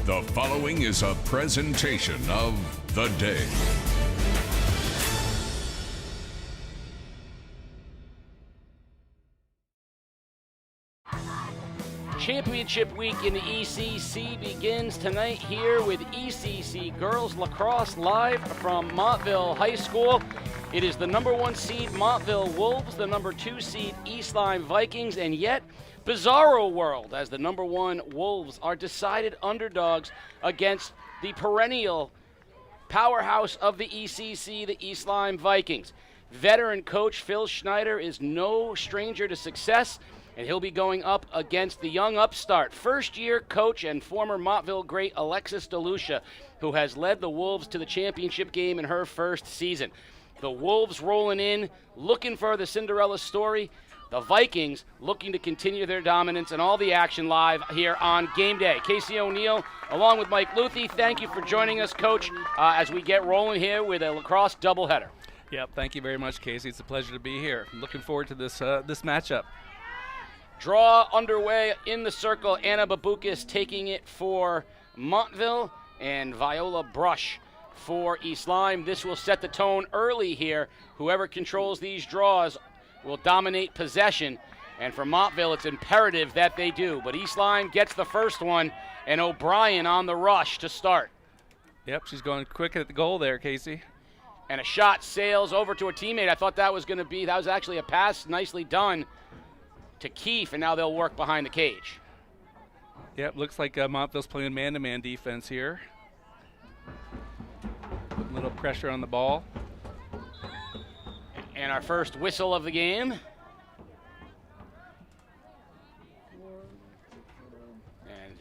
The following is a presentation of The Day. Championship week in the ECC begins tonight here with ECC Girls Lacrosse live from Montville High School. It is the number 1 seed Montville Wolves, the number 2 seed East Lyme Vikings, and yet bizarro world as the number 1 Wolves are decided underdogs against the perennial powerhouse of the ECC, the East Lyme Vikings. Veteran coach Phil Schneider is no stranger to success, and he'll be going up against the young upstart, first-year coach and former Montville great Alexis DeLucia, who has led the Wolves to the championship game in her first season. The Wolves rolling in, looking for the Cinderella story. The Vikings looking to continue their dominance, and all the action live here on game day. Casey O'Neill, along with Mike Luthi, thank you for joining us, Coach, as we get rolling here with a lacrosse doubleheader. Yep, thank you very much, Casey. It's a pleasure to be here. I'm looking forward to this matchup. Draw underway in the circle. Anna Babukis taking it for Montville and Viola Brush for East Lyme. This will set the tone early here. Whoever controls these draws will dominate possession, and for Montville it's imperative that they do. But East Lyme gets the first one, and O'Brien on the rush to start. Yep, she's going quick at the goal there, Casey. And a shot sails over to a teammate. I thought that was actually a pass nicely done to Keefe, and now they'll work behind the cage. Yep, looks like Montville's playing man-to-man defense here. Putting a little pressure on the ball. And our first whistle of the game. And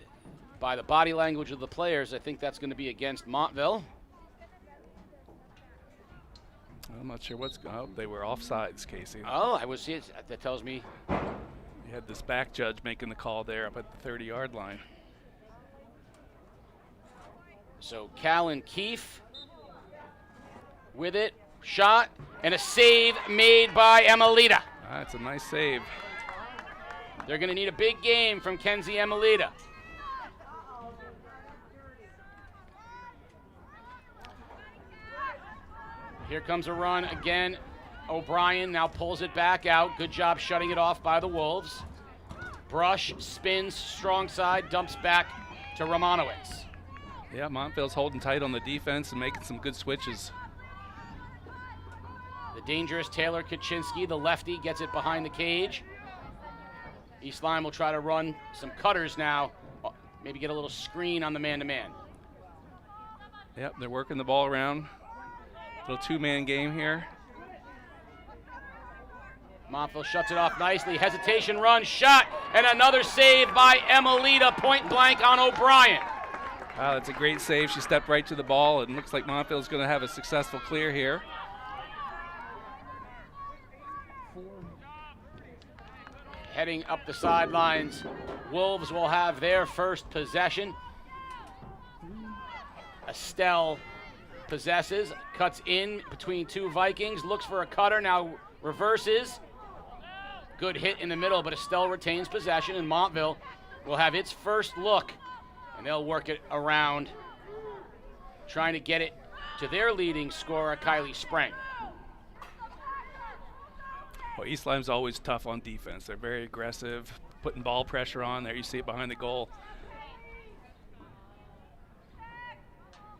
by the body language of the players, I think that's going to be against Montville. I'm not sure what's going on. They were offsides, Casey. Oh, that tells me. You had this back judge making the call there up at the 30-yard line. So Callan Keefe with it. Shot and a save made by Emelita. That's a nice save. They're going to need a big game from Kenzie Emelita. Here comes a run again. O'Brien now pulls it back out. Good job shutting it off by the Wolves. Brush spins strong side, dumps back to Romanowitz. Yeah, Montville's holding tight on the defense and making some good switches. The dangerous Taylor Kaczynski, the lefty, gets it behind the cage. East Lyme will try to run some cutters now, maybe get a little screen on the man-to-man. Yep, they're working the ball around. Little two-man game here. Montville shuts it off nicely. Hesitation run, shot, and another save by Emelita, point blank on O'Brien. Wow, that's a great save. She stepped right to the ball, and looks like Montville's going to have a successful clear here. Heading up the sidelines, Wolves will have their first possession. Estelle possesses, cuts in between two Vikings, looks for a cutter, now reverses. Good hit in the middle, but Estelle retains possession, and Montville will have its first look, and they'll work it around, trying to get it to their leading scorer, Kylie Sprang. Well, East Lyme's always tough on defense. They're very aggressive, putting ball pressure on. There you see it behind the goal.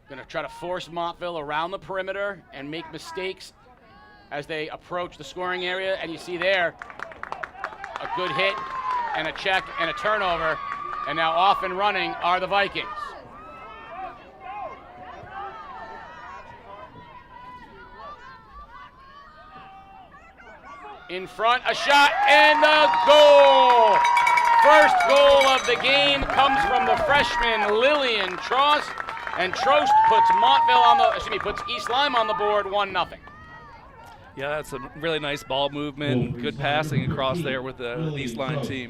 Going to try to force Montville around the perimeter and make mistakes as they approach the scoring area. And you see there a good hit and a check and a turnover. And now off and running are the Vikings. In front, a shot, and the goal! First goal of the game comes from the freshman Lillian Trost, and Trost puts East Lyme on the board 1-0. Yeah, that's a really nice ball movement, good passing across there with the East Lyme team.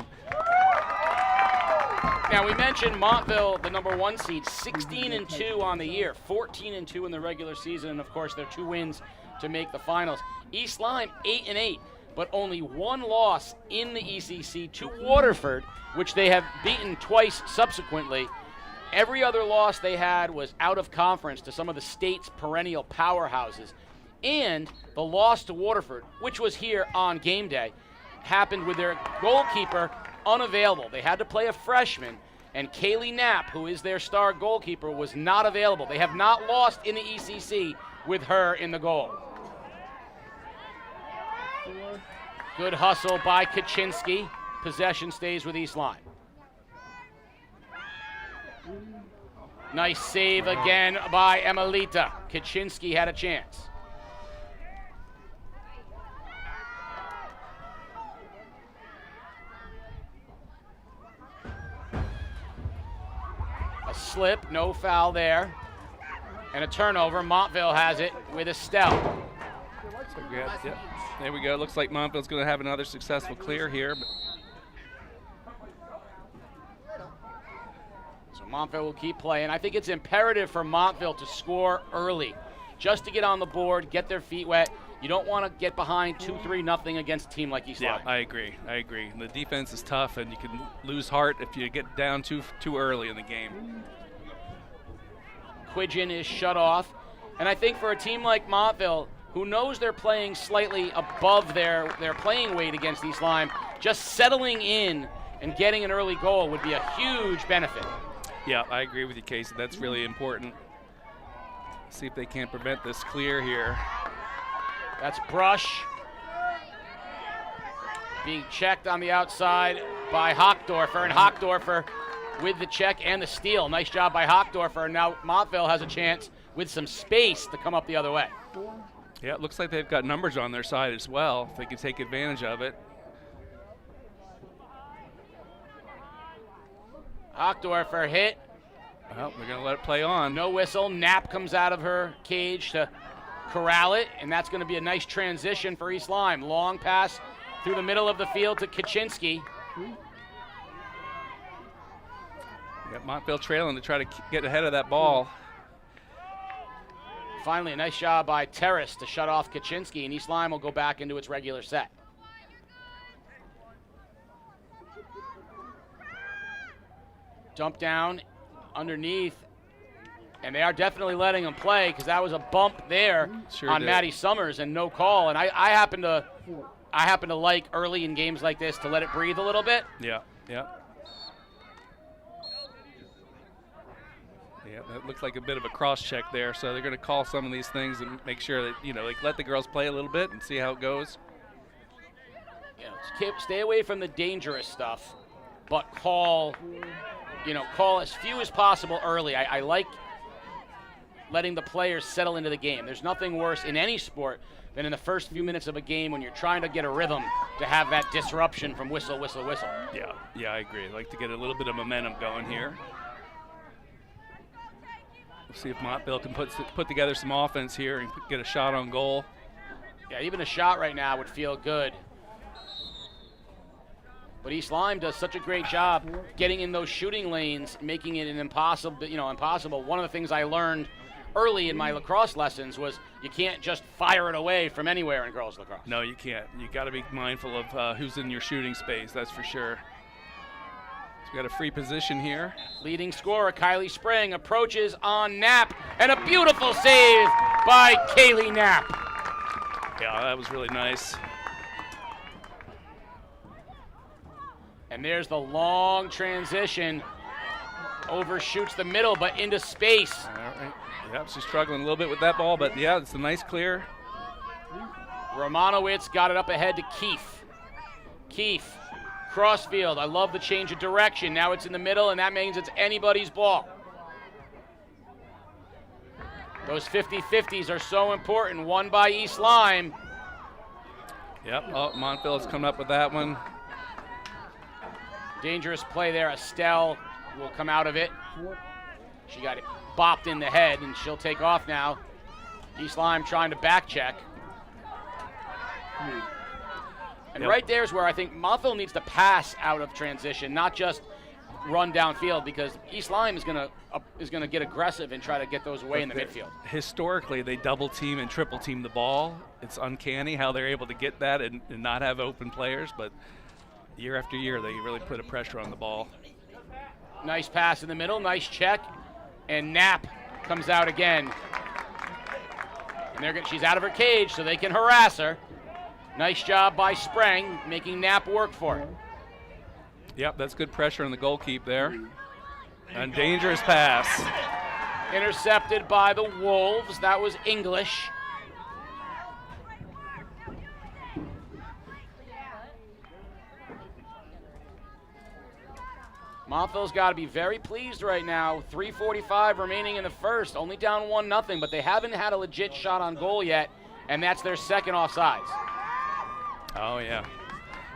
Now we mentioned Montville, the number 1 seed, 16-2 on the year, 14-2 in the regular season, and of course their 2 wins to make the finals. East Lyme 8-8. But only 1 loss in the ECC to Waterford, which they have beaten twice subsequently. Every other loss they had was out of conference to some of the state's perennial powerhouses. And the loss to Waterford, which was here on game day, happened with their goalkeeper unavailable. They had to play a freshman, and Kaylee Knapp, who is their star goalkeeper, was not available. They have not lost in the ECC with her in the goal. Good hustle by Kaczynski. Possession stays with East Lyme. Nice save again by Emelita. Kaczynski had a chance. A slip, no foul there. And a turnover. Montville has it with Estelle. So good. Yep. There we go. Looks like Montville's going to have another successful clear here. So Montville will keep playing. I think it's imperative for Montville to score early, just to get on the board, get their feet wet. You don't want to get behind 2-3-0 against a team like East Lyme. Yeah, I agree. The defense is tough, and you can lose heart if you get down too early in the game. Quidgen is shut off. And I think for a team like Montville, who knows they're playing slightly above their playing weight against East Lyme, just settling in and getting an early goal would be a huge benefit. Yeah, I agree with you, Casey. That's really important. See if they can't prevent this clear here. That's Brush being checked on the outside by Hockdorfer, and Hockdorfer with the check and the steal. Nice job by Hockdorfer. Now Montville has a chance with some space to come up the other way. Yeah, it looks like they've got numbers on their side as well, if they can take advantage of it. Hockdorfer hit. Well, they're going to let it play on. No whistle. Knapp comes out of her cage to corral it, and that's going to be a nice transition for East Lyme. Long pass through the middle of the field to Kaczynski. Got Montville trailing to try to get ahead of that ball. Finally, a nice job by Terrace to shut off Kaczynski, and East Lyme will go back into its regular set. Dump down underneath, and they are definitely letting him play because that was a bump there on Maddie Summers and no call. And I happen to like early in games like this to let it breathe a little bit. Yeah. Yeah, that looks like a bit of a cross check there. So they're going to call some of these things and make sure that, like let the girls play a little bit and see how it goes. Stay away from the dangerous stuff, but call as few as possible early. I like letting the players settle into the game. There's nothing worse in any sport than in the first few minutes of a game when you're trying to get a rhythm to have that disruption from whistle, whistle, whistle. Yeah, I agree. I'd like to get a little bit of momentum going here. We'll see if Montville can put together some offense here and get a shot on goal. Yeah, even a shot right now would feel good. But East Lyme does such a great job getting in those shooting lanes, making it an impossible. One of the things I learned early in my lacrosse lessons was you can't just fire it away from anywhere in girls lacrosse. No, you can't. You got to be mindful of who's in your shooting space, that's for sure. So we got a free position here. Leading scorer Kylie Spring approaches on Knapp, and a beautiful save by Kaylee Knapp. Yeah, that was really nice. And there's the long transition. Overshoots the middle, but into space. All right. Yep, she's struggling a little bit with that ball, but yeah, it's a nice clear. Romanowitz got it up ahead to Keefe. Keefe, crossfield. I love the change of direction. Now it's in the middle, and that means it's anybody's ball. Those 50-50s are so important. Won by East Lyme. Yep, Montville has come up with that one. Dangerous play there. Estelle will come out of it. She got it bopped in the head, and she'll take off now. East Lyme trying to back check. And right there is where I think Montville needs to pass out of transition, not just run downfield, because East Lyme is gonna get aggressive and try to get those away in the midfield. Historically, they double team and triple team the ball. It's uncanny how they're able to get that and not have open players, but year after year, they really put a pressure on the ball. Nice pass in the middle, nice check, and Knapp comes out again. And she's out of her cage, so they can harass her. Nice job by Sprang, making Knapp work for it. Yep, that's good pressure on the goalkeep there. And dangerous pass. Intercepted by the Wolves. That was English. Montville's got to be very pleased right now. 3:45 remaining in the first. Only down 1-0, but they haven't had a legit shot on goal yet, and that's their second offsides. Oh, yeah.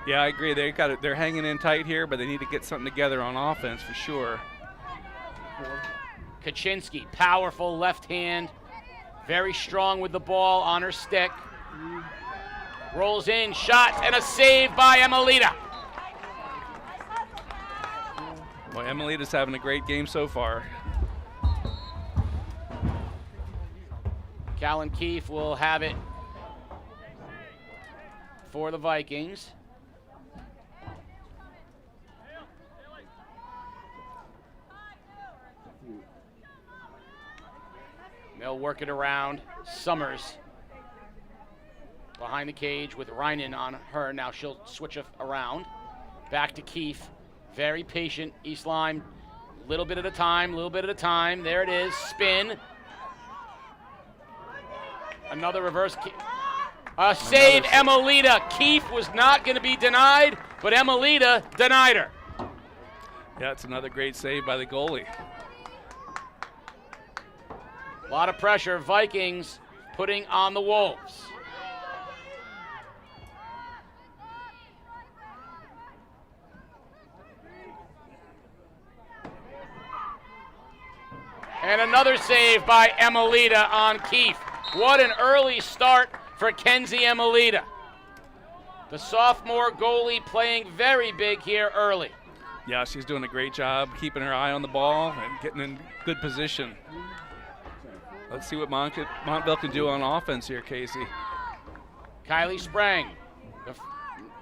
Yeah, I agree. They're hanging in tight here, but they need to get something together on offense for sure. Kaczynski, powerful left hand. Very strong with the ball on her stick. Rolls in, shot, and a save by Emelita. Well, Emelita's having a great game so far. Callan Keefe will have it for the Vikings. They'll work it around. Summers behind the cage with Reinen on her. Now she'll switch around. Back to Keefe. Very patient, East Lyme. Little bit at a time, little bit at a time. There it is, spin. Another reverse. Save, Emelita. Keefe was not going to be denied, but Emelita denied her. Yeah, it's another great save by the goalie. A lot of pressure, Vikings putting on the Wolves. And another save by Emelita on Keefe. What an early start for Kenzie Emelita. The sophomore goalie playing very big here early. Yeah, she's doing a great job keeping her eye on the ball and getting in good position. Let's see what Montville can do on offense here, Casey. Kylie Sprang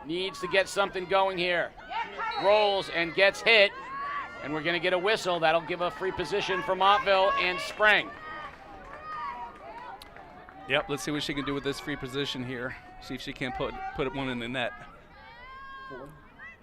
needs to get something going here. Rolls and gets hit. And we're going to get a whistle. That'll give a free position for Montville and Sprang. Yep, let's see what she can do with this free position here. See if she can put one in the net.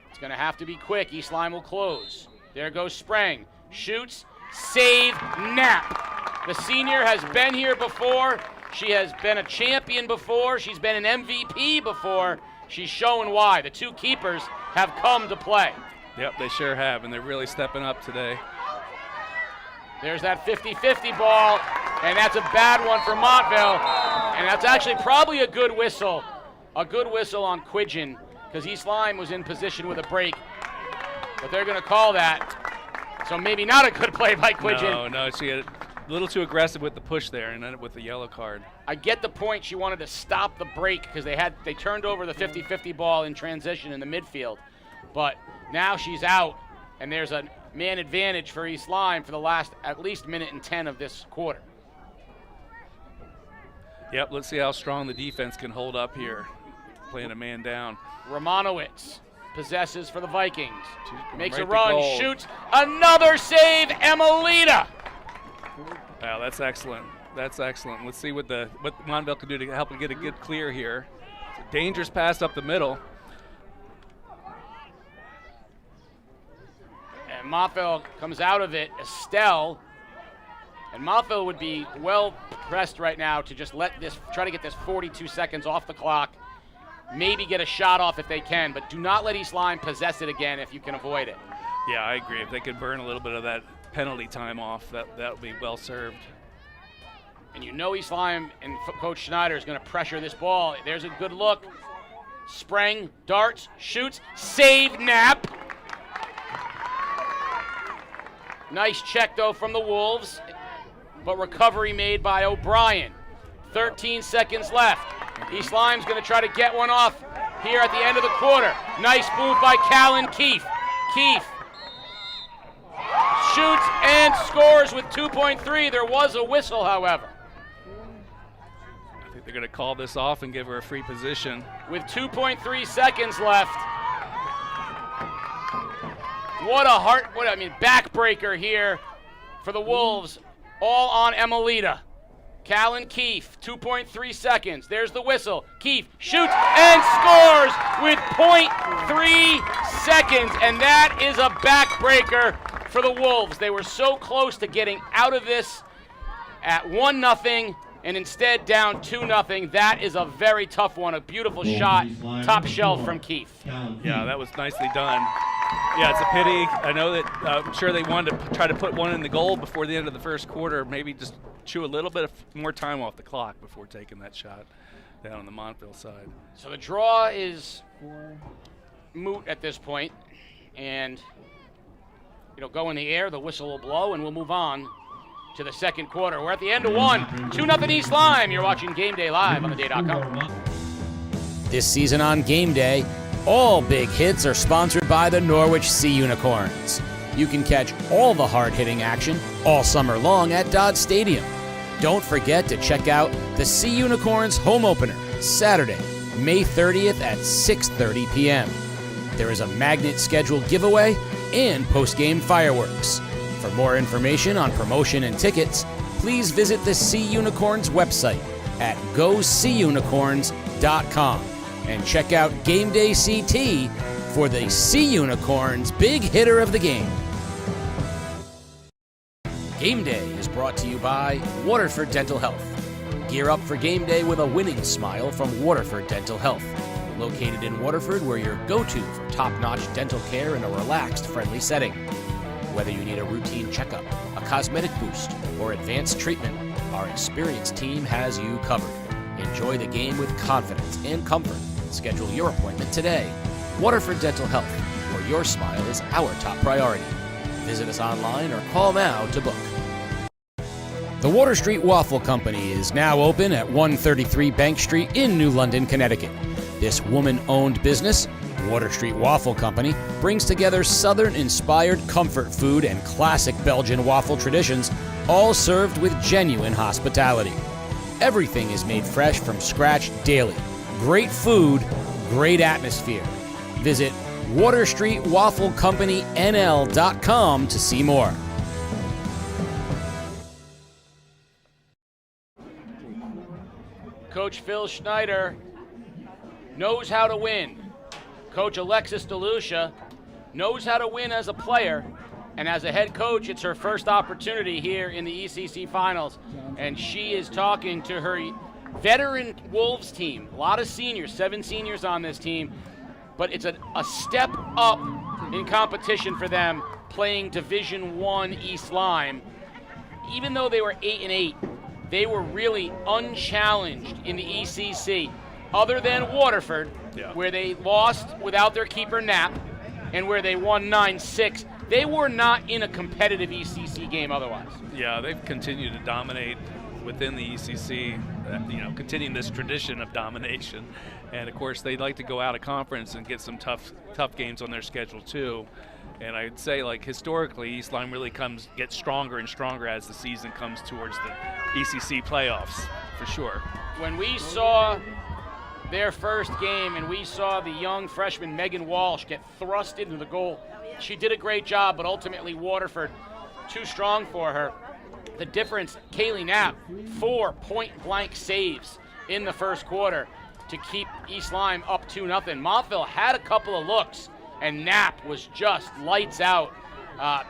It's going to have to be quick. East Lyme will close. There goes Sprang. Shoots. Save. Knapp. The senior has been here before. She has been a champion before. She's been an MVP before. She's showing why. The two keepers have come to play. Yep, they sure have, and they're really stepping up today. There's that 50-50 ball, and that's a bad one for Montville. And that's actually probably a good whistle on Quidgen, because East Lyme was in position with a break. But they're going to call that. So maybe not a good play by Quidgen. No, she had a little too aggressive with the push there and ended with the yellow card. I get the point. She wanted to stop the break because they turned over the 50-50 ball in transition in the midfield. But now she's out, and there's a man advantage for East Lyme for the last at least minute and 10 of this quarter. Yep, let's see how strong the defense can hold up here, playing a man down. Romanowitz possesses for the Vikings. Makes right a run, goal. shoots, another save, Emelita. Wow, that's excellent. That's excellent. Let's see what Montville can do to help get a good clear here. It's a dangerous pass up the middle. And Montville comes out of it, Estelle. And Montville would be well pressed right now to just try to get this 42 seconds off the clock. Maybe get a shot off if they can, but do not let East Lyme possess it again if you can avoid it. Yeah, I agree. If they could burn a little bit of that penalty time off, that would be well served. And you know East Lyme and Coach Schneider is going to pressure this ball. There's a good look. Sprang, darts, shoots, save, Knapp. Nice check, though, from the Wolves, but recovery made by O'Brien. 13 seconds left. East Lyme's going to try to get one off here at the end of the quarter. Nice move by Callan Keefe. Keefe shoots and scores with 2.3. There was a whistle, however. I think they're going to call this off and give her a free position. With 2.3 seconds left, What a backbreaker here for the Wolves, all on Emelita. Callan Keefe, 2.3 seconds. There's the whistle. Keefe shoots and scores with 0.3 seconds, and that is a backbreaker for the Wolves. They were so close to getting out of this at 1-0, and instead down 2-0. That is a very tough one. A beautiful shot, top shelf from Keefe. Yeah, that was nicely done. Yeah, it's a pity. I know that I'm sure they wanted to try to put one in the goal before the end of the first quarter, maybe just chew a little bit more time off the clock before taking that shot down on the Montville side. So the draw is moot at this point, and it'll go in the air, the whistle will blow, and we'll move on to the second quarter. We're at the end of one, 2-0 East Lyme. You're watching Game Day live on theday.com. This season on Game Day, all big hits are sponsored by the Norwich Sea Unicorns. You can catch all the hard-hitting action all summer long at Dodd Stadium. Don't forget to check out the Sea Unicorns home opener, Saturday, May 30th at 6:30 p.m. There is a magnet scheduled giveaway and post-game fireworks. For more information on promotion and tickets, please visit the Sea Unicorns website at goseaunicorns.com and check out Game Day CT for the Sea Unicorns big hitter of the game. Game Day is brought to you by Waterford Dental Health. Gear up for Game Day with a winning smile from Waterford Dental Health. Located in Waterford, we're your go-to for top-notch dental care in a relaxed, friendly setting. Whether you need a routine checkup, a cosmetic boost, or advanced treatment, our experienced team has you covered. Enjoy the game with confidence and comfort. Schedule your appointment today. Waterford Dental Health, where your smile is our top priority. Visit us online or call now to book. The Water Street Waffle Company is now open at 133 Bank Street in New London, Connecticut. This woman-owned business, Water Street Waffle Company, brings together Southern-inspired comfort food and classic Belgian waffle traditions, all served with genuine hospitality. Everything is made fresh from scratch daily. Great food, great atmosphere. Visit WaterStreetWaffleCompanyNL.com to see more. Coach Phil Schneider knows how to win. Coach Alexis DeLucia knows how to win as a player, and as a head coach, it's her first opportunity here in the ECC Finals, and she is talking to her veteran Wolves team. A lot of seniors, 7 seniors on this team, but it's a step up in competition for them playing Division I East Lyme. Even though they were 8-8, they were really unchallenged in the ECC, other than Waterford, where they lost without their keeper Knapp, and where they won 9-6. They were not in a competitive ECC game otherwise. Yeah, they've continued to dominate within the ECC, continuing this tradition of domination. And of course, they'd like to go out of conference and get some tough games on their schedule too. And I'd say, like, historically, East Lyme really gets stronger and stronger as the season comes towards the ECC playoffs, for sure. When we saw their first game and we saw the young freshman Megan Walsh get thrust into the goal, she did a great job, but ultimately Waterford too strong for her. The difference, Kaylee Knapp, 4 point-blank saves in the first quarter to keep East Lyme up 2-0. Montville had a couple of looks, and Knapp was just lights out. I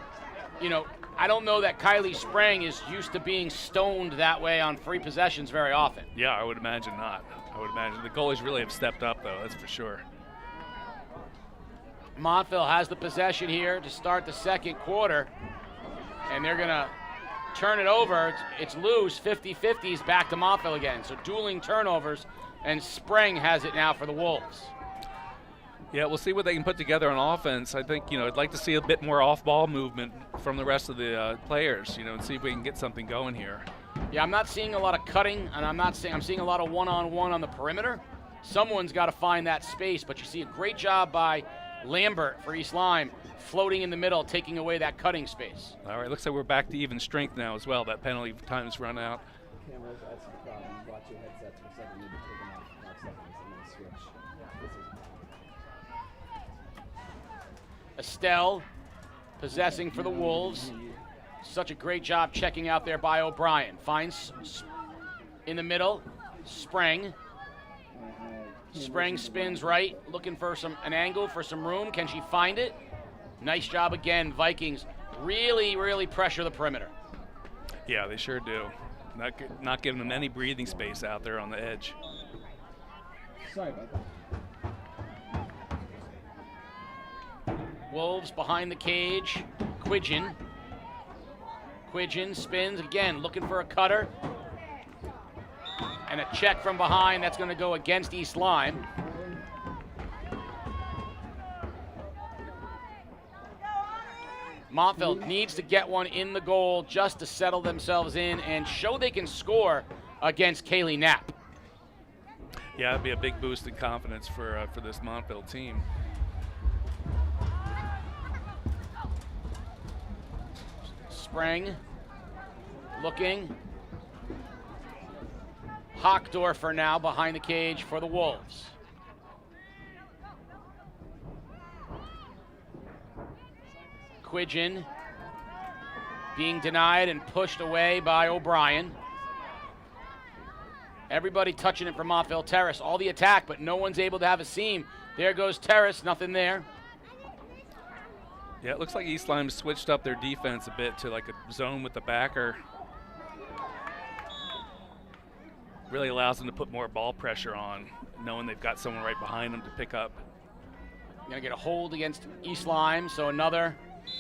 don't know that Kylie Sprang is used to being stoned that way on free possessions very often. Yeah, I would imagine not. I would imagine the goalies really have stepped up, though, that's for sure. Montville has the possession here to start the second quarter, and they're going to turn it over. It's loose, 50-50s, back to Montville again. So dueling turnovers, and Sprang has it now for the Wolves. Yeah, we'll see what they can put together on offense. I think, I'd like to see a bit more off-ball movement from the rest of the players, and see if we can get something going here. Yeah, I'm not seeing a lot of cutting, and I'm seeing a lot of one-on-one on the perimeter. Someone's got to find that space, but you see a great job by Lambert for East Lyme, floating in the middle, taking away that cutting space. All right, looks like we're back to even strength now as well. That penalty time's run out. Cameras, that's the problem. Watch your headsets for a second. You need to take them off 5 seconds and then switch. Estelle possessing for the Wolves. Such a great job checking out there by O'Brien. Finds in the middle, Sprang. Sprang spins right, looking for an angle, for some room. Can she find it? Nice job again. Vikings really, really pressure the perimeter. Yeah, they sure do. Not giving them any breathing space out there on the edge. Sorry about that. Wolves behind the cage. Quidgen spins again, looking for a cutter. And a check from behind. That's going to go against East Lyme. Montville needs to get one in the goal just to settle themselves in and show they can score against Kaylee Knapp. Yeah, it'd be a big boost in confidence for this Montville team. Sprang looking. Hockdorfer now behind the cage for the Wolves. Quidgen being denied and pushed away by O'Brien. Everybody touching it for Montville. Terrace, all the attack, but no one's able to have a seam. There goes Terrace, nothing there. Yeah, it looks like East Lyme switched up their defense a bit to like a zone with the backer. Really allows them to put more ball pressure on, knowing they've got someone right behind them to pick up. Gonna get a hold against East Lyme, so another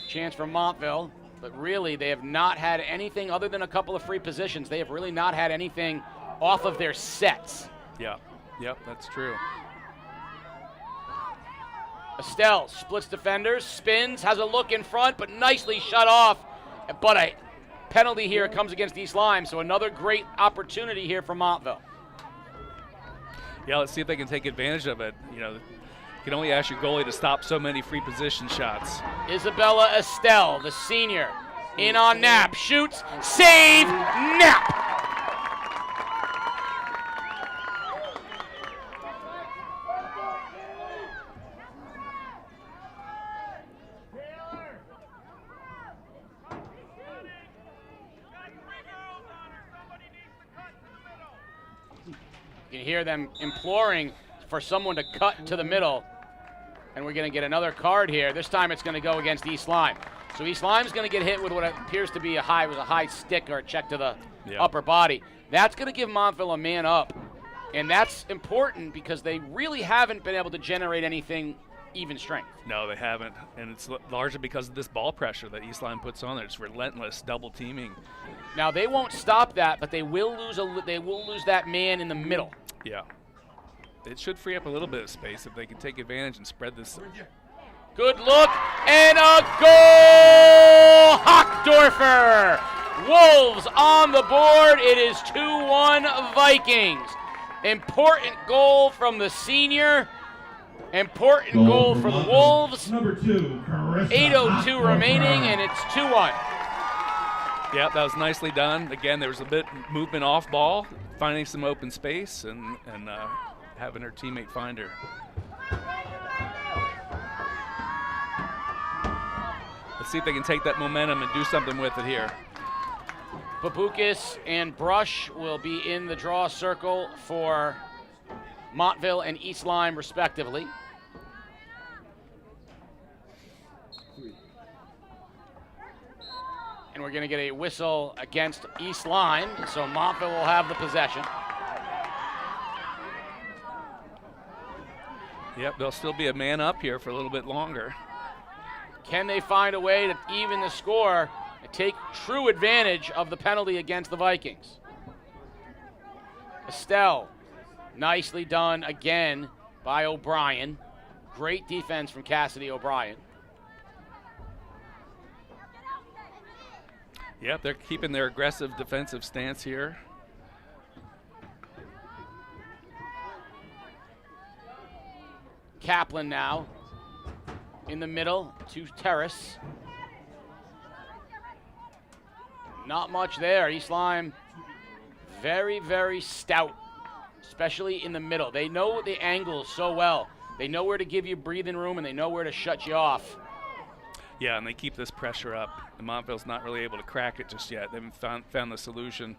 chance for Montville. But really, they have not had anything other than a couple of free positions. They have really not had anything off of their sets. Yeah, yep, that's true. Estelle splits defenders, spins, has a look in front, but nicely shut off. But a penalty here comes against East Lyme, so another great opportunity here for Montville. Yeah, let's see if they can take advantage of it. You know, you can only ask your goalie to stop so many free position shots. Isabella Estelle, the senior, in on Knapp, shoots, save, Knapp! You can hear them imploring for someone to cut to the middle. And we're going to get another card here. This time it's going to go against East Lyme. So East Lyme's going to get hit with what appears to be a high stick or a check to the upper body. That's going to give Montville a man up. And that's important because they really haven't been able to generate anything even strength. No, they haven't. And it's largely because of this ball pressure that East Lyme puts on there. It's relentless double teaming. Now they won't stop that, but they will lose that man in the middle. Yeah. It should free up a little bit of space if they can take advantage and spread this. Good look, and a goal! Hockdorfer! Wolves on the board. It is 2-1 Vikings. Important goal from the senior. Important goal for the Wolves. Number 2, 8:02 remaining, and it's 2-1. Yeah, that was nicely done. Again, there was a bit movement off ball, finding some open space and having her teammate find her. Let's see if they can take that momentum and do something with it here. Babukis and Brush will be in the draw circle for Montville and East Lyme, respectively. And we're going to get a whistle against East Lyme, so Montville will have the possession. Yep, they'll still be a man up here for a little bit longer. Can they find a way to even the score and take true advantage of the penalty against the Vikings? Estelle, nicely done again by O'Brien. Great defense from Cassidy O'Brien. Yep, they're keeping their aggressive defensive stance here. Kaplan now in the middle to Terrace. Not much there. East Lyme very, very stout, especially in the middle. They know the angles so well. They know where to give you breathing room and they know where to shut you off. Yeah, and they keep this pressure up. And Montville's not really able to crack it just yet. They haven't found the solution.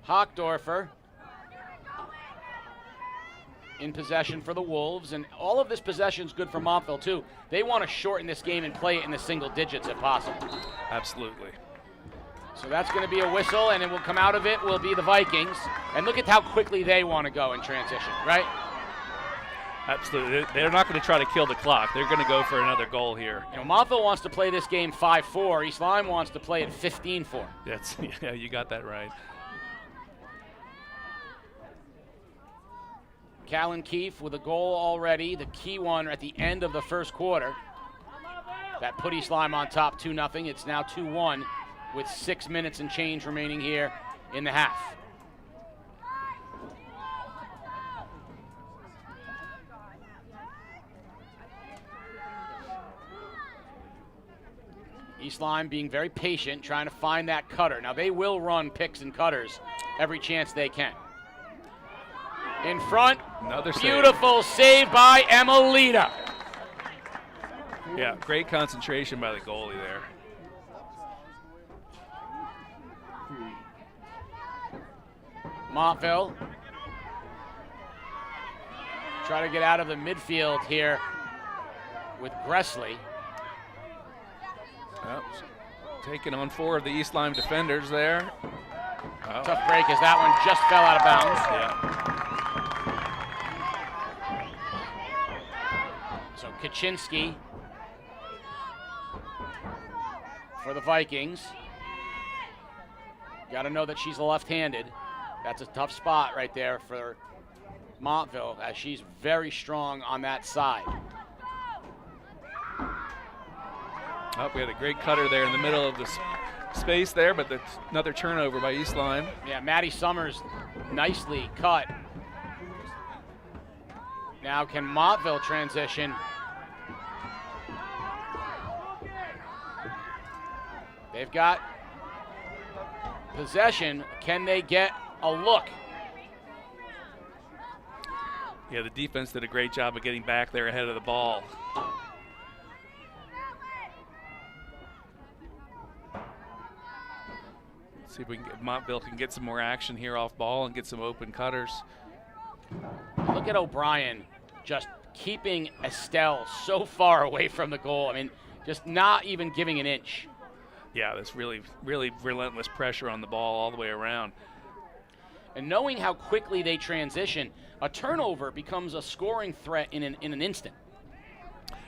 Hockdorfer in possession for the Wolves, and all of this possession is good for Montville too. They want to shorten this game and play it in the single digits if possible. Absolutely. So that's going to be a whistle, and it will come out of it will be the Vikings. And look at how quickly they want to go in transition, right? Absolutely. They're not going to try to kill the clock. They're going to go for another goal here. You know, Montville wants to play this game 5-4. East Lyme wants to play it 15-4. Yeah, you got that right. Callan Keefe with a goal already, the key one at the end of the first quarter. That put East Lyme on top 2-0. It's now 2-1 with 6 minutes and change remaining here in the half. East Lyme being very patient, trying to find that cutter. Now they will run picks and cutters every chance they can. In front, another beautiful save by Emelita. Yeah, great concentration by the goalie there. Montville try to get out of the midfield here with Gressley. Oh, taking on 4 of the East Lyme defenders there. Oh. Tough break as that one just fell out of bounds. Yeah. So Kaczynski for the Vikings. Got to know that she's left-handed. That's a tough spot right there for Montville, as she's very strong on that side. Oh, we had a great cutter there in the middle of the space there, but that's another turnover by East Lyme. Yeah, Maddie Summers nicely cut. Now can Montville transition? They've got possession. Can they get a look? Yeah, the defense did a great job of getting back there ahead of the ball. Let's see if Montville can get some more action here off ball and get some open cutters. Look at O'Brien just keeping Estelle so far away from the goal. I mean, just not even giving an inch. Yeah, that's really, really relentless pressure on the ball all the way around. And knowing how quickly they transition, a turnover becomes a scoring threat in an instant.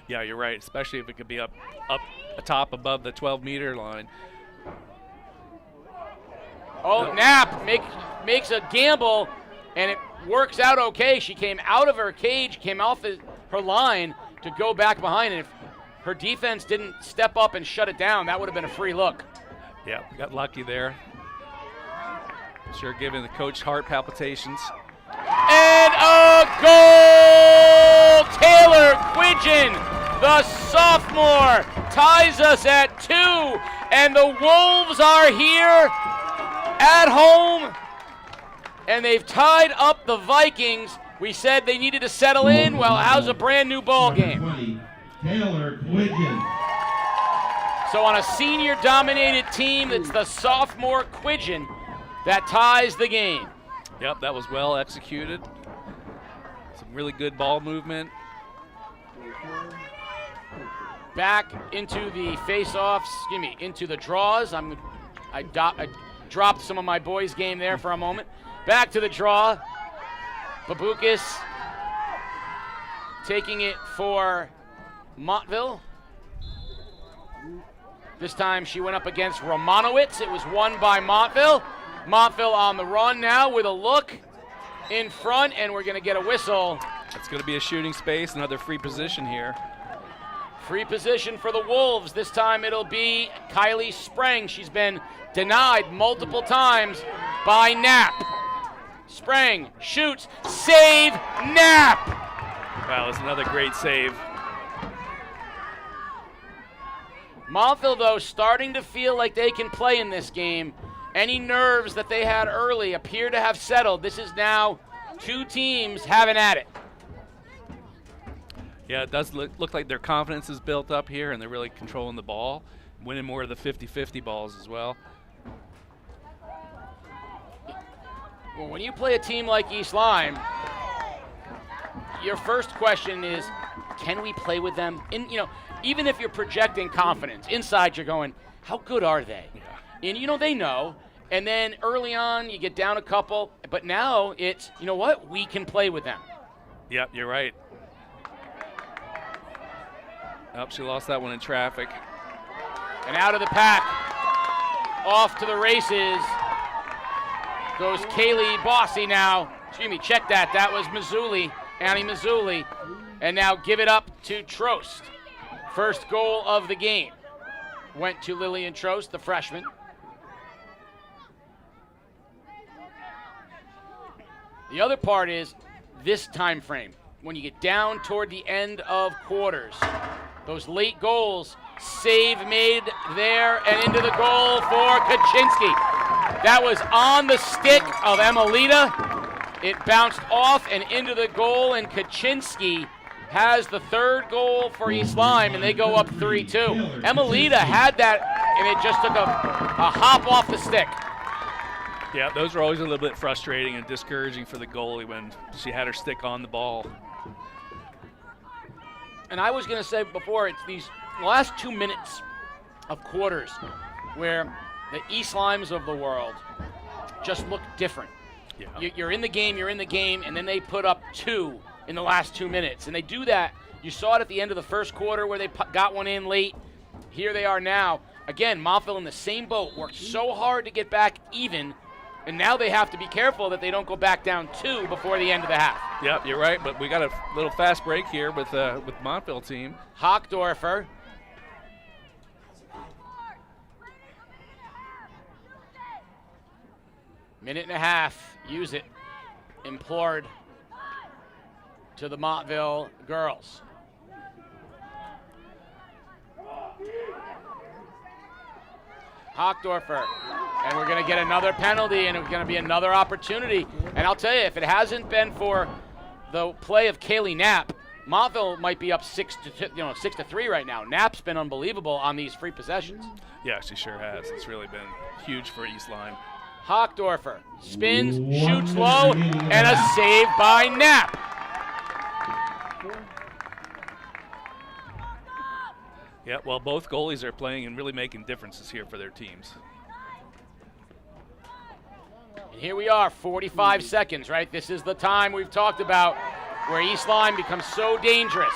Yeah, you're right, especially if it could be up atop above the 12-meter line. Oh, Knapp makes a gamble, and it works out okay. She came out of her cage, came off her line to go back behind, and if her defense didn't step up and shut it down, that would have been a free look. Yeah, got lucky there. Sure giving the coach heart palpitations. And a goal! Taylor Quidgen, the sophomore, ties us at 2, and the Wolves are here at home, and they've tied up the Vikings. We said they needed to settle in. Well, how's a brand new ball game? Taylor Quidgen. So on a senior-dominated team, it's the sophomore Quidgen that ties the game. Yep, that was well executed. Some really good ball movement. Back into the face-offs, into the draws. I dropped some of my boys' game there for a moment. Back to the draw. Babukis taking it for Montville. This time she went up against Romanowitz. It was won by Montville. Montville on the run now with a look in front, and we're going to get a whistle. It's going to be a shooting space, another free position here. Free position for the Wolves. This time it'll be Kylie Sprang. She's been denied multiple times by Knapp. Sprang shoots, save, Knapp. Wow, that's another great save. Montville, though, starting to feel like they can play in this game. Any nerves that they had early appear to have settled. This is now Two teams having at it. Yeah, it does look like their confidence is built up here, and they're really controlling the ball, winning more of the 50-50 balls as well. Well, when you play a team like East Lyme, your first question is, can we play with them? Even if you're projecting confidence, inside you're going, how good are they? Yeah. And they know. And then early on, you get down a couple, but now it's, you know what? We can play with them. Yep, you're right. Oh, she lost that one in traffic. And out of the pack, off to the races, goes Kaylee Bossy now. Excuse me, check that. That was Mazzulli, Annie Mazzulli. And now give it up to Trost. First goal of the game went to Lillian Trost, the freshman. The other part is this time frame. When you get down toward the end of quarters, those late goals, save made there and into the goal for Kaczynski. That was on the stick of Emelita. It bounced off and into the goal, and Kaczynski has the third goal for East Lyme, and they go up 3-2. Emelita had that, and it just took a hop off the stick. Yeah, those are always a little bit frustrating and discouraging for the goalie when she had her stick on the ball. And I was going to say before, it's these last 2 minutes of quarters where the East Lymes of the world just look different. Yeah. You're in the game, and then they put up 2 in the last 2 minutes. And they do that. You saw it at the end of the first quarter where they got one in late. Here they are now. Again, Montville in the same boat, worked so hard to get back even, and now they have to be careful that they don't go back down 2 before the end of the half. Yep, you're right, but we got a little fast break here with Montville team. Hockdorfer. Minute and a half, use it, implored to the Montville girls. Hockdorfer, and we're going to get another penalty, and it's going to be another opportunity. And I'll tell you, if it hasn't been for the play of Kaylee Knapp, Montville might be up 6-3 right now. Knapp's been unbelievable on these free possessions. Yeah, she sure has. It's really been huge for East Lyme. Hockdorfer spins, shoots low, and a save by Knapp. Yeah, well, both goalies are playing and really making differences here for their teams. And here we are, 45 seconds, right? This is the time we've talked about where East Lyme becomes so dangerous.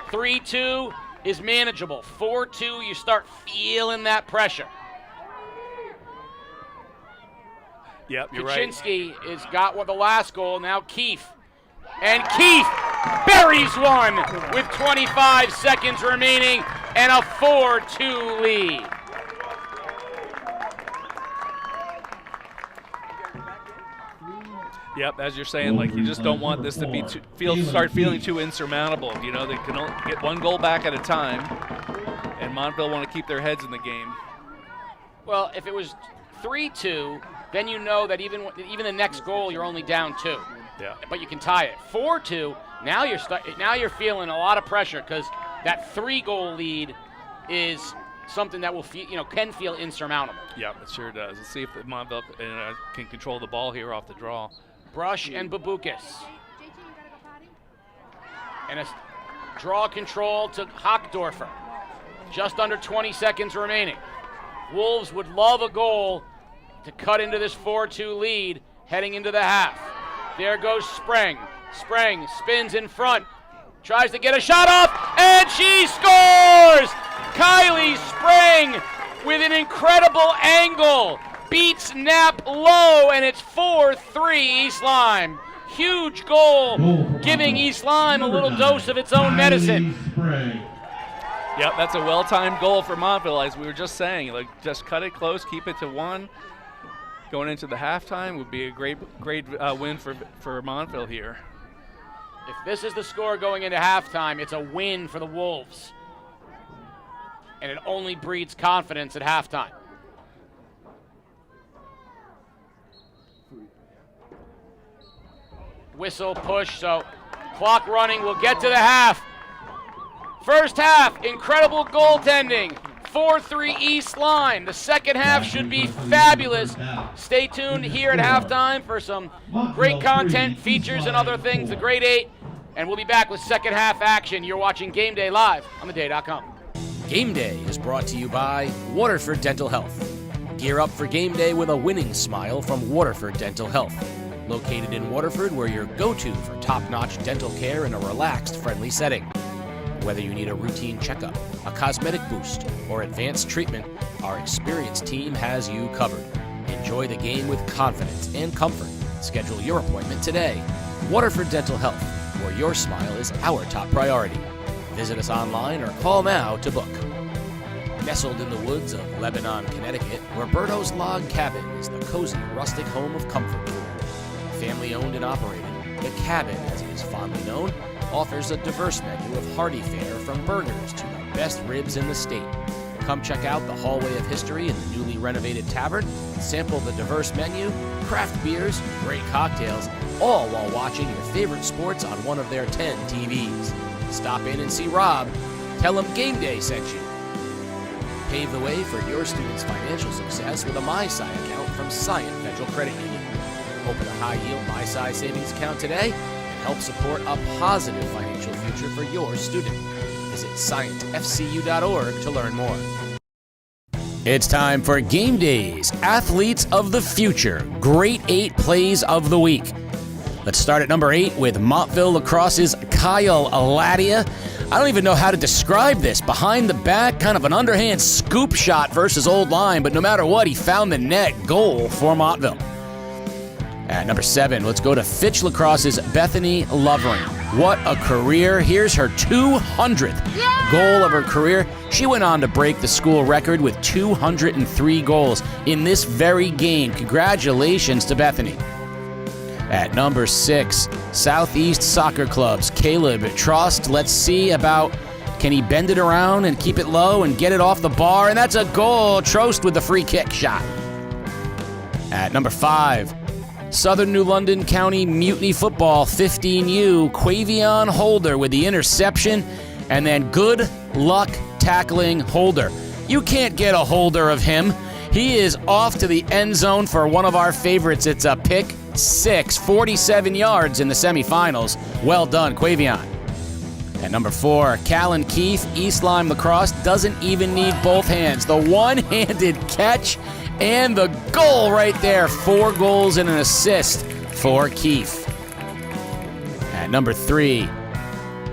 3-2 is manageable. 4-2, you start feeling that pressure. Yep, you're right. Kaczynski has got the last goal. Now Keefe. And Keefe buries one with 25 seconds remaining and a 4-2 lead. Yep, as you're saying, like you just don't want this to be start feeling too insurmountable. You know, they can only get one goal back at a time, and Montville want to keep their heads in the game. Well, if it was 3-2, then you know that even the next goal you're only down 2. Yeah. But you can tie it. 4-2. Now you're feeling a lot of pressure because that 3-goal lead is something that will can feel insurmountable. Yeah, it sure does. Let's see if Montville can control the ball here off the draw. Brush and Babukis. And a draw control to Hockdorfer. Just under 20 seconds remaining. Wolves would love a goal to cut into this 4-2 lead heading into the half. There goes Spreng. Spreng spins in front. Tries to get a shot off, and she scores! Kylie Spreng with an incredible angle. Beats Knapp low, and it's 4-3 East Lyme. Huge goal, giving East Lyme a little dose of its own medicine. Yep, that's a well-timed goal for Montville, as we were just saying. Like, just cut it close, keep it to 1. Going into the halftime would be a great win for Montville here. If this is the score going into halftime, it's a win for the Wolves. And it only breeds confidence at halftime. whistle, push, so clock running. We'll get to the half. First half, incredible goaltending. 4-3 East Lyme. The second half should be fabulous. Stay tuned here at halftime for some great content, features, and other things, the Grade 8. And we'll be back with second half action. You're watching Game Day live on theday.com. Game Day is brought to you by Waterford Dental Health. Gear up for game day with a winning smile from Waterford Dental Health. Located in Waterford, where your go-to for top-notch dental care in a relaxed, friendly setting. Whether you need a routine checkup, a cosmetic boost, or advanced treatment, our experienced team has you covered. Enjoy the game with confidence and comfort. Schedule your appointment today. Waterford Dental Health, where your smile is our top priority. Visit us online or call now to book. Nestled in the woods of Lebanon, Connecticut, Roberto's Log Cabin is the cozy, rustic home of comfort food. Family owned and operated, the Cabin, as it is fondly known, offers a diverse menu of hearty fare from burgers to the best ribs in the state. Come check out the Hallway of History in the newly renovated tavern, sample the diverse menu, craft beers, great cocktails, all while watching your favorite sports on one of their 10 TVs. Stop in and see Rob. Tell him Game Day sent you. Pave the way for your students' financial success with a MySci account from Scient Federal Credit Union. Open a high-yield MySci savings account today and help support a positive financial future for your student. Visit scientfcu.org to learn more. It's time for Game Day's Athletes of the Future, Grade 8 Plays of the Week. Let's start at number 8 with Montville Lacrosse's Kyle Aladia. I don't even know how to describe this. Behind the back, kind of an underhand scoop shot versus Old Lyme, but no matter what, he found the net. Goal for Montville. At number 7, let's go to Fitch Lacrosse's Bethany Lovering. What a career. Here's her 200th goal of her career. She went on to break the school record with 203 goals in this very game. Congratulations to Bethany. At number 6, Southeast Soccer Club's Caleb Trost. Let's see about, can he bend it around and keep it low and get it off the bar? And that's a goal. Trost with the free kick shot. At number 5, Southern New London County Mutiny Football 15U, Quavion Holder with the interception, and then good luck tackling Holder. You can't get a holder of him. He is off to the end zone for one of our favorites. It's a pick 6, 47 yards in the semifinals. Well done, Quavion. At number 4, Callan Keefe, East Lyme Lacrosse doesn't even need both hands. The one-handed catch and the goal right there. 4 goals and an assist for Keefe. At number 3,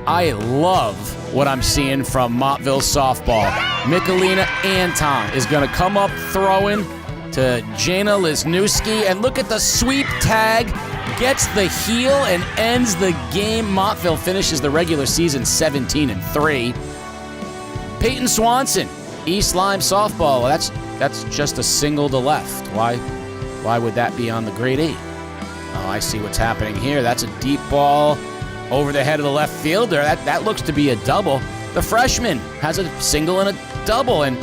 I love what I'm seeing from Montville softball. Michalina Anton is going to come up throwing to Jana Lisnewski, and look at the sweep tag, gets the heel and ends the game. Montville finishes the regular season 17-3. Peyton Swanson, East Lyme softball. That's just a single to left. Why would that be on the grade 8? Oh, I see what's happening here. That's a deep ball over the head of the left fielder. That looks to be a double. The freshman has a single and a double, and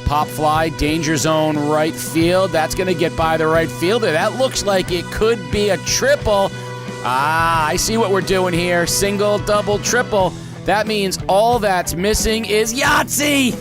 pop fly, danger zone, right field. That's going to get by the right fielder. That looks like it could be a triple. I see what we're doing here. Single, double, triple. That means all that's missing is Yahtzee!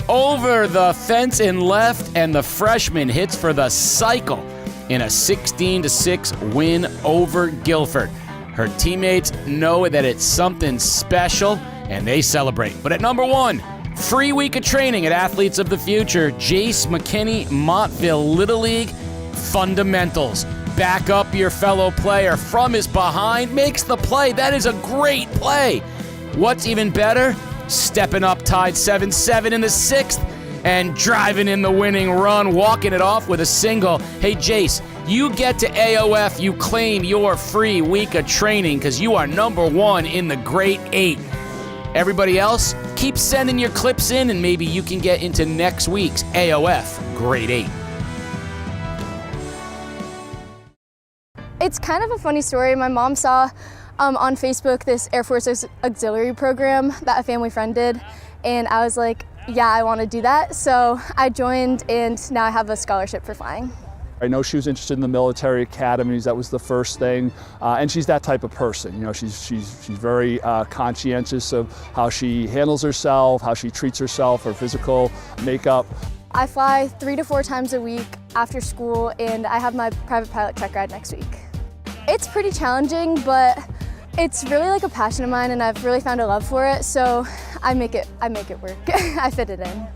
Over the fence and left, and the freshman hits for the cycle in a 16-6 win over Guilford. Her teammates know that it's something special, and they celebrate. But at number 1, free week of training at Athletes of the Future, Jace McKinney, Montville Little League fundamentals. Back up your fellow player from his behind, makes the play. That is a great play. What's even better? Stepping up, tied 7-7 in the 6th, and driving in the winning run, walking it off with a single. Hey, Jace, you get to AOF, you claim your free week of training because you are number 1 in the Grade 8. Everybody else, keep sending your clips in, and maybe you can get into next week's AOF Grade 8. It's kind of a funny story. My mom saw on Facebook this Air Force Auxiliary program that a family friend did, and I was like, yeah, I want to do that. So I joined, and now I have a scholarship for flying. I know she was interested in the military academies. That was the first thing, and she's that type of person. You know, she's very conscientious of how she handles herself, how she treats herself, her physical makeup. I fly 3 to 4 times a week after school, and I have my private pilot check ride next week. It's pretty challenging, but it's really like a passion of mine, and I've really found a love for it. So I make it work. I fit it in.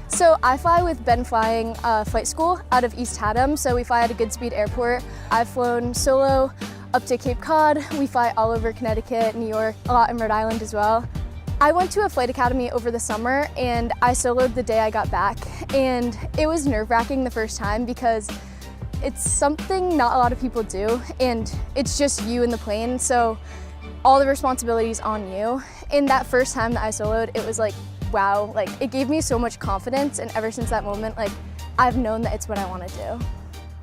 So I fly with Ben Flying Flight School out of East Haddam, so we fly at a Goodspeed airport. I've flown solo up to Cape Cod. We fly all over Connecticut, New York, a lot in Rhode Island as well. I went to a flight academy over the summer, and I soloed the day I got back, and it was nerve-wracking the first time because it's something not a lot of people do, and it's just you in the plane, so all the responsibilities on you. And that first time that I soloed, it was like, wow, like it gave me so much confidence, and ever since that moment, like I've known that it's what I want to do.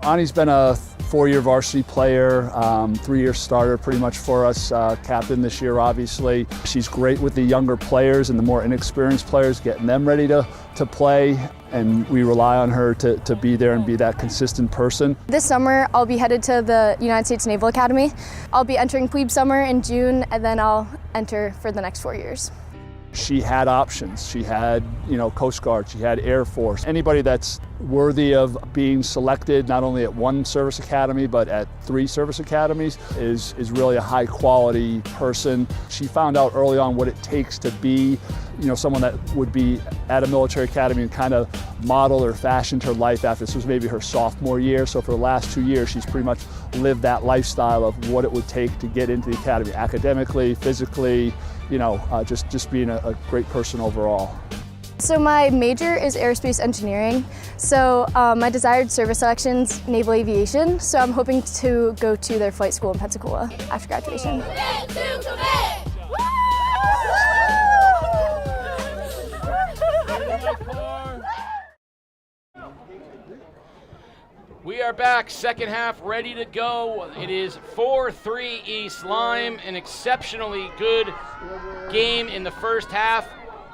Ani's been a 4-year varsity player, 3-year starter pretty much for us, captain this year obviously. She's great with the younger players and the more inexperienced players, getting them ready to play, and we rely on her to be there and be that consistent person. This summer I'll be headed to the United States Naval Academy. I'll be entering plebe summer in June, and then I'll enter for the next 4 years. She had options. She had, Coast Guard, she had Air Force. Anybody that's worthy of being selected not only at one service academy but at 3 service academies is really a high quality person. She found out early on what it takes to be, someone that would be at a military academy and kind of model or fashioned her life after. This was maybe her sophomore year, so for the last 2 years she's pretty much lived that lifestyle of what it would take to get into the academy academically, physically, just being a great person overall. So my major is aerospace engineering. So my desired service selection's naval aviation. So I'm hoping to go to their flight school in Pensacola after graduation. We are back, second half ready to go. It is 4-3 East Lyme, an exceptionally good game in the first half.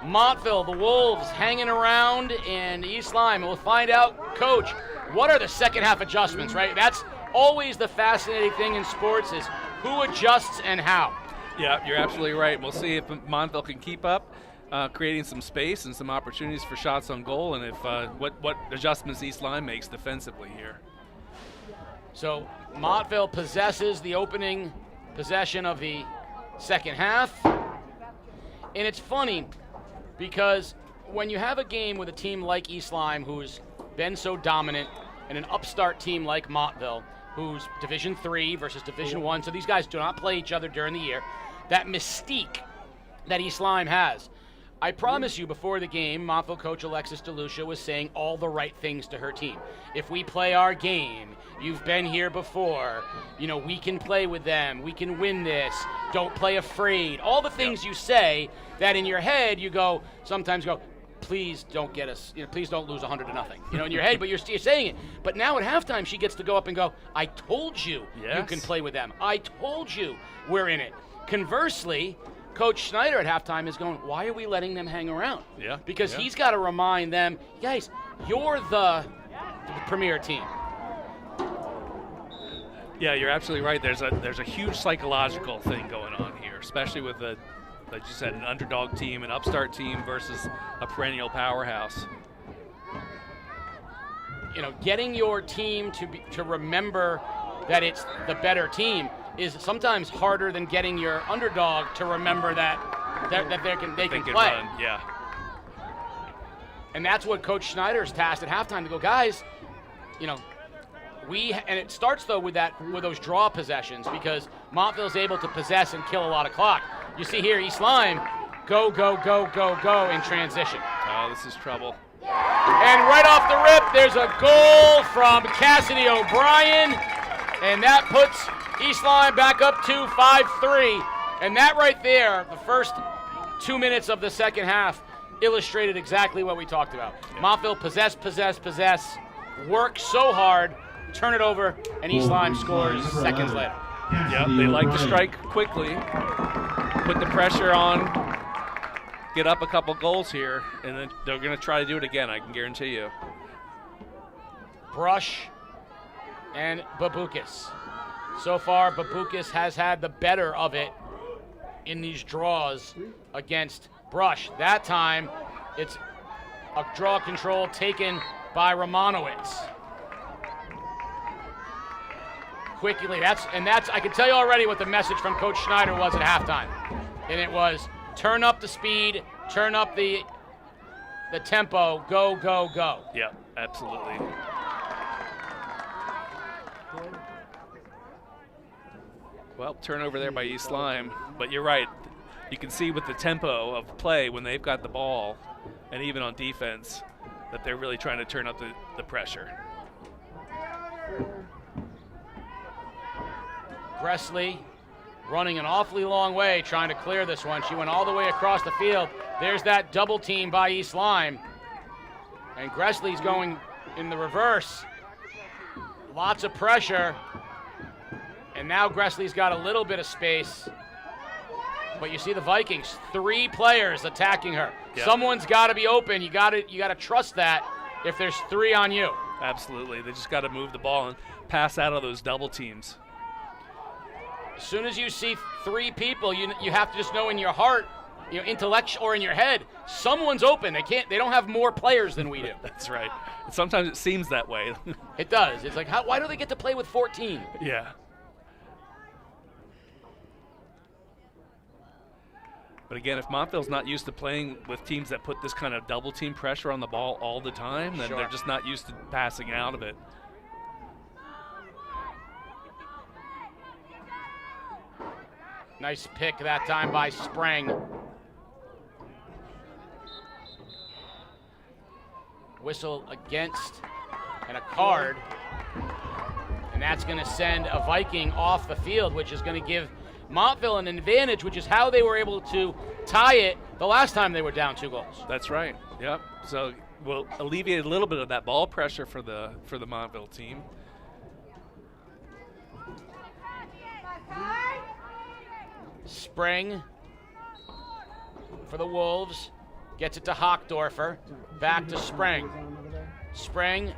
Montville, the Wolves, hanging around, and East Lyme. We'll find out, Coach, what are the second half adjustments, right? That's always the fascinating thing in sports is who adjusts and how. Yeah, you're absolutely right. We'll see if Montville can keep up, creating some space and some opportunities for shots on goal, and if what adjustments East Lyme makes defensively here. So Montville possesses the opening possession of the second half. And it's funny because when you have a game with a team like East Lyme who's been so dominant and an upstart team like Montville who's Division III versus Division I, so these guys do not play each other during the year, that mystique that East Lyme has. I promise you before the game, Montville coach Alexis DeLucia was saying all the right things to her team. If we play our game, you've been here before, we can play with them, we can win this, don't play afraid. All the things you say that in your head you sometimes go, please don't get us, please don't lose 100-0, in your head, but you're saying it. But now at halftime she gets to go up and go, I told you you can play with them. I told you we're in it. Conversely, Coach Schneider at halftime is going, why are we letting them hang around? Because he's got to remind them, guys, you're the premier team. Yeah, you're absolutely right. There's a huge psychological thing going on here, especially with like you said, an underdog team, an upstart team versus a perennial powerhouse. Getting your team to remember that it's the better team is sometimes harder than getting your underdog to remember that they can play. Run, yeah. And that's what Coach Schneider's tasked at halftime to go, guys, and it starts though with those draw possessions because Montville's able to possess and kill a lot of clock. You see here, East Lyme, go, go, go, go, go in transition. Oh, this is trouble. And right off the rip, there's a goal from Cassidy O'Brien, and that puts East Lyme back up to 5-3. And that right there, the first 2 minutes of the second half, illustrated exactly what we talked about. Yeah. Montville possess, work so hard, turn it over, and East Lyme scores seconds later. Yep, they like to strike quickly, put the pressure on, get up a couple goals here, and then they're going to try to do it again, I can guarantee you. Brush and Babukis. So far, Babukis has had the better of it in these draws against Brush. That time, it's a draw control taken by Romanowitz. Quickly, that's I can tell you already what the message from Coach Schneider was at halftime. And it was turn up the speed, turn up the tempo, go, go, go. Yeah, absolutely. Well, turnover there by East Lyme, but you're right. You can see with the tempo of play when they've got the ball, and even on defense, that they're really trying to turn up the pressure. Gressley running an awfully long way trying to clear this one. She went all the way across the field. There's that double team by East Lyme. And Gressley's going in the reverse. Lots of pressure. And now Gressley's got a little bit of space. But you see the Vikings, 3 players attacking her. Yep. Someone's got to be open. You got to trust that if there's 3 on you. Absolutely. They just got to move the ball and pass out of those double teams. As soon as you see 3 people, you have to just know in your heart, intellect or in your head, someone's open. They don't have more players than we do. That's right. And sometimes it seems that way. It does. It's like, why do they get to play with 14? Yeah. But again, if Montville's not used to playing with teams that put this kind of double team pressure on the ball all the time, then they're just not used to passing out of it. Nice pick that time by Sprang. Whistle against and a card. And that's going to send a Viking off the field, which is going to give Montville an advantage, which is how they were able to tie it the last time they were down 2 goals. That's right. Yep. So we'll alleviate a little bit of that ball pressure for the Montville team. Sprang for the Wolves, gets it to Hockdorfer, back to Sprang. Sprang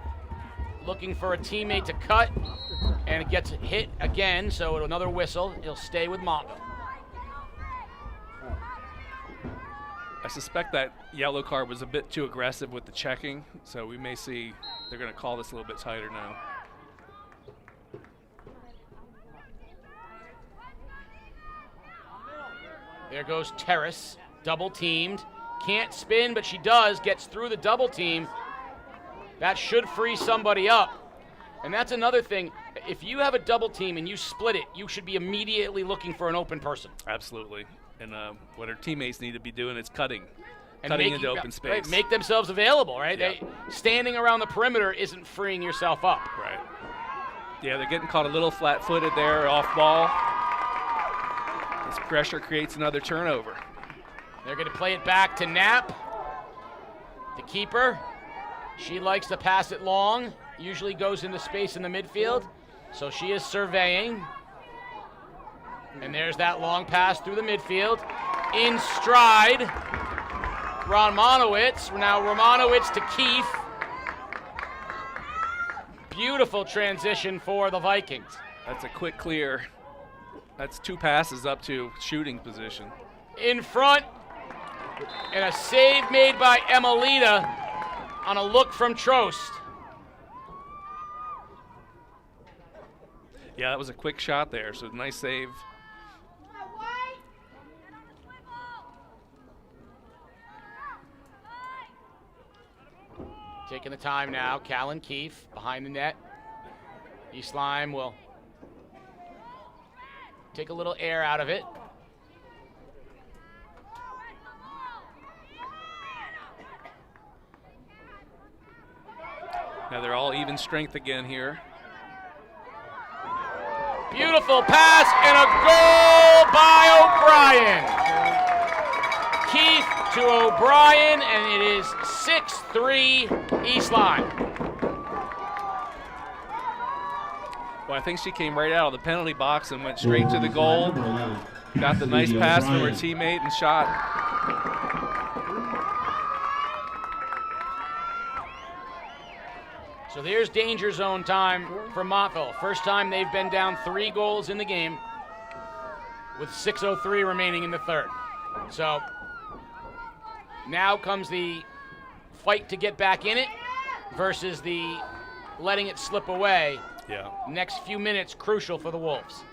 looking for a teammate to cut, and it gets hit again, so another whistle. He'll stay with Montville. I suspect that yellow card was a bit too aggressive with the checking, so we may see they're going to call this a little bit tighter now. There goes Terrace, double teamed. Can't spin, but she does, gets through the double team. That should free somebody up. And that's another thing. If you have a double team and you split it, you should be immediately looking for an open person. Absolutely. And what our teammates need to be doing is cutting And into open space. Right, make themselves available, right? Yeah. Standing around the perimeter isn't freeing yourself up. Right. Yeah, they're getting caught a little flat-footed there, off ball. This pressure creates another turnover. They're going to play it back to Knapp, the keeper. She likes to pass it long, usually goes into space in the midfield, so she is surveying. And there's that long pass through the midfield. In stride, Romanowitz. Now Romanowitz to Keefe. Beautiful transition for the Vikings. That's a quick clear. That's 2 passes up to shooting position. In front, and a save made by Emelita on a look from Trost. Yeah, that was a quick shot there, so nice save. Taking the time now, Callan Keefe behind the net. East Lyme will take a little air out of it. Now they're all even strength again here. Beautiful pass and a goal by O'Brien. Keith to O'Brien, and it is 6-3 East Lyme. Well, I think she came right out of the penalty box and went straight to the goal. Got the nice pass from her teammate and shot. So there's danger zone time for Montville. First time they've been down 3 goals in the game with 6:03 remaining in the third. So now comes the fight to get back in it versus the letting it slip away. Yeah. Next few minutes crucial for the Wolves.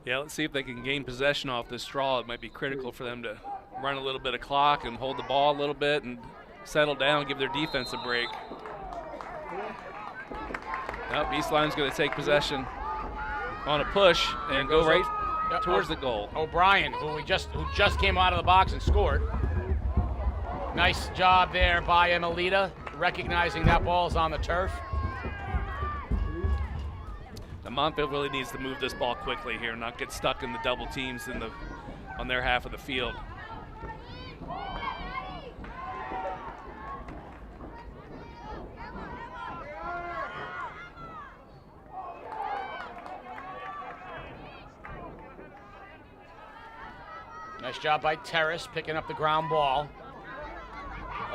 Yeah, let's see if they can gain possession off this draw. It might be critical for them to run a little bit of clock and hold the ball a little bit and settle down, give their defense a break. Nope, East Lyme's going to take possession on a push and go right towards the goal. O'Brien, who just came out of the box and scored. Nice job there by Emelita, recognizing that ball's on the turf. Now Montville really needs to move this ball quickly here, not get stuck in the double teams on their half of the field. Nice job by Terrace picking up the ground ball.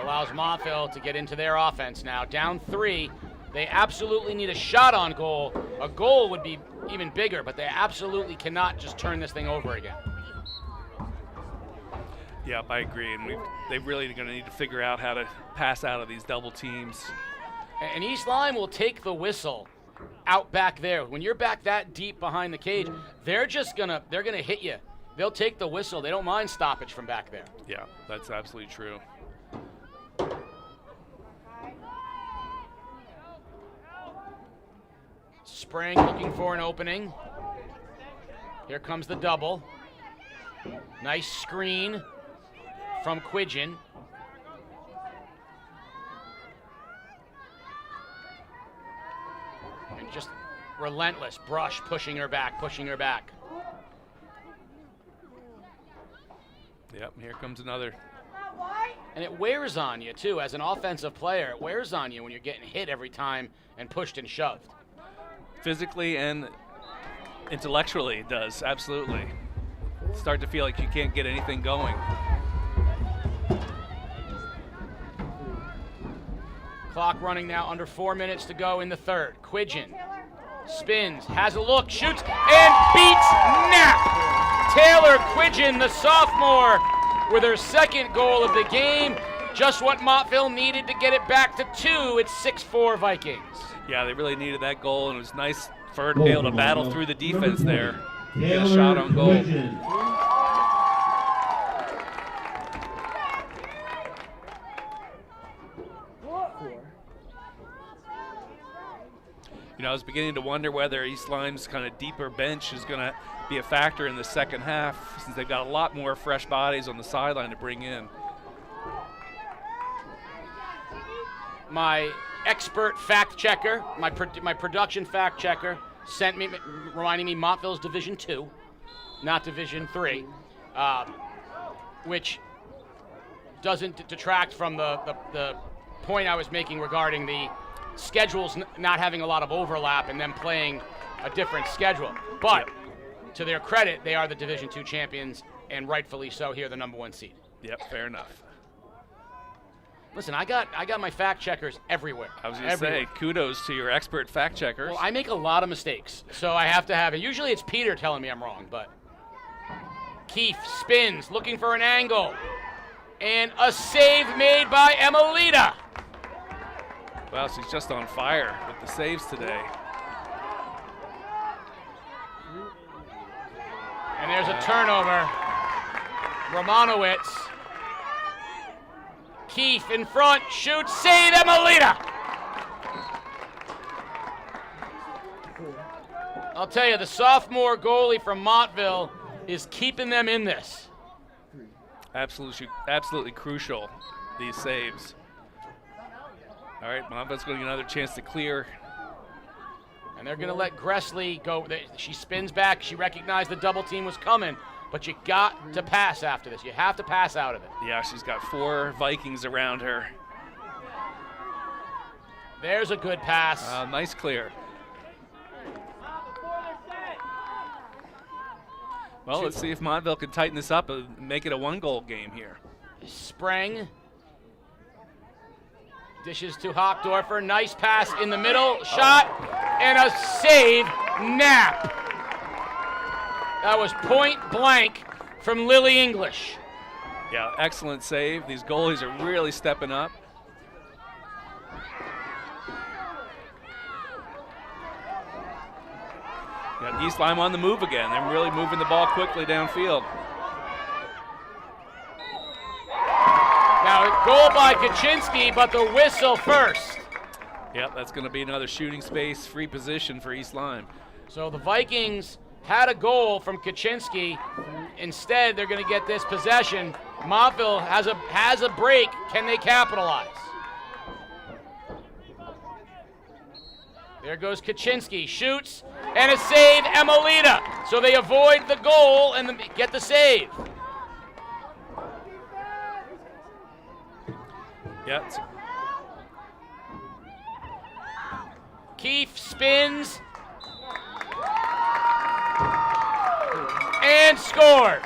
Allows Montville to get into their offense now. Down 3. They absolutely need a shot on goal. A goal would be even bigger, but they absolutely cannot just turn this thing over again. Yep, I agree. And they really are going to need to figure out how to pass out of these double teams. And East Lyme will take the whistle out back there. When you're back that deep behind the cage, they're gonna hit you. They'll take the whistle. They don't mind stoppage from back there. Yeah, that's absolutely true. Spring looking for an opening. Here comes the double. Nice screen from Quidgen. And just relentless brush, pushing her back, pushing her back. Yep, here comes another. And it wears on you, too. As an offensive player, it wears on you when you're getting hit every time and pushed and shoved. Physically and intellectually it does, absolutely. Start to feel like you can't get anything going. Clock running now, under 4 minutes to go in the third. Quidgen spins, has a look, shoots, and beats Knapp. Taylor Quidgen, the sophomore, with her second goal of the game. Just what Montville needed to get it back to 2. It's 6-4 Vikings. Yeah, they really needed that goal, and it was nice for her to be able to battle through the defense there. Get a shot on goal. You know, I was beginning to wonder whether East Lyme's kind of deeper bench is going to be a factor in the second half, since they've got a lot more fresh bodies on the sideline to bring in. My expert fact checker, my production fact checker, sent me, reminding me Montville's Division 2, not Division 3, which doesn't detract from the point I was making regarding the schedules not having a lot of overlap and them playing a different schedule. But to their credit, they are the Division 2 champions, and rightfully so here, the number 1 seed. Yep, fair enough. Listen, I got my fact checkers everywhere. I was going to say, kudos to your expert fact checkers. Well, I make a lot of mistakes, so I have to have it. Usually it's Peter telling me I'm wrong, but Keefe spins, looking for an angle, and a save made by Emelita. Well, she's just on fire with the saves today. And there's a turnover. Romanowitz. Keefe in front, shoots, save Emelita. I'll tell you, the sophomore goalie from Montville is keeping them in this. Absolutely crucial, these saves. All right, Montville's going to get another chance to clear. And they're going to let Gressley go. She spins back. She recognized the double team was coming. But you got to pass after this. You have to pass out of it. Yeah, she's got 4 Vikings around her. There's a good pass. Nice clear. Well, let's see if Montville can tighten this up and make it a 1-goal game here. Sprang Dishes to Hochdorfer. Nice pass in the middle. Shot and a save. Knapp. That was point blank from Lily English. Yeah, excellent save. These goalies are really stepping up. Got East Lyme on the move again. They're really moving the ball quickly downfield. Now, goal by Kaczynski, but the whistle first. Yep, that's going to be another shooting space, free position for East Lyme. So the Vikings had a goal from Kaczynski. Instead, they're going to get this possession. Montville has a break. Can they capitalize? There goes Kaczynski, shoots, and a save, Emelita. So they avoid the goal and get the save. Yeah. Keefe spins and scores.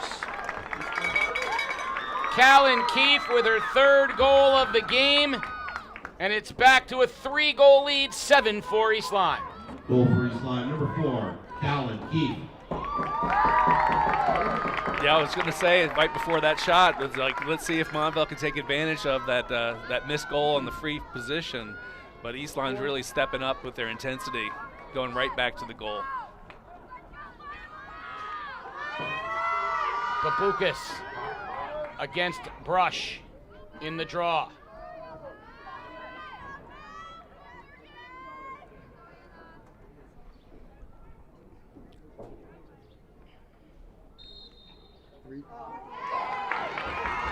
Callan Keefe with her third goal of the game, and it's back to a 3-goal lead, 7 for East Lyme. Goal for East Lyme, number 4, Callan Keefe. Yeah, I was going to say right before that shot, it was like, let's see if Montville can take advantage of that missed goal in the free position. But East Lyme's really stepping up with their intensity, going right back to the goal. Babukas against Brush in the draw.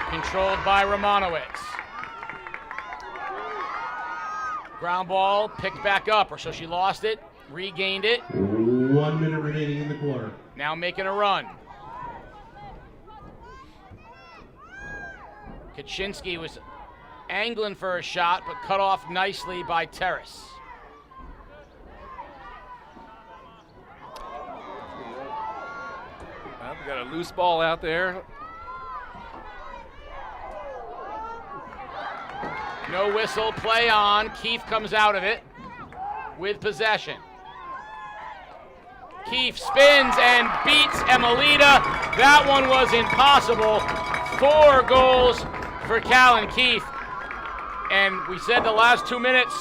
Controlled by Romanowitz. Ground ball picked back up, or so she lost it, regained it. 1 minute remaining in the quarter. Now making a run. Kaczynski was angling for a shot, but cut off nicely by Terrace. Well, we got a loose ball out there. No whistle, play on. Keefe comes out of it with possession. Keefe spins and beats Emelita. That one was impossible. 4 goals for Callan Keefe. And we said the last 2 minutes,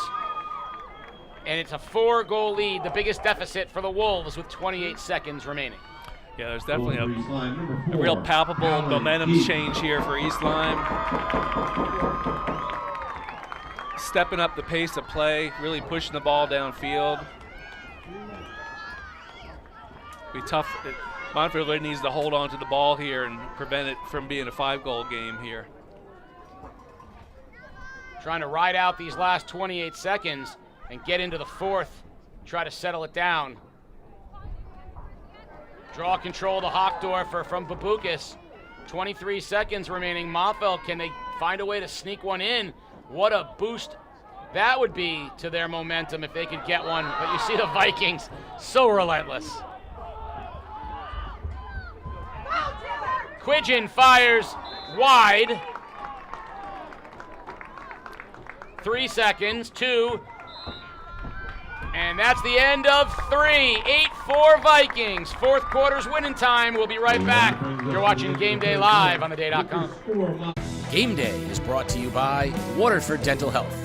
and it's a 4-goal lead, the biggest deficit for the Wolves with 28 seconds remaining. Yeah, there's definitely a real palpable momentum change here for East Lyme. Stepping up the pace of play, really pushing the ball downfield. Be tough. Montville really needs to hold on to the ball here and prevent it from being a 5-goal game here. Trying to ride out these last 28 seconds and get into the 4th, try to settle it down. Draw control to Hochdorfer from Babukas. 23 seconds remaining. Montville, can they find a way to sneak one in? What a boost that would be to their momentum if they could get one. But you see the Vikings, so relentless. Quidgen fires wide. 3 seconds, 2. And that's the end of 3. 8-4 Vikings. 4th quarter's winning time. We'll be right back. You're watching Game Day live on theday.com. Game Day is brought to you by Waterford Dental Health.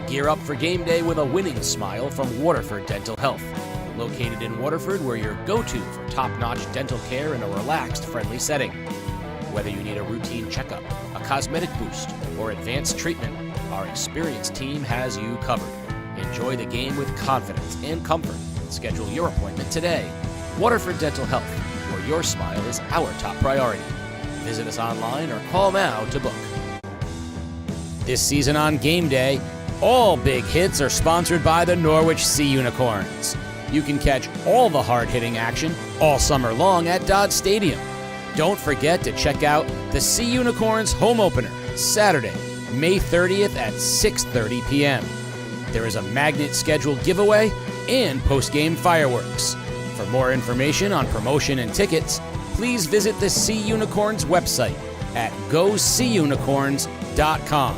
Gear up for game day with a winning smile from Waterford Dental Health. Located in Waterford, we're your go-to for top-notch dental care in a relaxed, friendly setting. Whether you need a routine checkup, a cosmetic boost, or advanced treatment, our experienced team has you covered. Enjoy the game with confidence and comfort. Schedule your appointment today. Waterford Dental Health, where your smile is our top priority. Visit us online or call now to book. This season on Game Day, all big hits are sponsored by the Norwich Sea Unicorns. You can catch all the hard-hitting action all summer long at Dodd Stadium. Don't forget to check out the Sea Unicorns home opener, Saturday, May 30th at 6:30 p.m. There is a magnet scheduled giveaway and post-game fireworks. For more information on promotion and tickets, please visit the Sea Unicorns website at goseaunicorns.com.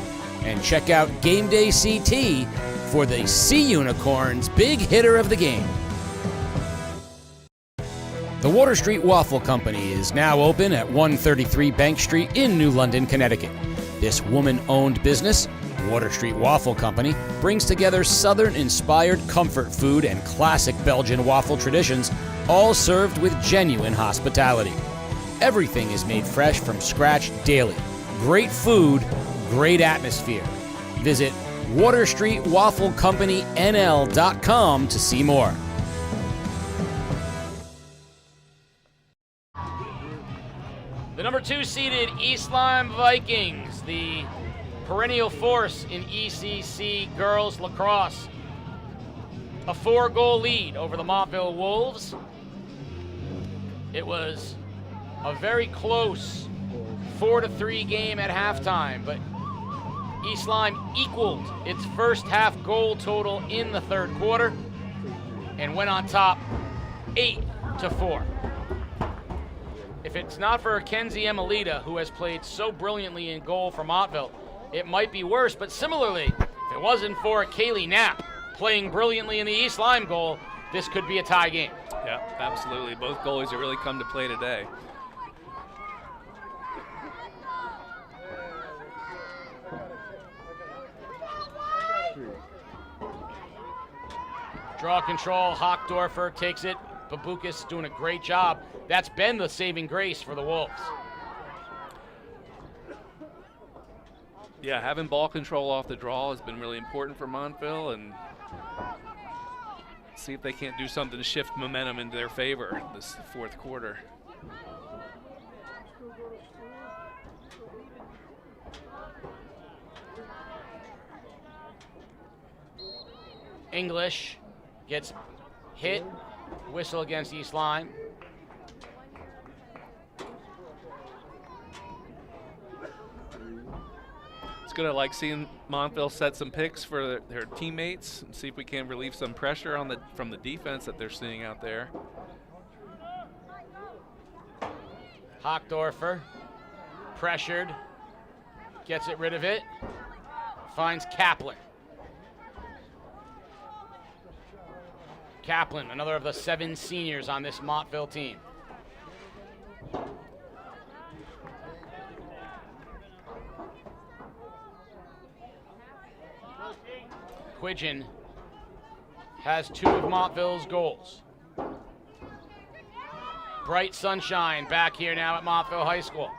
And check out Game Day CT for the Sea Unicorns' big hitter of the game. The Water Street Waffle Company is now open at 133 Bank Street in New London, Connecticut. This woman-owned business, Water Street Waffle Company, brings together Southern-inspired comfort food and classic Belgian waffle traditions, all served with genuine hospitality. Everything is made fresh from scratch daily. Great food, great atmosphere. Visit WaterStreetWaffleCompanyNL.com to see more. The number 2 seeded East Lyme Vikings, the perennial force in ECC girls lacrosse. A 4-goal lead over the Montville Wolves. It was a very close 4-3 game at halftime, but East Lyme equaled its first half goal total in the third quarter and went on top 8-4. If it's not for Kenzie Emelita, who has played so brilliantly in goal for Montville, it might be worse. But similarly, if it wasn't for Kaylee Knapp playing brilliantly in the East Lyme goal, this could be a tie game. Yeah, absolutely. Both goalies have really come to play today. Draw control, Hockdorfer takes it. Babukas doing a great job. That's been the saving grace for the Wolves. Yeah, having ball control off the draw has been really important for Montville, and see if they can't do something to shift momentum into their favor this fourth quarter. English gets hit, whistle against East Lyme. It's good. I like seeing Montville set some picks for their teammates and see if we can relieve some pressure on from the defense that they're seeing out there. Hockdorfer, pressured, gets it rid of it, finds Kaplan. Kaplan, another of the 7 seniors on this Montville team. Quidgen has 2 of Montville's goals. Bright sunshine back here now at Montville High School.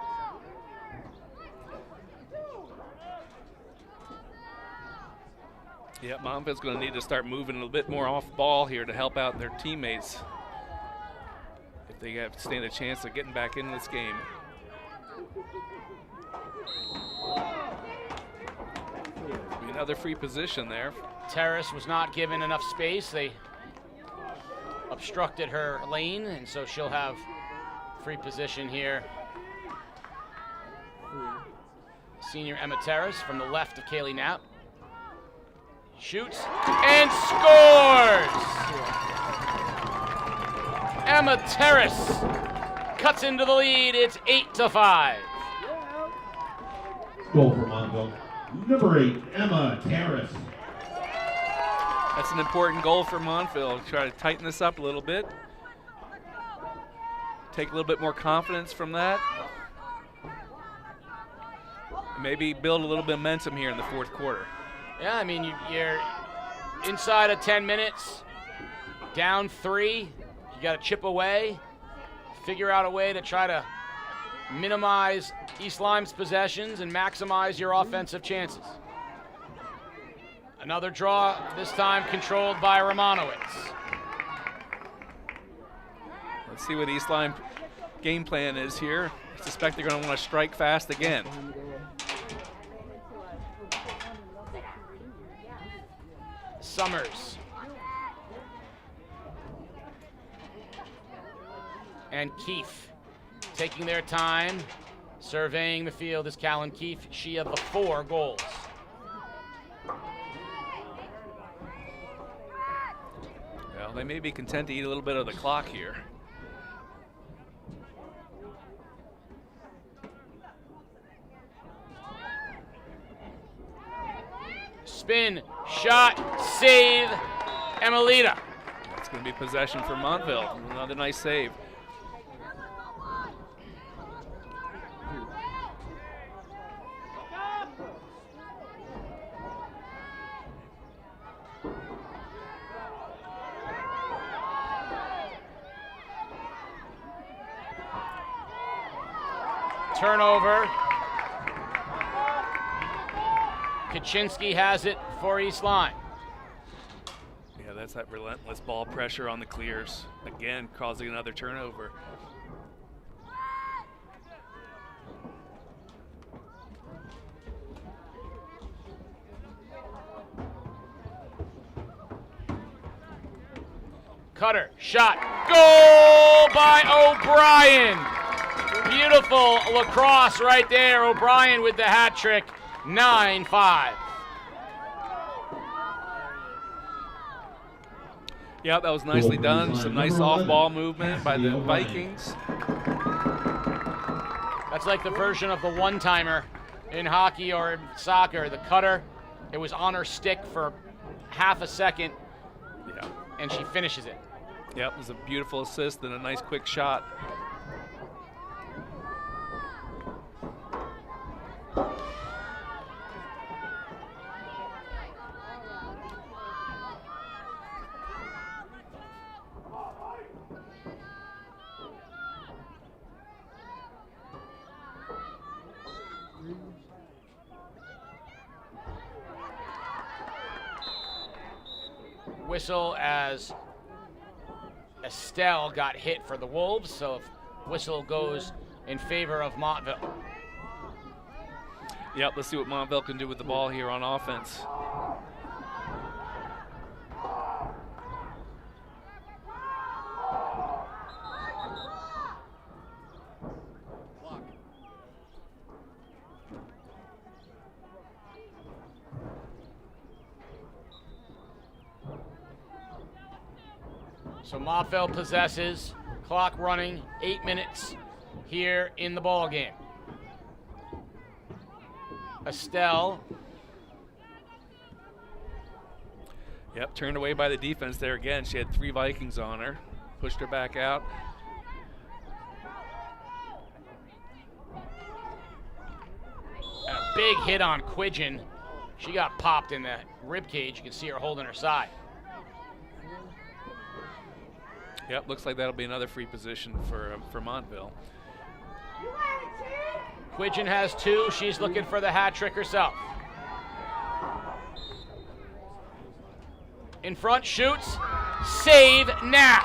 Yeah, Montville's going to need to start moving a little bit more off ball here to help out their teammates if they stand a chance of getting back into this game. Another free position there. Terrace was not given enough space. They obstructed her lane, and so she'll have free position here. Senior Emma Terrace from the left of Kaylee Knapp. Shoots and scores! Emma Terrace cuts into the lead. It's 8-5. Goal for Montville. Number 8, Emma Terrace. That's an important goal for Montville. Try to tighten this up a little bit. Take a little bit more confidence from that. Maybe build a little bit of momentum here in the fourth quarter. Yeah, I mean, you're inside of 10 minutes, down 3. You got to chip away, figure out a way to try to minimize East Lyme's possessions and maximize your offensive chances. Another draw, this time controlled by Romanowitz. Let's see what East Lyme game plan is here. I suspect they're going to want to strike fast again. Summers. And Keefe taking their time, surveying the field is Callan Keefe. She of the 4 goals. Well, they may be content to eat a little bit of the clock here. spin, shot, save, Emelita. It's going to be possession for Montville. Another nice save. Turnover. Kaczynski has it for East Lyme. Yeah, that's that relentless ball pressure on the clears. Again, causing another turnover. Cutter, shot, goal by O'Brien. Beautiful lacrosse right there. O'Brien with the hat trick, 9-5. Yeah, that was nicely done. Some nice off-ball movement by the Vikings. That's like the version of the one-timer in hockey or in soccer. The cutter, it was on her stick for half a second, Yeah. and she finishes it. Yep, it was a beautiful assist and a nice quick shot. Whistle as Estelle got hit for the Wolves, so whistle goes in favor of Montville. Yep, let's see what Montville can do with the ball here on offense. So Montville possesses, clock running, 8 minutes here in the ball game. Estelle. Yep, turned away by the defense there again. She had 3 Vikings on her, pushed her back out. And a big hit on Quidgen. She got popped in the rib cage. You can see her holding her side. Yep, looks like that'll be another free position for Montville. Quidgen has 2. She's looking for the hat trick herself. In front, shoots, save now.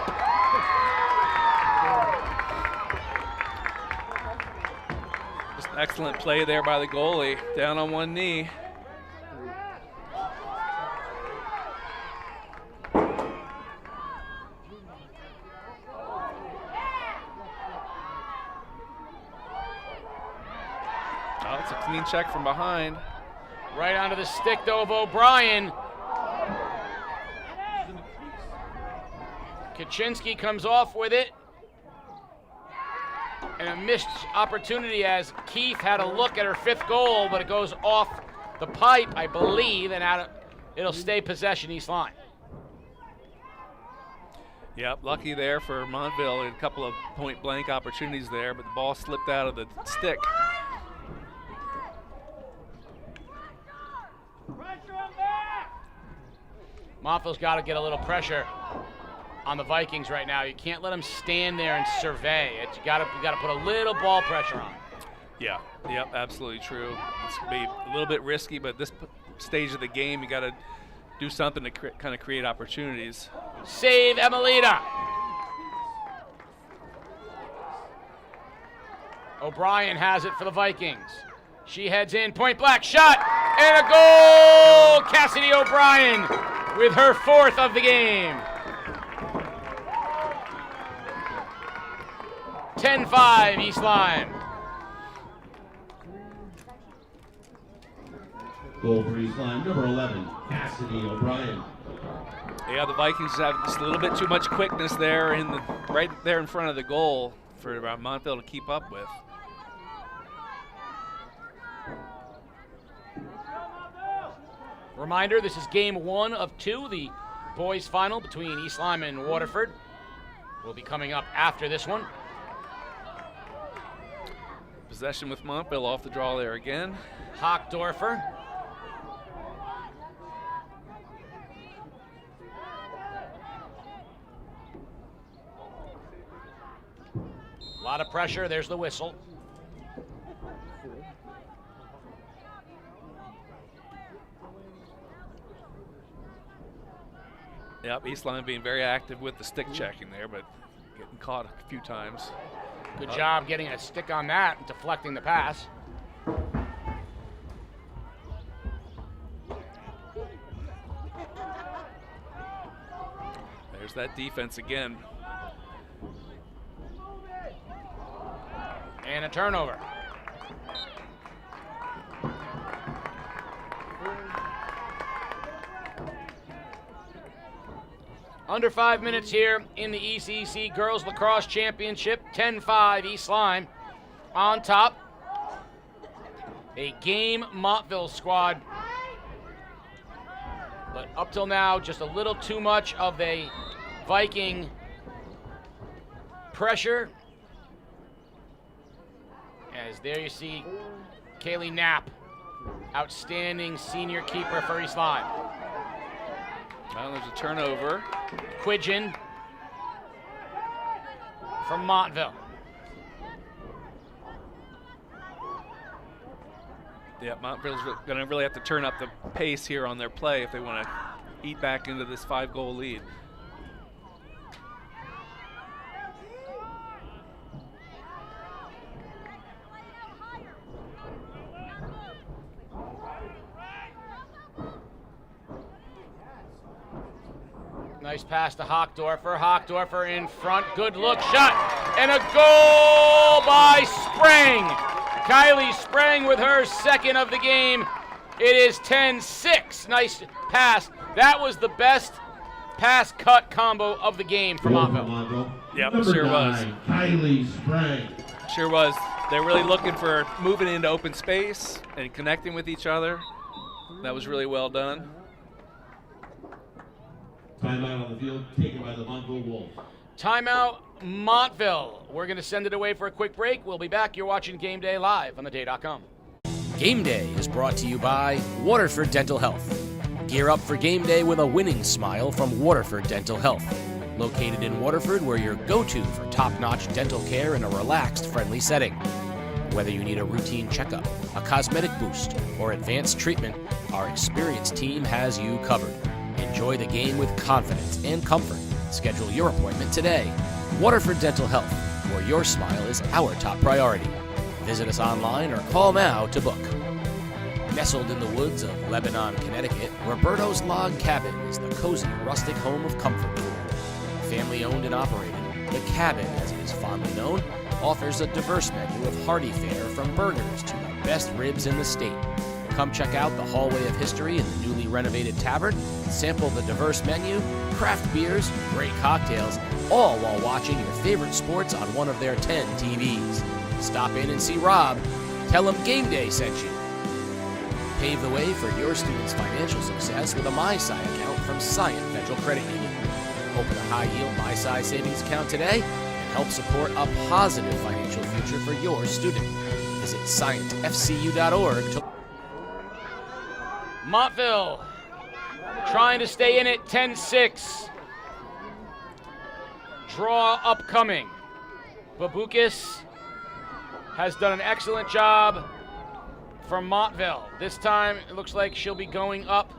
Just an excellent play there by the goalie, down on one knee. Oh, it's a clean check from behind. Right onto the stick, though, of O'Brien. Kaczynski comes off with it. And a missed opportunity as Keith had a look at her 5th goal, but it goes off the pipe, I believe, and it'll stay possession East Lyme. Yep, lucky there for Montville. A couple of point-blank opportunities there, but the ball slipped out of the stick. Montville's got to get a little pressure on the Vikings right now. You can't let them stand there and survey it. You got to put a little ball pressure on. Yeah, yep, absolutely true. It's going to be a little bit risky, but at this stage of the game, you got to do something to kind of create opportunities. Save, Emelita. O'Brien has it for the Vikings. She heads in, point blank, shot, and a goal! Cassidy O'Brien with her 4th of the game. 10-5 East Lyme. Goal for East Lyme, number 11, Cassidy O'Brien. Yeah, the Vikings have just a little bit too much quickness there right there in front of the goal for Montville to keep up with. Reminder, this is game 1 of 2, the boys final between East Lyme and Waterford. Will be coming up after this one. Possession with Montville off the draw there again. Hockdorfer. A lot of pressure, there's the whistle. Yep, East Lyme being very active with the stick checking there, but getting caught a few times. Good job getting a stick on that and deflecting the pass. There's that defense again. And a turnover. Under 5 minutes here in the ECC Girls Lacrosse Championship. 10-5 East Lyme on top. A game Montville squad. But up till now, just a little too much of a Viking pressure. As there you see Kaylee Knapp, outstanding senior keeper for East Lyme. Well, there's a turnover. Quidgen from Montville. Yeah, Montville's going to really have to turn up the pace here on their play if they want to eat back into this 5-goal lead. Nice pass to Hockdorfer. Hockdorfer in front. Good look. Shot. And a goal by Sprang. Kylie Sprang with her second of the game. It is 10-6. Nice pass. That was the best pass-cut combo of the game for Montville. Yep, sure was. Kylie Sprang. Sure was. They're really looking for moving into open space and connecting with each other. That was really well done. Timeout on the field taken by the Montville Wolves. Timeout, Montville. We're going to send it away for a quick break. We'll be back. You're watching Game Day live on theday.com. Game Day is brought to you by Waterford Dental Health. Gear up for game day with a winning smile from Waterford Dental Health. Located in Waterford, where your go-to for top-notch dental care in a relaxed, friendly setting. Whether you need a routine checkup, a cosmetic boost, or advanced treatment, our experienced team has you covered. Enjoy the game with confidence and comfort. Schedule your appointment today. Waterford Dental Health, where your smile is our top priority. Visit us online or call now to book. Nestled in the woods of Lebanon, Connecticut, Roberto's Log Cabin is the cozy, rustic home of comfort. Family owned and operated, the Cabin, as it is fondly known, offers a diverse menu of hearty fare from burgers to the best ribs in the state. Come check out the Hallway of History in the newly renovated tavern, sample the diverse menu, craft beers, great cocktails, all while watching your favorite sports on one of their 10 TVs. Stop in and see Rob. Tell him Game Day sent you. Pave the way for your students' financial success with a MySci account from Scient Federal Credit Union. Open a high-yield MySci savings account today and help support a positive financial future for your student. Visit scientfcu.org to Montville trying to stay in it, 10-6. Draw upcoming. Babukis has done an excellent job for Montville. This time it looks like she'll be going up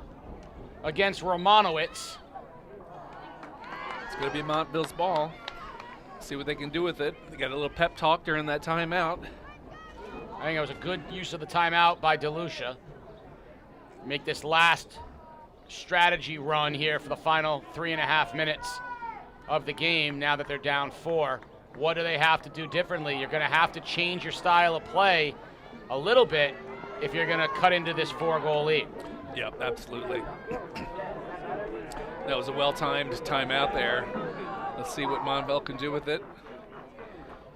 against Romanowitz. It's going to be Montville's ball. See what they can do with it. They got a little pep talk during that timeout. I think it was a good use of the timeout by DeLucia. Make this last strategy run here for the final 3.5 minutes of the game now that they're down 4. What do they have to do differently? You're going to have to change your style of play a little bit if you're going to cut into this 4-goal lead. Yep, absolutely. That was a well-timed timeout there. Let's see what Montville can do with it.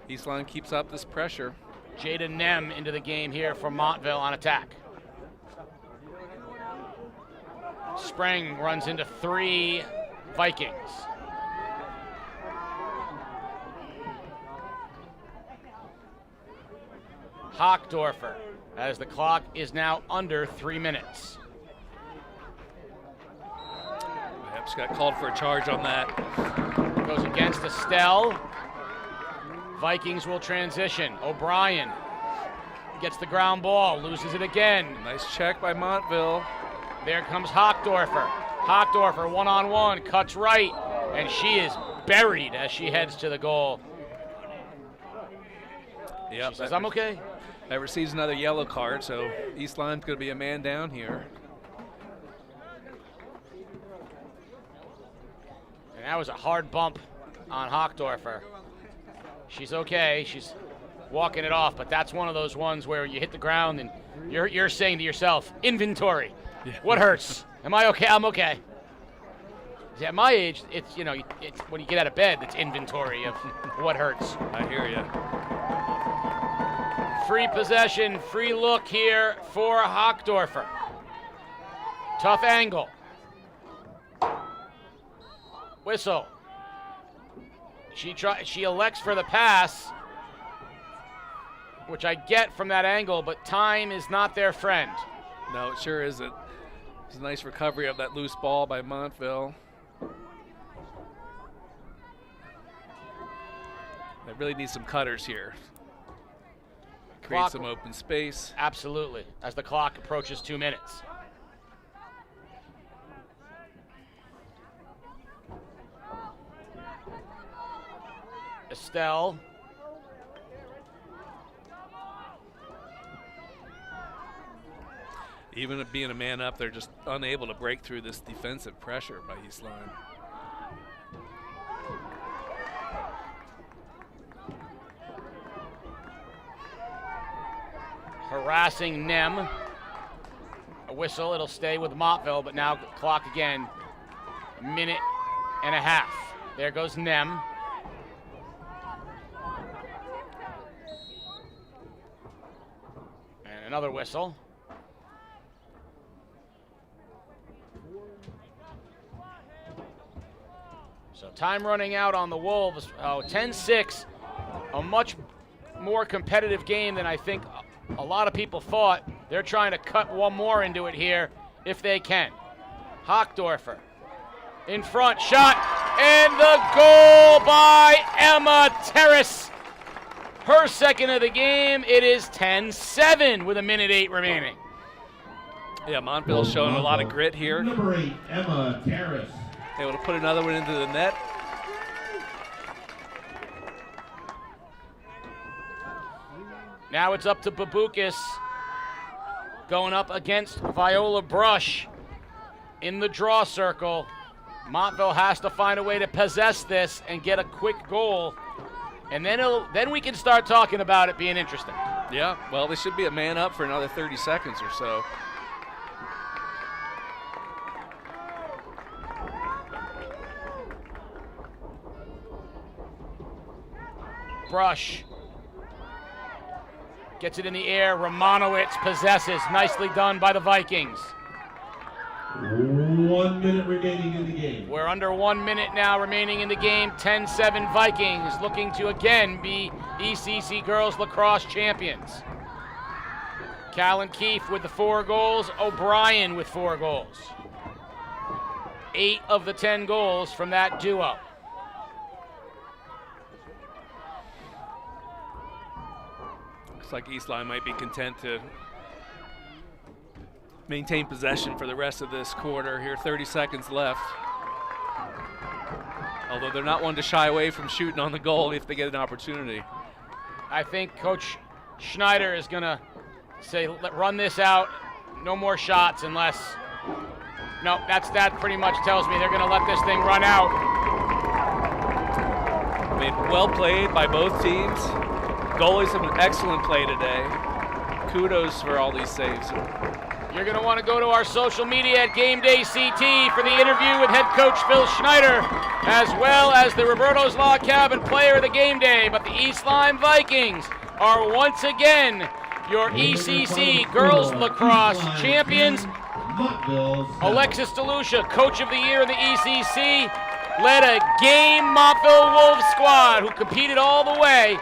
East Lyme keeps up this pressure. Jada Nem into the game here for Montville on attack. Sprang runs into 3 Vikings. Hockdorfer, as the clock is now under 3 minutes. Yep, just got called for a charge on that. Goes against Estelle. Vikings will transition. O'Brien gets the ground ball, loses it again. Nice check by Montville. There comes Hockdorfer. Hockdorfer one-on-one, cuts right, and she is buried as she heads to the goal. Yep, She says, I'm okay. That receives another yellow card, so East Lyme's going to be a man down here. And that was a hard bump on Hockdorfer. She's okay. She's walking it off, but that's one of those ones where you hit the ground and you're saying to yourself, inventory. Yeah. What hurts? Am I okay? I'm okay. See, at my age, it's it's when you get out of bed, it's inventory of what hurts. I hear you. Free possession, free look here for Hockdorfer. Tough angle. Whistle. She elects for the pass, which I get from that angle, but time is not their friend. No, it sure isn't. It's a nice recovery of that loose ball by Montville. They really need some cutters here. Create some open space. Absolutely, as the clock approaches 2 minutes. Estelle. Even being a man up, they're just unable to break through this defensive pressure by East Lyme. Harassing Nem. A whistle, it'll stay with Montville, but now clock again. Minute and a half. There goes Nem. And another whistle. So time running out on the Wolves. 10-6, a much more competitive game than I think a lot of people thought. They're trying to cut one more into it here if they can. Hockdorfer in front, shot, and the goal by Emma Terrace. Her second of the game. It is 10-7 with 1:08 remaining. Yeah, Montville's showing a lot of grit here. Number 8, Emma Terrace. Able to put another one into the net. Now it's up to Babukis going up against Viola Brush in the draw circle. Montville has to find a way to possess this and get a quick goal, and then we can start talking about it being interesting. Yeah, well, they should be a man up for another 30 seconds or so. Brush gets it in the air. Romanowitz possesses. Nicely done by the Vikings. 1 minute remaining in the game. We're under 1 minute now remaining in the game. 10-7 Vikings looking to again be ECC Girls Lacrosse champions. Callan Keefe with the 4 goals. O'Brien with 4 goals. 8 of the 10 goals from that duo. Looks like East Lyme might be content to maintain possession for the rest of this quarter. Here, 30 seconds left. Although they're not one to shy away from shooting on the goal if they get an opportunity. I think Coach Schneider is going to say, run this out. No more shots unless... No, that pretty much tells me they're going to let this thing run out. I mean, well played by both teams. Goalies have an excellent play today. Kudos for all these saves. You're going to want to go to our social media at Game Day CT for the interview with head coach Phil Schneider, as well as the Roberto's Log Cabin player of the game day. But the East Lyme Vikings are once again your ECC Girls Lacrosse champions. Montville 7. Alexis DeLucia, Coach of the Year in the ECC, led a game Montville Wolves squad who competed all the way.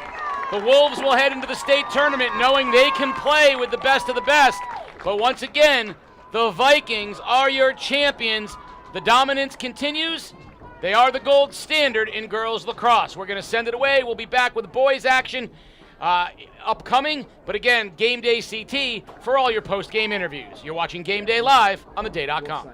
The Wolves will head into the state tournament knowing they can play with the best of the best. But once again, the Vikings are your champions. The dominance continues. They are the gold standard in girls lacrosse. We're going to send it away. We'll be back with boys action upcoming. But again, Game Day CT for all your post-game interviews. You're watching Game Day live on theday.com.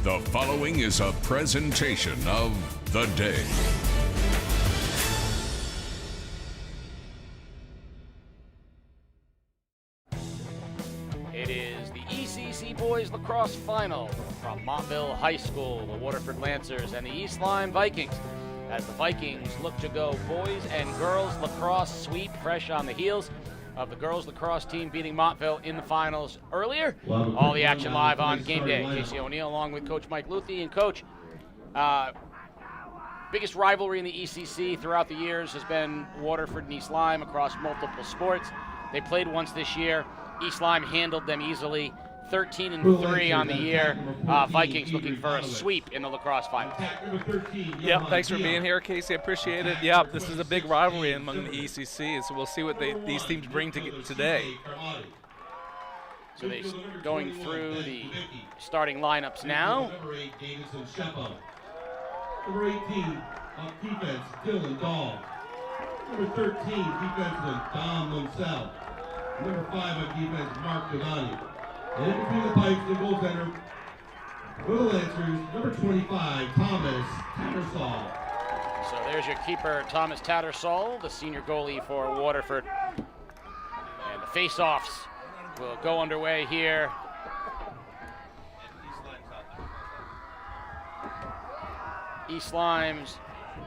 The following is a presentation of The Day. It is the ECC Boys Lacrosse Final from Montville High School, the Waterford Lancers, and the East Lyme Vikings, as the Vikings look to go boys and girls lacrosse sweep, fresh on the heels of the girls lacrosse team beating Montville in the finals earlier. All the action live on Game Day. Casey O'Neill along with Coach Mike Luthi. And Coach, biggest rivalry in the ECC throughout the years has been Waterford and East Lyme across multiple sports. They played once this year. East Lyme handled them easily, 13-3 on the year. Vikings looking for a sweep in the lacrosse final. Yeah, thanks for being here, Casey. I appreciate it. Yeah, this is a big rivalry among the ECC, so we'll see what these teams bring today. So they're going through the starting lineups now. Number 18 on defense, Dylan Dahl. Number 13, defenseman, Dom Munsell. Number 5 on defense, Mark Giovanni. And in between the pipes, the goaltender for the Lancers, number 25, Thomas Tattersall. So there's your keeper, Thomas Tattersall, the senior goalie for Waterford. And the face-offs will go underway here. East Lyme's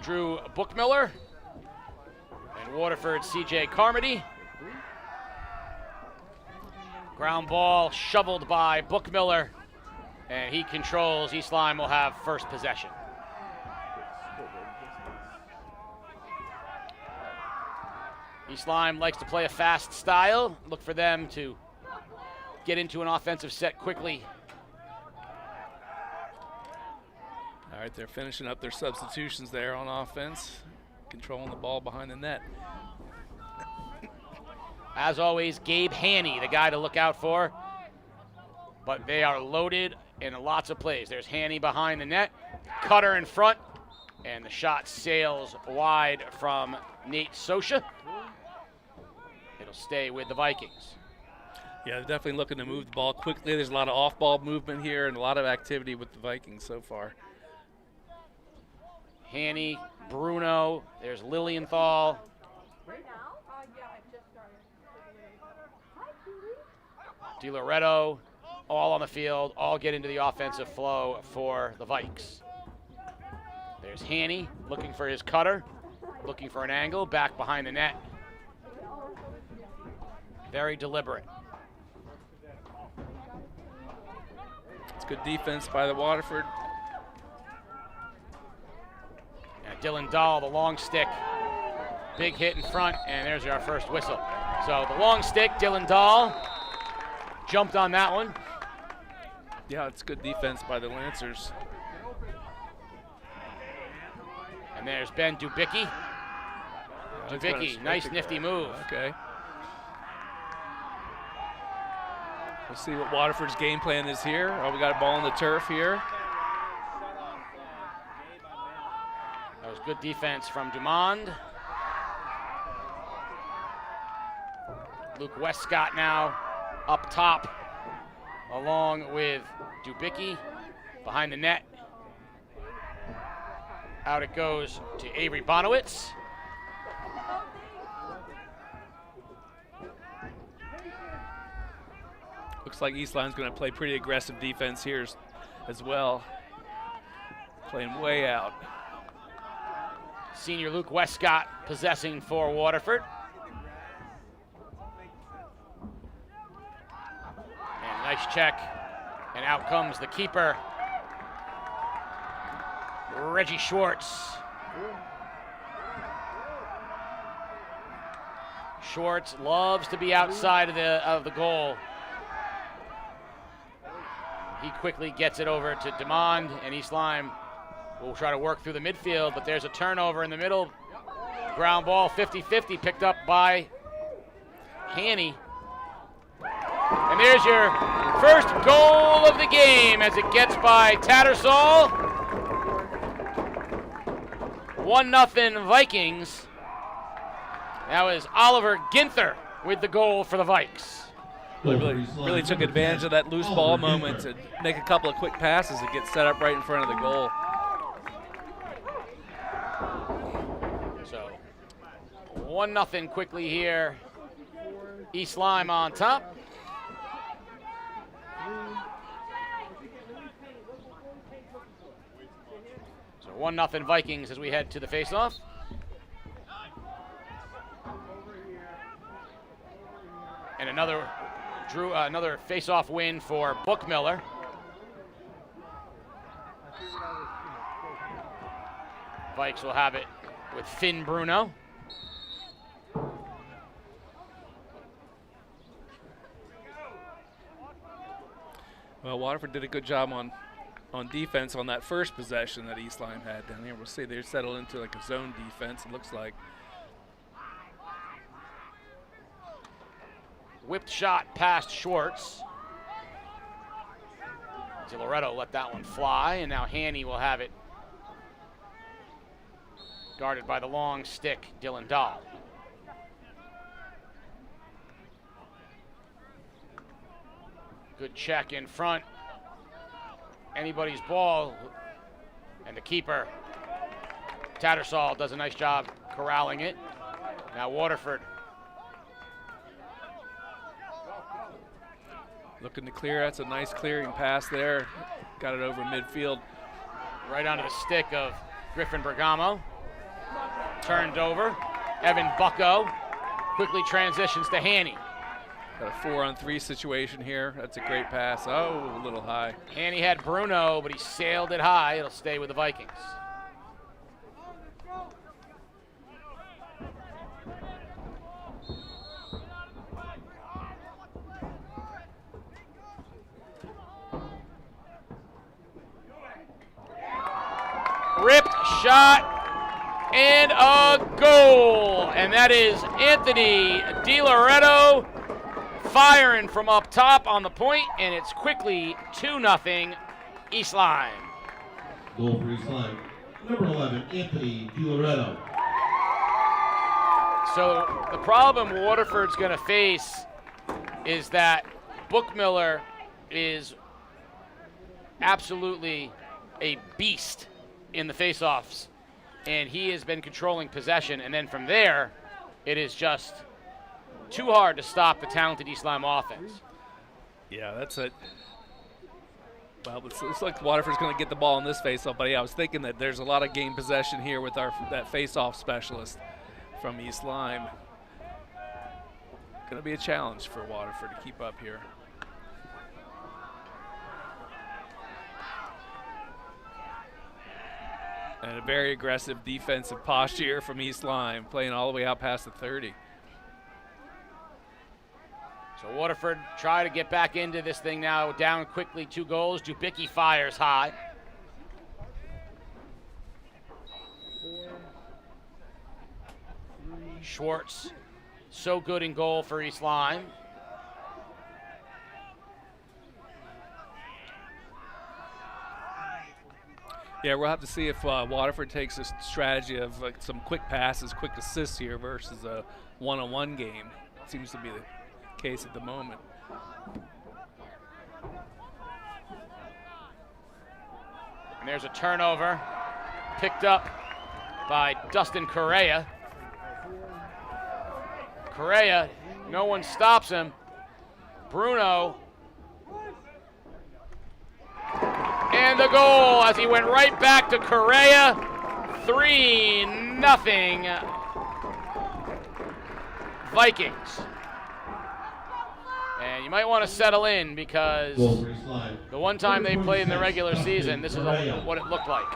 Drew Bookmiller and Waterford's CJ Carmody. Ground ball shoveled by Bookmiller, and he controls. East Lyme will have first possession. East Lyme likes to play a fast style. Look for them to get into an offensive set quickly. All right, they're finishing up their substitutions there on offense, controlling the ball behind the net. As always, Gabe Haney, the guy to look out for. But they are loaded in lots of plays. There's Haney behind the net, Cutter in front, and the shot sails wide from Nate Sosha. It'll stay with the Vikings. Yeah, they're definitely looking to move the ball quickly. There's a lot of off-ball movement here and a lot of activity with the Vikings so far. Haney, Bruno, there's Lilienthal. DiLoretto, all on the field, all get into the offensive flow for the Vikes. There's Haney looking for his cutter, looking for an angle, back behind the net. Very deliberate. It's good defense by the Waterford. And Dylan Dahl, the long stick. Big hit in front, and there's our first whistle. So the long stick, Dylan Dahl jumped on that one. Yeah, it's good defense by the Lancers. And there's Ben Dubicki. Dubicki, nice nifty move. Okay. Let's see what Waterford's game plan is here. Oh, we got a ball on the turf here. That was good defense from Dumond. Luke Westcott now up top, along with Dubicki behind the net. Out it goes to Avery Bonowitz. Looks like East Lyme's going to play pretty aggressive defense here as well. Playing way out. Senior Luke Westcott possessing for Waterford. And nice check. And out comes the keeper, Reggie Schwartz. Schwartz loves to be outside of the goal. He quickly gets it over to Dumond, and East Lyme will try to work through the midfield, but there's a turnover in the middle. Ground ball 50-50 picked up by Haney. And there's your first goal of the game as it gets by Tattersall. 1-0 Vikings. That was Oliver Ginther with the goal for the Vikes. Really took advantage of that loose ball moment to make a couple of quick passes and get set up right in front of the goal. So 1-0 quickly here. East Lyme on top. So 1-0 Vikings as we head to the faceoff. And another face-off win for Bookmiller. Vikes will have it with Finn Bruno. Well, Waterford did a good job on defense on that first possession that East Lyme had down here. We'll see they're settled into like a zone defense, it looks like. Whipped shot past Schwartz. Loretto let that one fly, and now Haney will have it. Guarded by the long stick, Dylan Dahl. Good check in front. Anybody's ball. And the keeper, Tattersall, does a nice job corralling it. Now Waterford. Looking to clear. That's a nice clearing pass there. Got it over midfield. Right onto the stick of Griffin Bergamo. Turned over. Evan Bucko quickly transitions to Haney. Got a 4-on-3 situation here. That's a great pass. Oh, a little high. Haney had Bruno, but he sailed it high. It'll stay with the Vikings. Ripped shot and a goal. And that is Anthony DiLoretto firing from up top on the point, and it's quickly 2-0 East Lyme. Goal for East Lyme. Number 11, Anthony DiLoretto. So the problem Waterford's going to face is that Bookmiller is absolutely a beast in the faceoffs, and he has been controlling possession, and then from there it is just too hard to stop the talented East Lyme offense. Yeah, that's it. Well, it looks like Waterford's going to get the ball in this faceoff, but yeah, I was thinking that there's a lot of game possession here with that faceoff specialist from East Lyme. Going to be a challenge for Waterford to keep up here. And a very aggressive defensive posture from East Lyme, playing all the way out past the 30. So Waterford try to get back into this thing now, down quickly, 2 goals. Dubicki fires high. Schwartz, so good in goal for East Lyme. Yeah, we'll have to see if Waterford takes a strategy of like some quick passes, quick assists here versus a one-on-one game. Seems to be the case at the moment. And there's a turnover picked up by Dustin Correa. Correa, no one stops him. Bruno. And the goal as he went right back to Correa. 3-0 Vikings. And you might want to settle in because the one time they played in the regular season, this is what it looked like.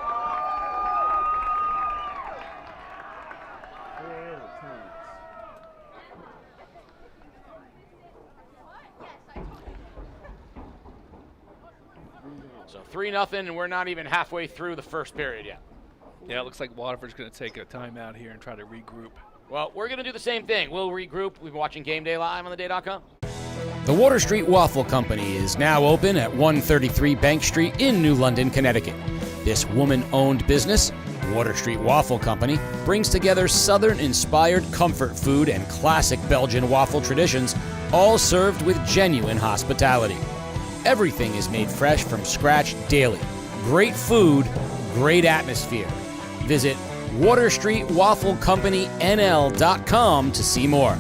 So 3-0, and we're not even halfway through the first period yet. Yeah, it looks like Waterford's going to take a timeout here and try to regroup. Well, we're going to do the same thing. We'll regroup. We've been watching Game Day live on theday.com. The Water Street Waffle Company is now open at 133 Bank Street in New London, Connecticut. This woman-owned business, Water Street Waffle Company, brings together Southern-inspired comfort food and classic Belgian waffle traditions, all served with genuine hospitality. Everything is made fresh from scratch daily. Great food, great atmosphere. Visit WaterStreetWaffleCompanyNL.com to see more.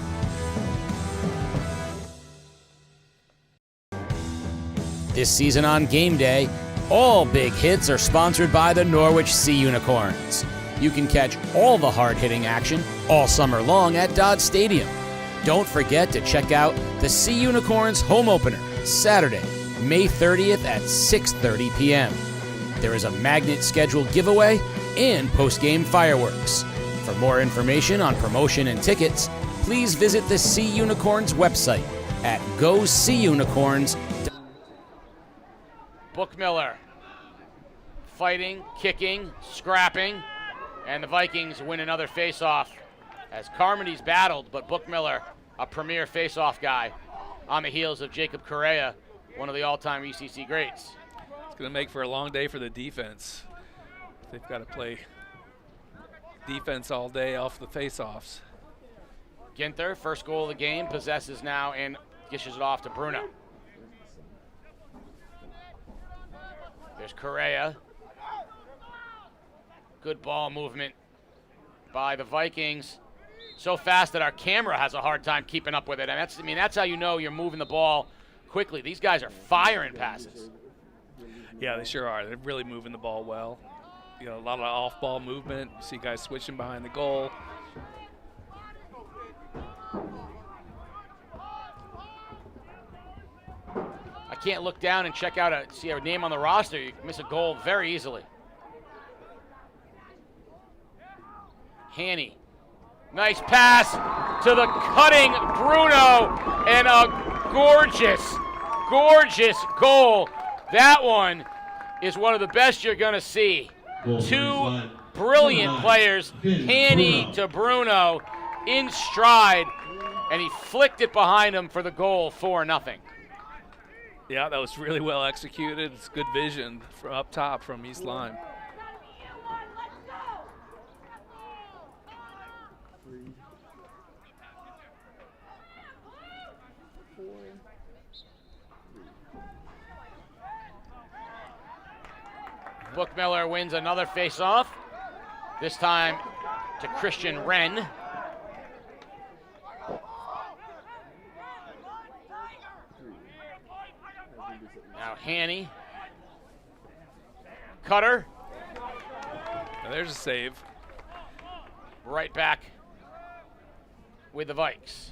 This season on Game Day, all big hits are sponsored by the Norwich Sea Unicorns. You can catch all the hard-hitting action all summer long at Dodge Stadium. Don't forget to check out the Sea Unicorns home opener, Saturday, May 30th at 6:30 p.m. There is a magnet schedule giveaway and post-game fireworks. For more information on promotion and tickets, please visit the Sea Unicorns website at GoSeaUnicorns.com. Bookmiller fighting, kicking, scrapping, and the Vikings win another face-off as Carmody's battled, but Bookmiller, a premier face-off guy, on the heels of Jacob Correa, one of the all-time ECC greats. It's going to make for a long day for the defense. They've got to play defense all day off the face-offs. Ginther, first goal of the game, possesses now and dishes it off to Bruno. There's Correa. Good ball movement by the Vikings. So fast that our camera has a hard time keeping up with it. And that's how you know you're moving the ball quickly. These guys are firing passes. Yeah, they sure are. They're really moving the ball well. You know, a lot of off-ball movement. You see guys switching behind the goal. I can't look down and check out see a name on the roster. You miss a goal very easily. Haney. Nice pass to the cutting Bruno, and a gorgeous, gorgeous goal. That one is one of the best you're going to see. Two brilliant players, Haney to Bruno, in stride, and he flicked it behind him for the goal, 4-0. Yeah, that was really well executed. It's good vision from up top from East Lyme. Bookmiller wins another face-off, this time to Christian Wren. Now Haney. Cutter. Now there's a save. Right back with the Vikes.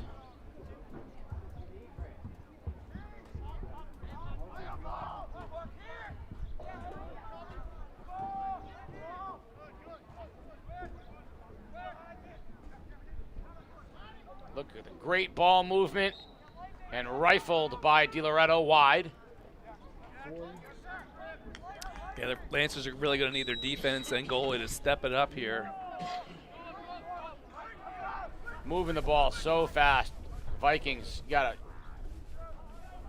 Look at the great ball movement and rifled by DiLoretto wide. Yeah, the Lancers are really going to need their defense and goalie to step it up here. Moving the ball so fast. Vikings got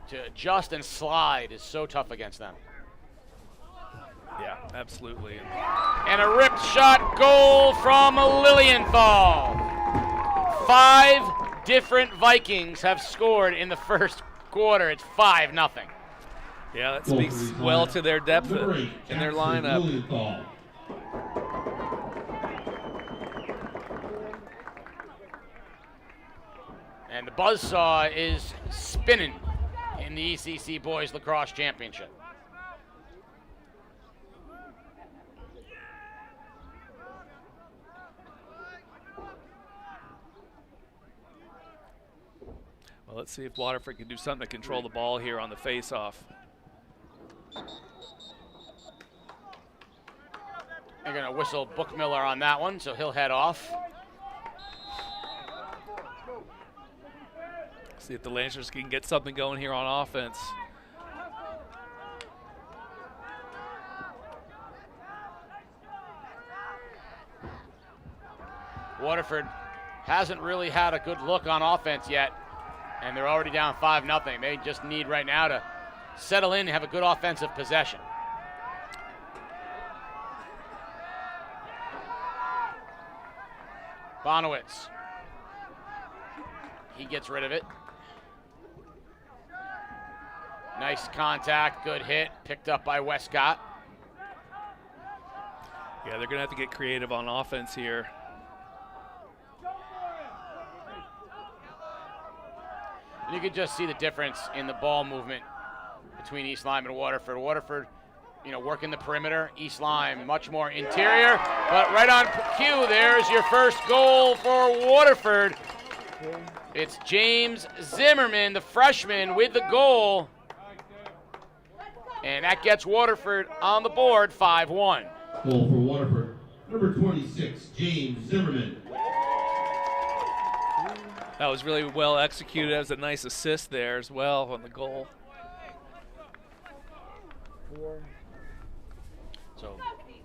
to adjust and slide is so tough against them. Yeah, absolutely. And a ripped shot goal from Lilienthal. 5 different Vikings have scored in the first quarter. It's 5-0. Yeah, that speaks well to their depth in their lineup. And the buzzsaw is spinning in the ECC Boys Lacrosse Championship. Well, let's see if Waterford can do something to control the ball here on the face-off. They're going to whistle Bookmiller on that one, so he'll head off. See if the Lancers can get something going here on offense. Waterford hasn't really had a good look on offense yet, and they're already down 5-0. They just need right now to settle in and have a good offensive possession. Bonowitz. He gets rid of it. Nice contact, good hit, picked up by Westcott. Yeah, they're going to have to get creative on offense here. You can just see the difference in the ball movement between East Lyme and Waterford. Waterford, working the perimeter. East Lyme, much more interior, but right on cue, there's your first goal for Waterford. It's James Zimmerman, the freshman, with the goal. And that gets Waterford on the board, 5-1. Goal for Waterford, number 26, James Zimmerman. That was really well executed. That was a nice assist there as well on the goal. So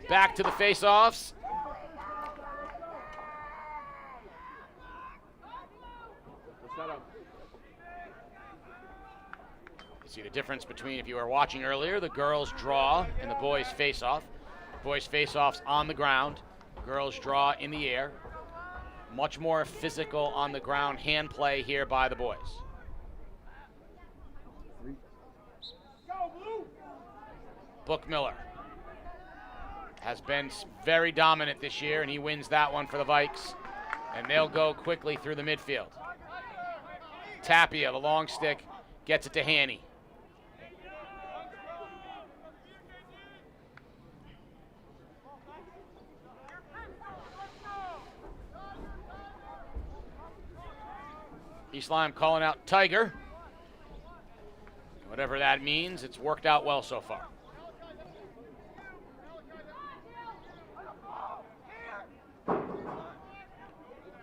back to the face-offs. You see the difference between, if you were watching earlier, the girls draw and the boys face-off. Boys face-offs on the ground, girls draw in the air. Much more physical on the ground hand play here by the boys. Bookmiller has been very dominant this year, and he wins that one for the Vikes. And they'll go quickly through the midfield. Tapia, the long stick, gets it to Haney. East Lyme calling out Tiger. Whatever that means, it's worked out well so far.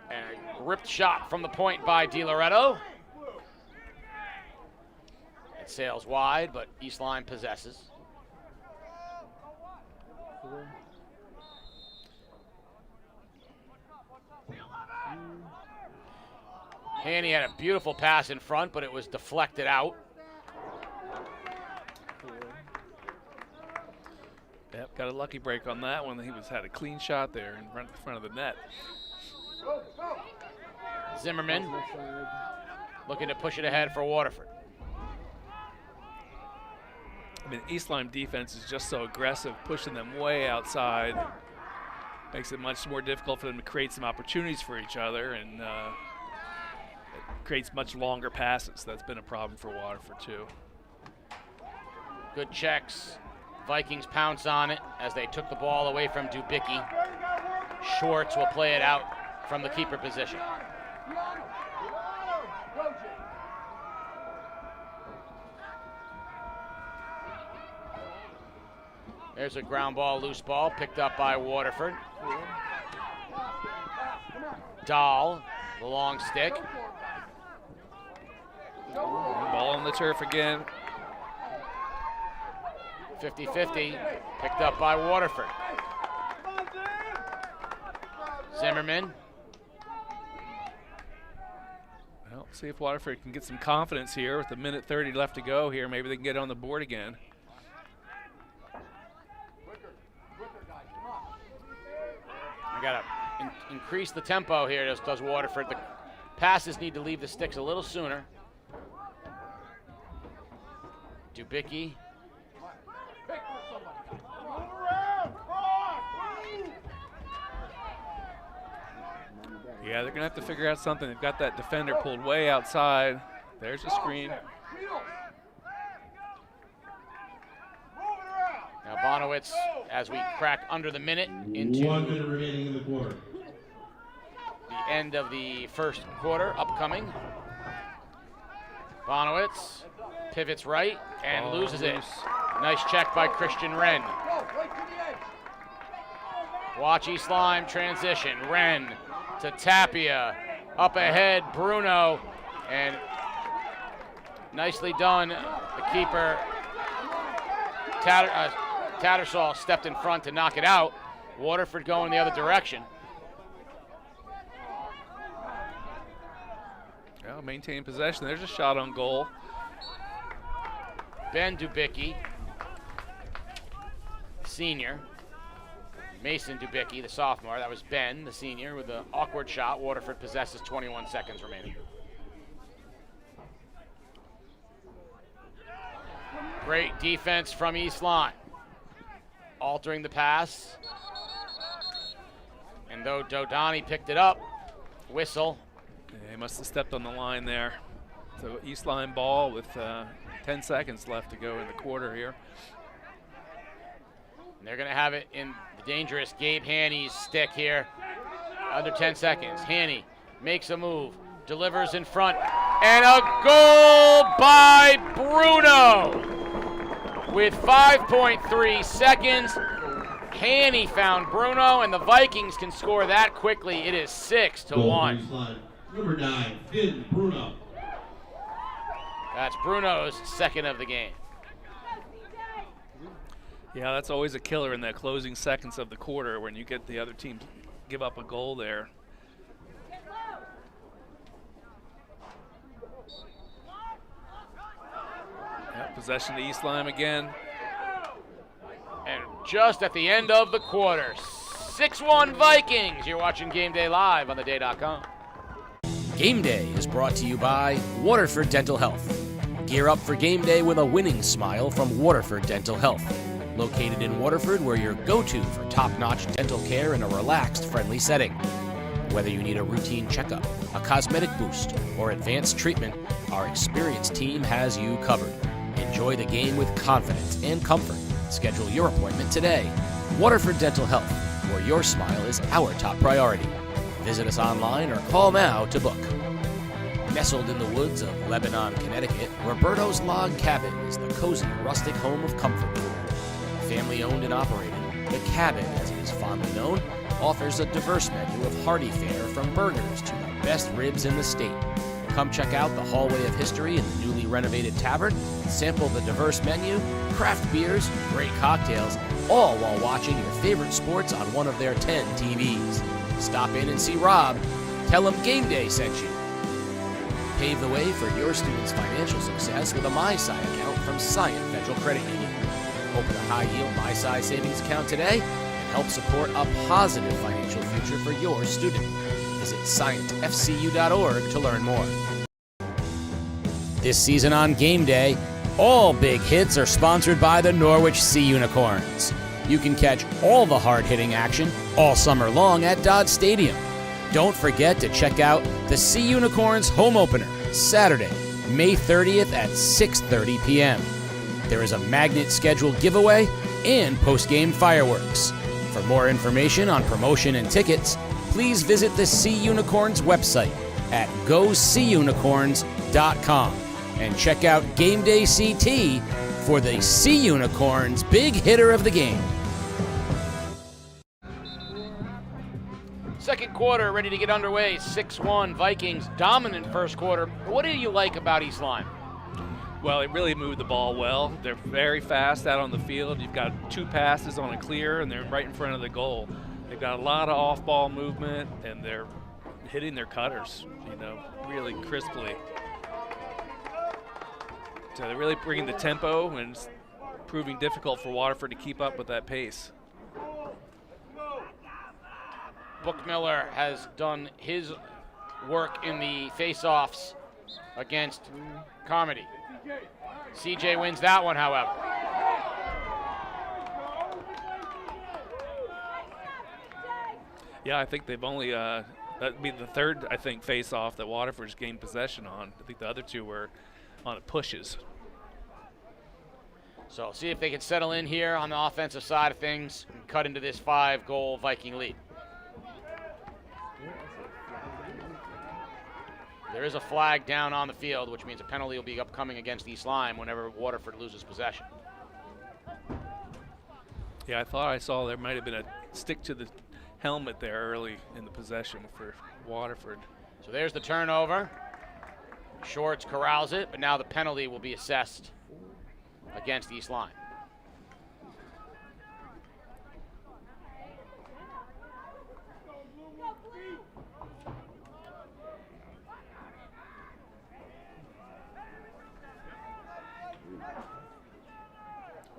And a ripped shot from the point by DiLoretto. It sails wide, but East Lyme possesses. Haney had a beautiful pass in front, but it was deflected out. Yep, got a lucky break on that one. He had a clean shot there in front of the net. Zimmerman looking to push it ahead for Waterford. I mean, East Lyme defense is just so aggressive, pushing them way outside. Makes it much more difficult for them to create some opportunities for each other, and creates much longer passes. That's been a problem for Waterford too. Good checks. Vikings pounce on it as they took the ball away from Dubicki. Schwartz will play it out from the keeper position. There's a ground ball, loose ball, picked up by Waterford. Dahl, the long stick. Ball on the turf again. 50-50, picked up by Waterford. Zimmerman. Well, see if Waterford can get some confidence here with a minute 30 left to go here. Maybe they can get on the board again. We gotta increase the tempo here, does Waterford. The passes need to leave the sticks a little sooner. Dubicki. Yeah, they're going to have to figure out something. They've got that defender pulled way outside. There's a screen. Now Bonowitz, as we crack under the minute into 1 minute remaining in the quarter. the end of the first quarter, upcoming. Bonowitz pivots right and loses it. Nice check by Christian Wren. Watch East Lyme transition. Wren to Tapia. Up ahead, Bruno. And nicely done. The keeper, Tattersall, stepped in front to knock it out. Waterford going the other direction. Yeah, maintain possession. There's a shot on goal. Ben Dubicki, senior. Mason Dubicki, the sophomore. That was Ben, the senior, with the awkward shot. Waterford possesses 21 seconds remaining. Great defense from East Lyme. Altering the pass. And though Dodani picked it up, whistle. Yeah, he must have stepped on the line there. So East Lyme ball with 10 seconds left to go in the quarter here. And they're going to have it in the dangerous Gabe Haney's stick here. Under 10 seconds. Haney makes a move, delivers in front, and a goal by Bruno. With 5.3 seconds, Haney found Bruno, and the Vikings can score that quickly. It is 6-1. Number 9, Finn Bruno. That's Bruno's second of the game. Yeah, that's always a killer in the closing seconds of the quarter when you get the other team give up a goal there. Yep, possession to East Lyme again. And just at the end of the quarter, 6-1 Vikings. You're watching Game Day live on theday.com. Game Day is brought to you by Waterford Dental Health. Gear up for game day with a winning smile from Waterford Dental Health. Located in Waterford, we're your go-to for top-notch dental care in a relaxed, friendly setting. Whether you need a routine checkup, a cosmetic boost, or advanced treatment, our experienced team has you covered. Enjoy the game with confidence and comfort. Schedule your appointment today. Waterford Dental Health, where your smile is our top priority. Visit us online or call now to book. Nestled in the woods of Lebanon, Connecticut, Roberto's Log Cabin is the cozy, rustic home of comfort food. Family owned and operated, the Cabin, as it is fondly known, offers a diverse menu of hearty fare from burgers to the best ribs in the state. Come check out the Hallway of History in the newly renovated tavern, sample the diverse menu, craft beers, great cocktails, all while watching your favorite sports on one of their 10 TVs. Stop in and see Rob. Tell him Game Day sent you. Pave the way for your students' financial success with a MySci account from Science Federal Credit Union. Open a high-yield MySci savings account today and help support a positive financial future for your student. Visit sciencefcu.org to learn more. This season on Game Day, all big hits are sponsored by the Norwich Sea Unicorns. You can catch all the hard-hitting action all summer long at Dodge Stadium. Don't forget to check out the Sea Unicorns home opener, Saturday, May 30th at 6:30 p.m. There is a magnet scheduled giveaway and post-game fireworks. For more information on promotion and tickets, please visit the Sea Unicorns website at goseaunicorns.com and check out Game Day CT for the Sea Unicorns big hitter of the game. Second quarter ready to get underway. 6-1 Vikings, dominant first quarter. What do you like about East Lyme? Well, it really moved the ball well. They're very fast out on the field. You've got 2 passes on a clear, and they're right in front of the goal. They've got a lot of off-ball movement, and they're hitting their cutters, really crisply. So they're really bringing the tempo, and it's proving difficult for Waterford to keep up with that pace. Bookmiller has done his work in the face-offs against Carmody. CJ wins that one, however. Yeah, I think they've only, that'd be the third, I think, face-off that Waterford's gained possession on. I think the other 2 were on pushes. So see if they can settle in here on the offensive side of things and cut into this 5-goal Viking lead. There is a flag down on the field, which means a penalty will be upcoming against East Lyme whenever Waterford loses possession. Yeah, I thought I saw there might have been a stick to the helmet there early in the possession for Waterford. So there's the turnover. Shorts corrals it, but now the penalty will be assessed against East Lyme.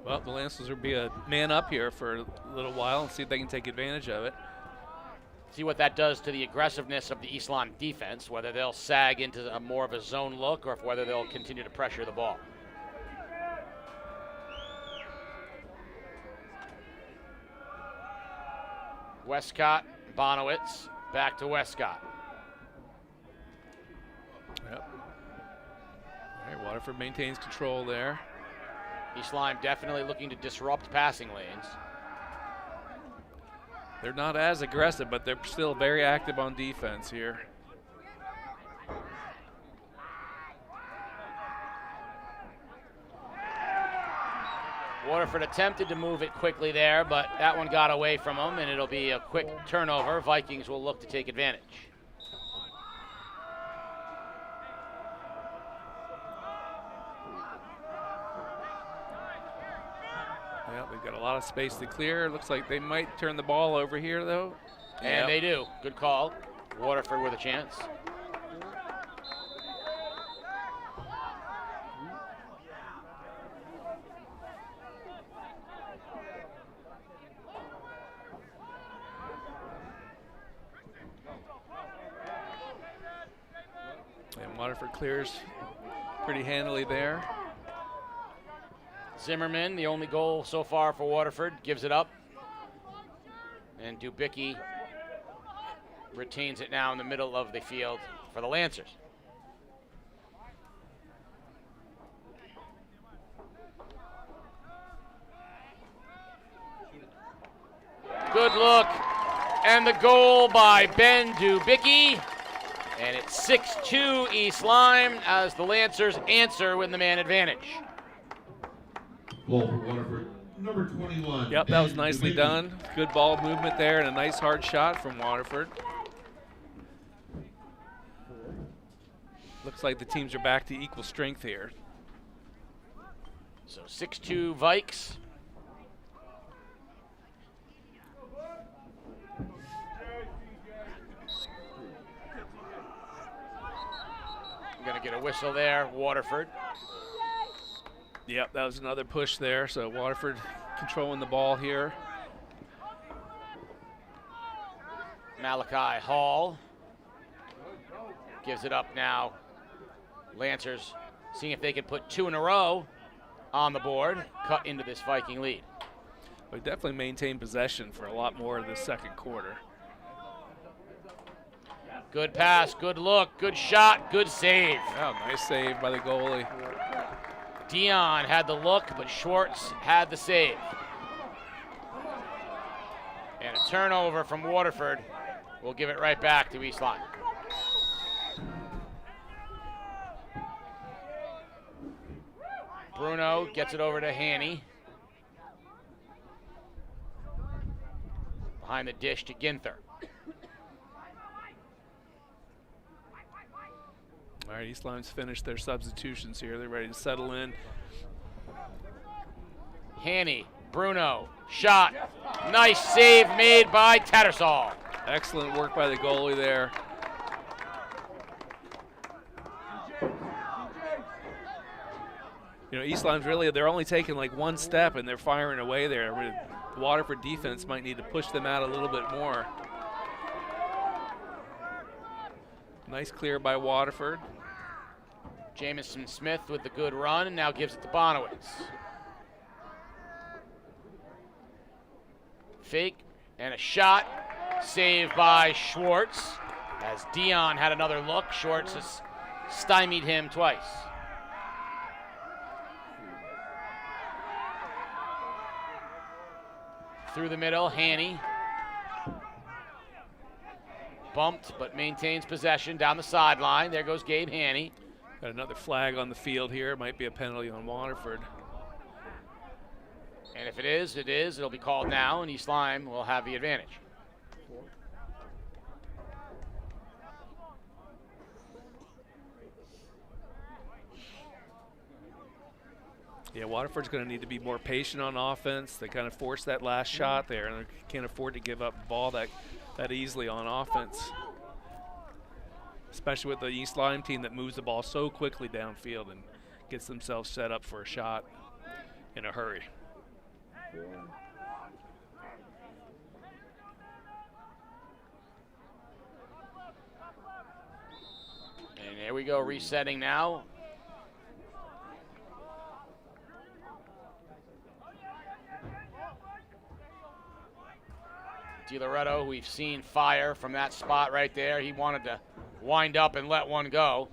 Well, the Lancers will be a man up here for a little while and see if they can take advantage of it. See what that does to the aggressiveness of the East Lyme defense, whether they'll sag into more of a zone look or whether they'll continue to pressure the ball. Westcott, Bonowitz, back to Westcott. Yep. All right, Waterford maintains control there. East Lyme definitely looking to disrupt passing lanes. They're not as aggressive, but they're still very active on defense here. Waterford attempted to move it quickly there, but that one got away from them, and it'll be a quick turnover. Vikings will look to take advantage. Yeah, they've got a lot of space to clear. Looks like they might turn the ball over here, though. And they do. Good call. Waterford with a chance. And Waterford clears pretty handily there. Zimmerman, the only goal so far for Waterford, gives it up. And Dubicki retains it now in the middle of the field for the Lancers. Good look, and the goal by Ben Dubicki. And it's 6-2 East Lyme as the Lancers answer with the man advantage. Goal for Waterford, number 21. Yep, that was Ben nicely Dubicki. done. Good ball movement there and a nice hard shot from Waterford. Looks like the teams are back to equal strength here. So 6-2 Vikes. Gonna get a whistle there, Waterford. Yep, that was another push there. So Waterford controlling the ball here. Malachi Hall gives it up now. Lancers seeing if they can put 2 in a row on the board, cut into this Viking lead. They definitely maintained possession for a lot more of the second quarter. Good pass, good look, good shot, good save. Oh, nice save by the goalie. Dion had the look, but Schwartz had the save. And a turnover from Waterford. We'll give it right back to East Lyme. Bruno gets it over to Haney. Behind the dish to Ginther. All right, East Lyme's finished their substitutions here. They're ready to settle in. Haney, Bruno, shot. Nice save made by Tattersall. Excellent work by the goalie there. You know, East Lyme's really, they're only taking like one step and they're firing away there. The Waterford defense might need to push them out a little bit more. Nice clear by Waterford. Jamison Smith with the good run and now gives it to Bonowitz. Fake and a shot. Saved by Schwartz. As Dion had another look, Schwartz has stymied him twice. Through the middle, Haney. Bumped, but maintains possession down the sideline. There goes Gabe Haney. Got another flag on the field here. Might be a penalty on Waterford. And if it is, it is. It'll be called now, and East Lyme will have the advantage. Yeah, Waterford's going to need to be more patient on offense. They kind of forced that last shot there, and they can't afford to give up the ball that easily on offense. Especially with the East Lyme team that moves the ball so quickly downfield and gets themselves set up for a shot in a hurry. And there we go, resetting now. DiLoretto, who we've seen fire from that spot right there. He wanted to wind up and let one go.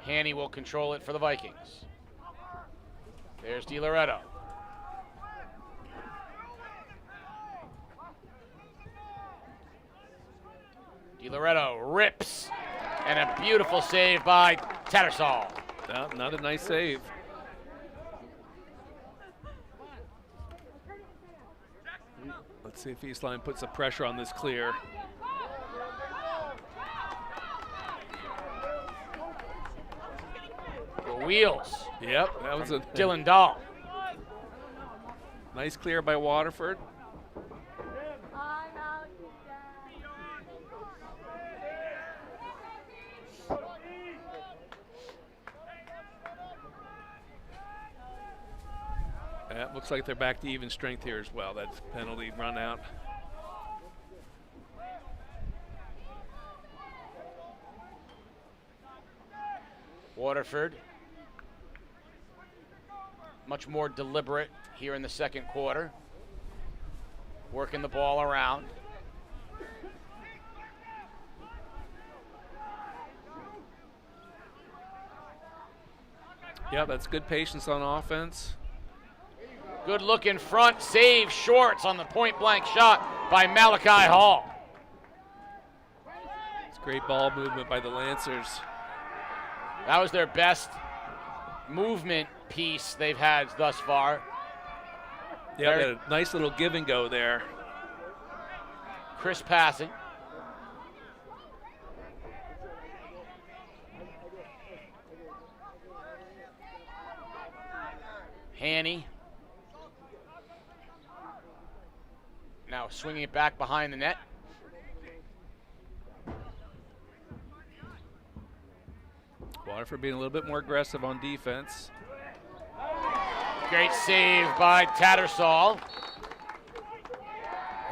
Haney will control it for the Vikings. There's DiLoretto. DiLoretto rips, and a beautiful save by Tattersall. No, not a nice save. Let's see if East Lyme puts some pressure on this clear. The wheels. Yep, that was a Dylan Dahl. nice clear by Waterford. Yeah, looks like they're back to even strength here as well. That's penalty run out. Waterford, much more deliberate here in the second quarter, working the ball around. Yeah, that's good patience on offense. Good look in front, save Shorts on the point blank shot by Malachi Hall. It's great ball movement by the Lancers. That was their best movement piece they've had thus far. Yeah, they had a nice little give and go there. Crisp passing. Haney. Now swinging it back behind the net. Waterford being a little bit more aggressive on defense. Great save by Tattersall.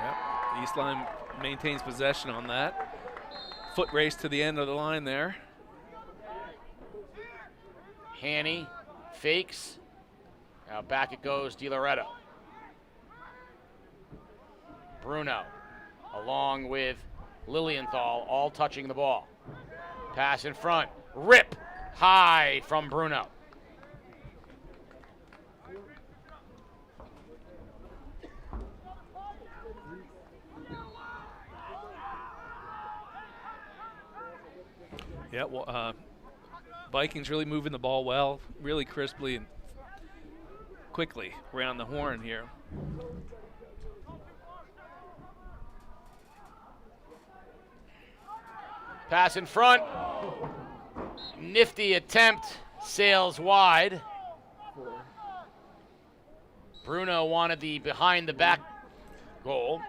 Yep. East Lyme maintains possession on that. Foot race to the end of the line there. Haney fakes. Now back it goes, DiLoretto. Bruno, along with Lilienthal, all touching the ball. Pass in front. Rip high from Bruno. Yeah, well, Vikings really moving the ball well, really crisply and quickly around the horn here. Pass in front. Nifty attempt, sails wide. Bruno wanted the behind the back goal.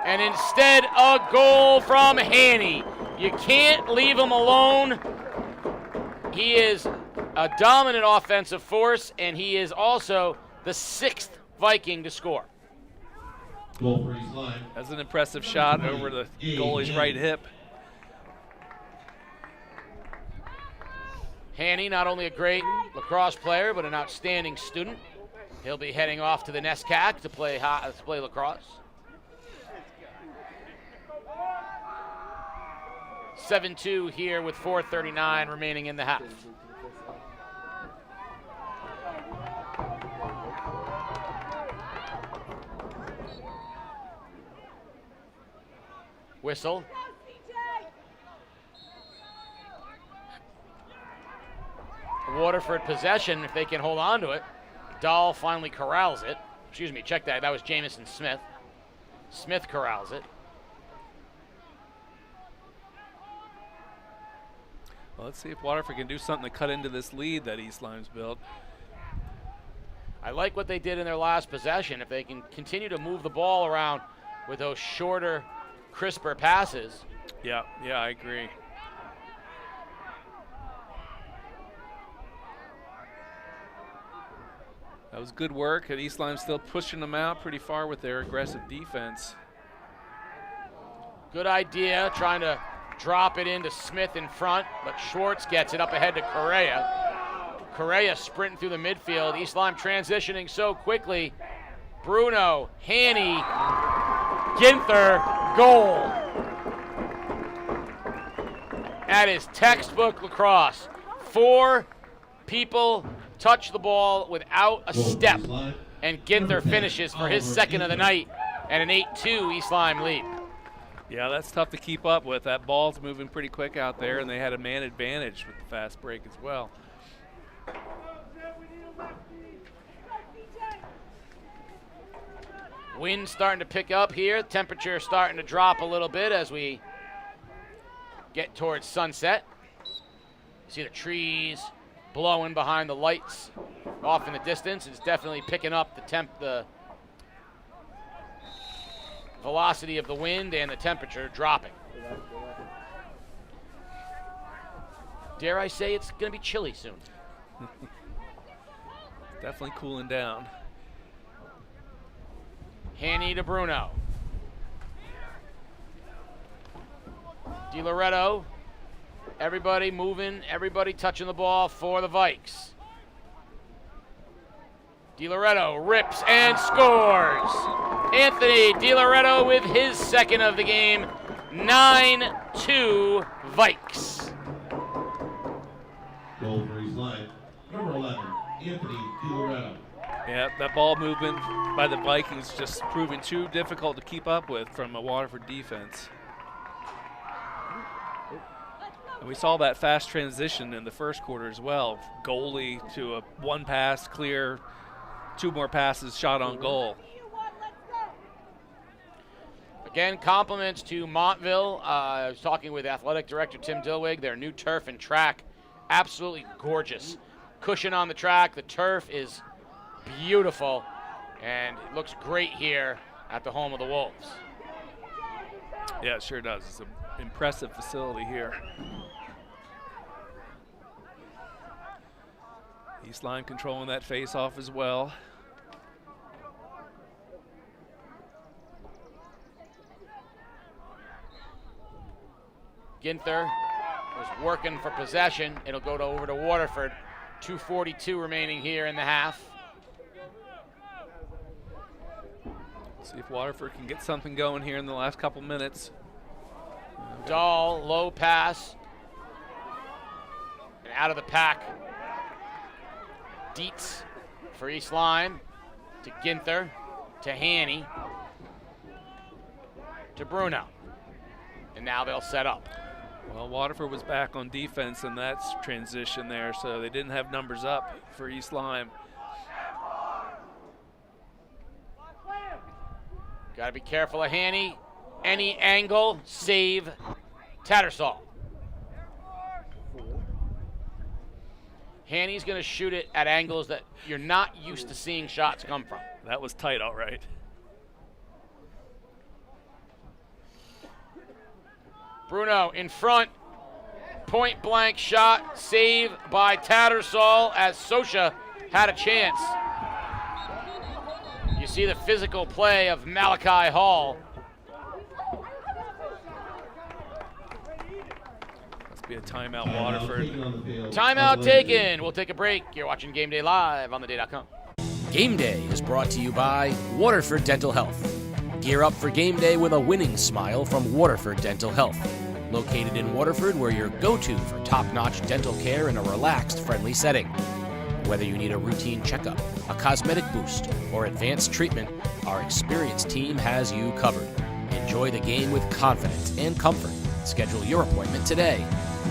And instead, a goal from Haney. You can't leave him alone. He is a dominant offensive force, and he is also the 6th Viking to score. Goal for East Lyme. That's an impressive shot over the goalie's right hip. Haney, not only a great lacrosse player, but an outstanding student. He'll be heading off to the NESCAC to play lacrosse. 7-2 here with 4:39 remaining in the half. Whistle. Waterford possession if they can hold on to it. Dahl finally corrals it. Excuse me, check that. That was Jamison Smith. Smith corrals it. Well, let's see if Waterford can do something to cut into this lead that East Lyme's built. I like what they did in their last possession. If they can continue to move the ball around with those shorter, crisper passes. Yeah, I agree. That was good work, and East Lyme still pushing them out pretty far with their aggressive defense. Good idea, trying to drop it into Smith in front, but Schwartz gets it up ahead to Correa. Correa sprinting through the midfield. East Lyme transitioning so quickly. Bruno, Hanny, Ginther, goal. That is textbook lacrosse. 4 people touch the ball without a step, and Ginther finishes for his second of the night at an 8-2 East Lyme lead. Yeah, that's tough to keep up with. That ball's moving pretty quick out there, and they had a man advantage with the fast break as well. Wind starting to pick up here. Temperature starting to drop a little bit as we get towards sunset. See the trees blowing behind the lights off in the distance. It's definitely picking up the velocity of the wind and the temperature dropping. Dare I say it's going to be chilly soon. Definitely cooling down. Hanny to Bruno. DiLoretto. Everybody moving, everybody touching the ball for the Vikes. DiLoretto rips and scores. Anthony DiLoretto with his second of the game. 9-2 Vikes. Goal for East Lyme, number 11, Anthony DiLoretto. Yeah, that ball movement by the Vikings just proving too difficult to keep up with from a Waterford defense. And we saw that fast transition in the first quarter as well. Goalie to a 1 pass clear, 2 more passes, shot on goal. Again, compliments to Montville. I was talking with Athletic Director Tim Dilwig. Their new turf and track, absolutely gorgeous. Cushion on the track. The turf is beautiful, and it looks great here at the home of the Wolves. Yeah, it sure does. It's an impressive facility here. East Lyme controlling that face-off as well. Ginther was working for possession. It'll go over to Waterford. 2:42 remaining here in the half. See if Waterford can get something going here in the last couple minutes. Dahl, low pass. And out of the pack. Dietz for East Lyme. To Ginther. To Hanny. To Bruno. And now they'll set up. Well, Waterford was back on defense in that transition there, so they didn't have numbers up for East Lyme. Got to be careful of Hanny. Any angle, save Tattersall. Hanny's going to shoot it at angles that you're not used to seeing shots come from. That was tight, all right. Bruno in front. Point blank shot. Save by Tattersall as Sosha had a chance. You see the physical play of Malachi Hall. Must be a timeout, Waterford. Timeout taken. We'll take a break. You're watching Game Day Live on theday.com. Game Day is brought to you by Waterford Dental Health. Gear up for game day with a winning smile from Waterford Dental Health. Located in Waterford, we're your go-to for top-notch dental care in a relaxed, friendly setting. Whether you need a routine checkup, a cosmetic boost, or advanced treatment, our experienced team has you covered. Enjoy the game with confidence and comfort. Schedule your appointment today.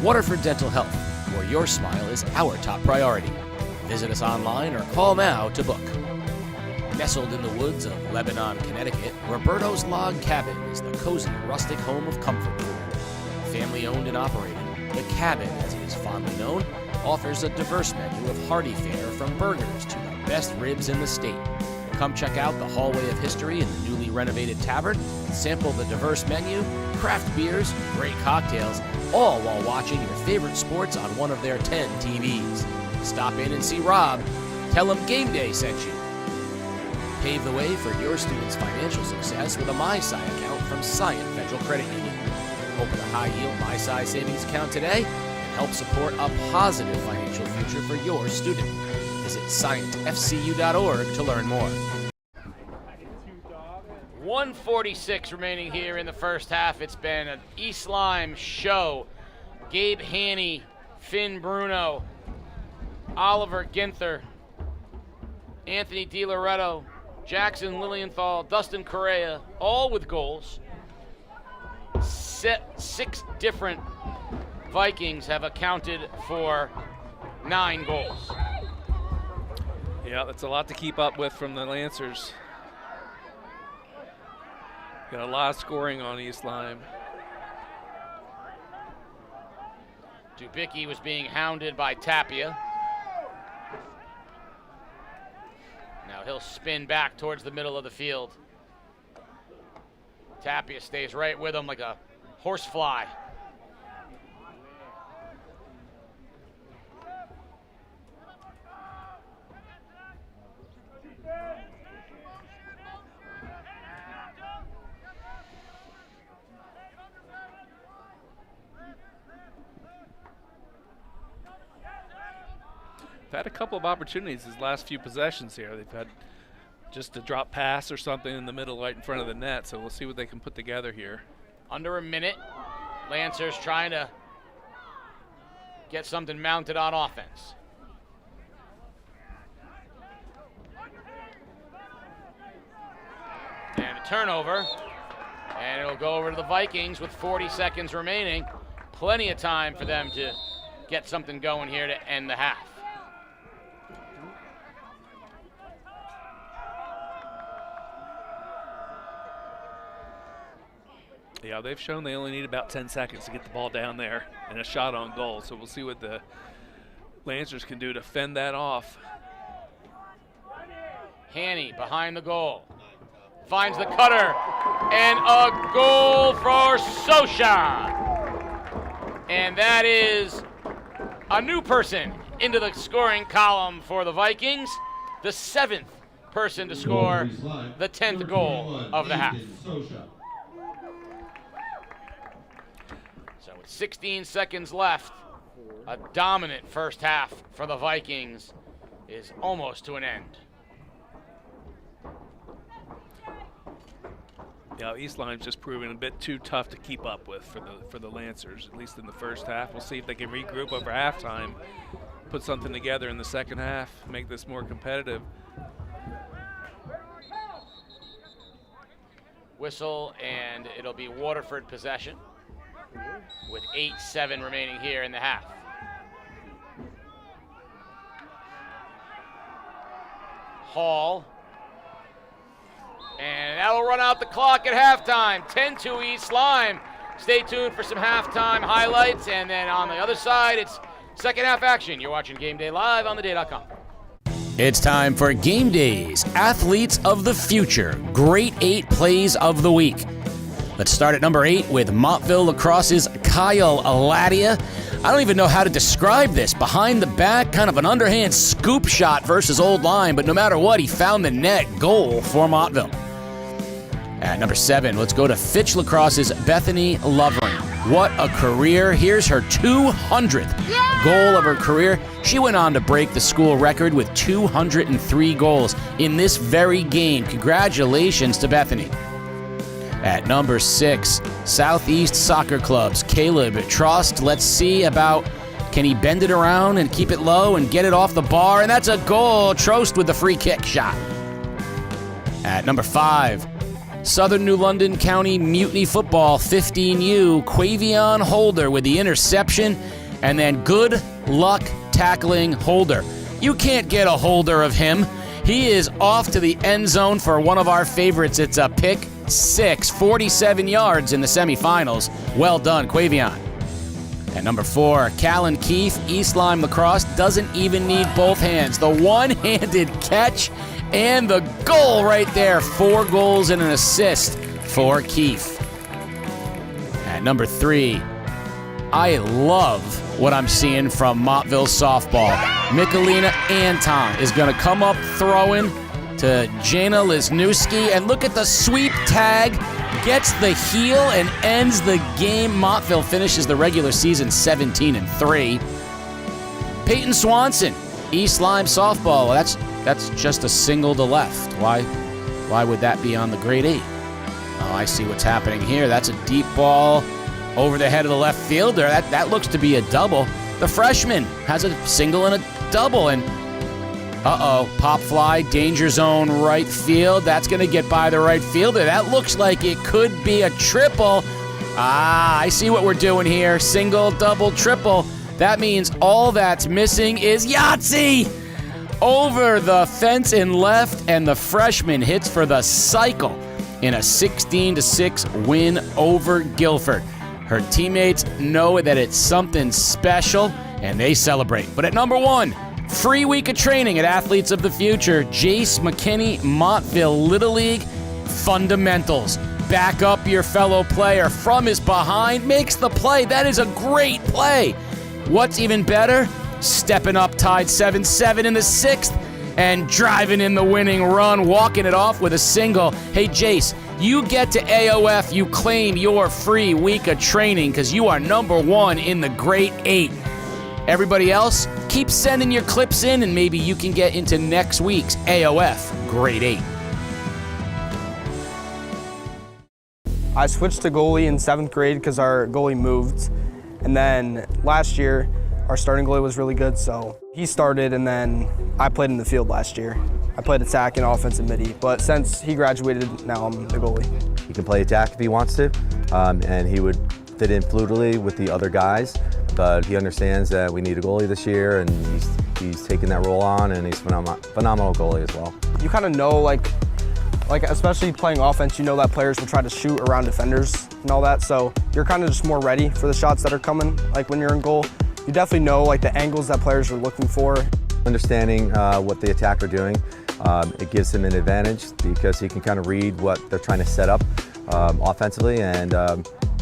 Waterford Dental Health, where your smile is our top priority. Visit us online or call now to book. Nestled in the woods of Lebanon, Connecticut, Roberto's Log Cabin is the cozy, rustic home of comfort food. Family owned and operated, the Cabin, as it is fondly known, offers a diverse menu of hearty fare from burgers to the best ribs in the state. Come check out the hallway of history in the newly renovated tavern, sample the diverse menu, craft beers, great cocktails, all while watching your favorite sports on one of their 10 TVs. Stop in and see Rob. Tell him Game Day sent you. Pave the way for your students' financial success with a MySci account from Science Federal Credit Union. Open a high-yield MySci savings account today and help support a positive financial future for your student. Visit scientfcu.org to learn more. 1:46 remaining here in the first half. It's been an East Lyme show. Gabe Haney, Finn Bruno, Oliver Ginther, Anthony DiLoretto, Jackson Lilienthal, Dustin Correa, all with goals. 6 different Vikings have accounted for 9 goals. Yeah, that's a lot to keep up with from the Lancers. Got a lot of scoring on East Lyme. Dubicki was being hounded by Tapia. Now he'll spin back towards the middle of the field. Tapia stays right with him like a horsefly. They've had a couple of opportunities these last few possessions here. They've had just a drop pass or something in the middle right in front of the net, so we'll see what they can put together here. Under a minute. Lancers trying to get something mounted on offense. And a turnover. And it'll go over to the Vikings with 40 seconds remaining. Plenty of time for them to get something going here to end the half. Yeah, they've shown they only need about 10 seconds to get the ball down there and a shot on goal. So we'll see what the Lancers can do to fend that off. Haney behind the goal. Finds the cutter. And a goal for Sosha. And that is a new person into the scoring column for the Vikings. The 7th person to score the 10th goal of the half. So with 16 seconds left, a dominant first half for the Vikings is almost to an end. Yeah, East Lyme's just proven a bit too tough to keep up with for the Lancers, at least in the first half. We'll see if they can regroup over halftime, put something together in the second half, make this more competitive. Whistle, and it'll be Waterford possession with 8-7 remaining here in the half. Hall. And that'll run out the clock at halftime. 10-2 East Lyme. Stay tuned for some halftime highlights. And then on the other side, it's second half action. You're watching Game Day live on theday.com. It's time for Game Day's Athletes of the Future, Great 8 Plays of the Week. Let's start at number 8 with Montville Lacrosse's Kyle Aladia. I don't even know how to describe this. Behind the back, kind of an underhand scoop shot versus Old Lyme, but no matter what, he found the net. Goal for Montville. At number 7, let's go to Fitch Lacrosse's Bethany Lovering. What a career. Here's her 200th goal of her career. She went on to break the school record with 203 goals in this very game. Congratulations to Bethany. At number 6, Southeast Soccer Club's Caleb Trost. Let's see about, can he bend it around and keep it low and get it off the bar? And that's a goal. Trost with the free kick shot. At number 5, Southern New London County Mutiny Football 15U, Quavion Holder with the interception, and then good luck tackling Holder. You can't get a holder of him. He is off to the end zone for one of our favorites. It's a pick 6, 47 yards in the semifinals. Well done, Quavion. At number 4, Callan Keefe, East Lyme Lacrosse doesn't even need both hands. The one-handed catch and the goal right there. 4 goals and an assist for Keefe. At number 3, I love what I'm seeing from Montville softball. Michalina Anton is going to come up throwing to Jana Lisnewski, and look at the sweep tag gets the heel and ends the game. Montville finishes the regular season 17-3. Peyton Swanson, East Lyme softball. Well, that's just a single to left. Why would that be on the grade 8? Oh, I see what's happening here. That's a deep ball over the head of the left fielder. That looks to be a double. The freshman has a single and a double, and pop fly, danger zone right field. That's going to get by the right fielder. That looks like it could be a triple. I see what we're doing here. Single, double, triple. That means all that's missing is Yahtzee! Over the fence in left, and the freshman hits for the cycle in a 16-6 win over Guilford. Her teammates know that it's something special, and they celebrate. But at number 1, free week of training at Athletes of the Future, Jace McKinney, Montville Little League fundamentals. Back up your fellow player from his behind, makes the play. That is a great play. What's even better? Stepping up, tied 7-7 in the 6th, and driving in the winning run, walking it off with a single. Hey, Jace, you get to AOF, you claim your free week of training because you are number 1 in the grade 8. Everybody else, keep sending your clips in, and maybe you can get into next week's AOF grade 8. I switched to goalie in 7th grade because our goalie moved. And then last year, our starting goalie was really good, so he started, and then I played in the field last year. I played attack and offensive midi, but since he graduated, now I'm the goalie. He can play attack if he wants to, and he would fit in fluidly with the other guys, but he understands that we need a goalie this year, and he's taking that role on, and he's a phenomenal goalie as well. You kind of know, like especially playing offense, you know that players will try to shoot around defenders and all that, so you're kind of just more ready for the shots that are coming, like when you're in goal. You definitely know like the angles that players are looking for. Understanding what the attack are doing, it gives him an advantage because he can kind of read what they're trying to set up offensively, and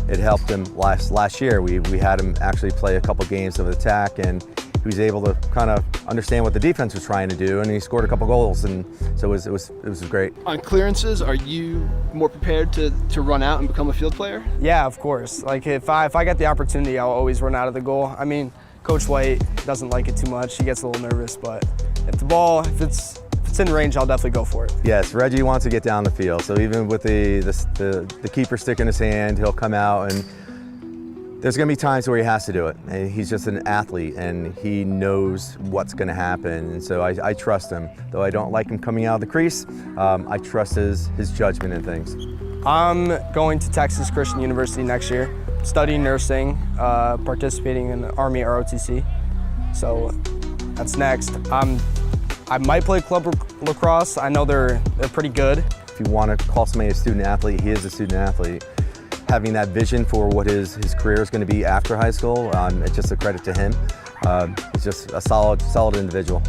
it helped him last year. We had him actually play a couple games of attack, and he was able to kind of understand what the defense was trying to do, and he scored a couple goals, and so it was great. On clearances, are you more prepared to run out and become a field player? Yeah, of course. Like if I get the opportunity, I'll always run out of the goal. I mean, Coach White doesn't like it too much. He gets a little nervous, but if it's in range, I'll definitely go for it. Yes, Reggie wants to get down the field, so even with the keeper stick in his hand, he'll come out, and there's going to be times where he has to do it. And he's just an athlete, and he knows what's going to happen. And so I trust him. Though I don't like him coming out of the crease, I trust his judgment and things. I'm going to Texas Christian University next year, studying nursing, participating in the Army ROTC. So that's next. I might play club lacrosse. I know they're pretty good. If you want to call somebody a student athlete, he is a student athlete. Having that vision for what his career is going to be after high school, it's just a credit to him. He's just a solid individual.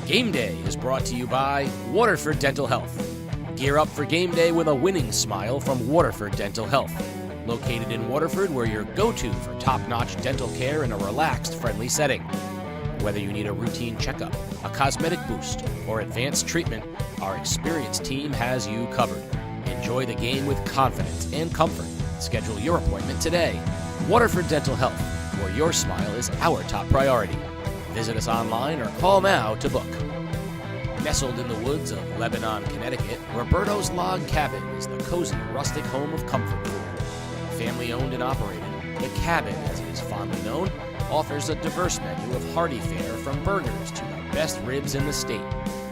Game Day is brought to you by Waterford Dental Health. Gear up for game day with a winning smile from Waterford Dental Health. Located in Waterford, we're your go-to for top-notch dental care in a relaxed, friendly setting. Whether you need a routine checkup, a cosmetic boost, or advanced treatment, our experienced team has you covered. Enjoy the game with confidence and comfort. Schedule your appointment today. Waterford Dental Health, where your smile is our top priority. Visit us online or call now to book. Nestled in the woods of Lebanon, Connecticut, Roberto's Log Cabin is the cozy, rustic home of comfort food. Family owned and operated, the Cabin, as it is fondly known, offers a diverse menu of hearty fare from burgers to the best ribs in the state.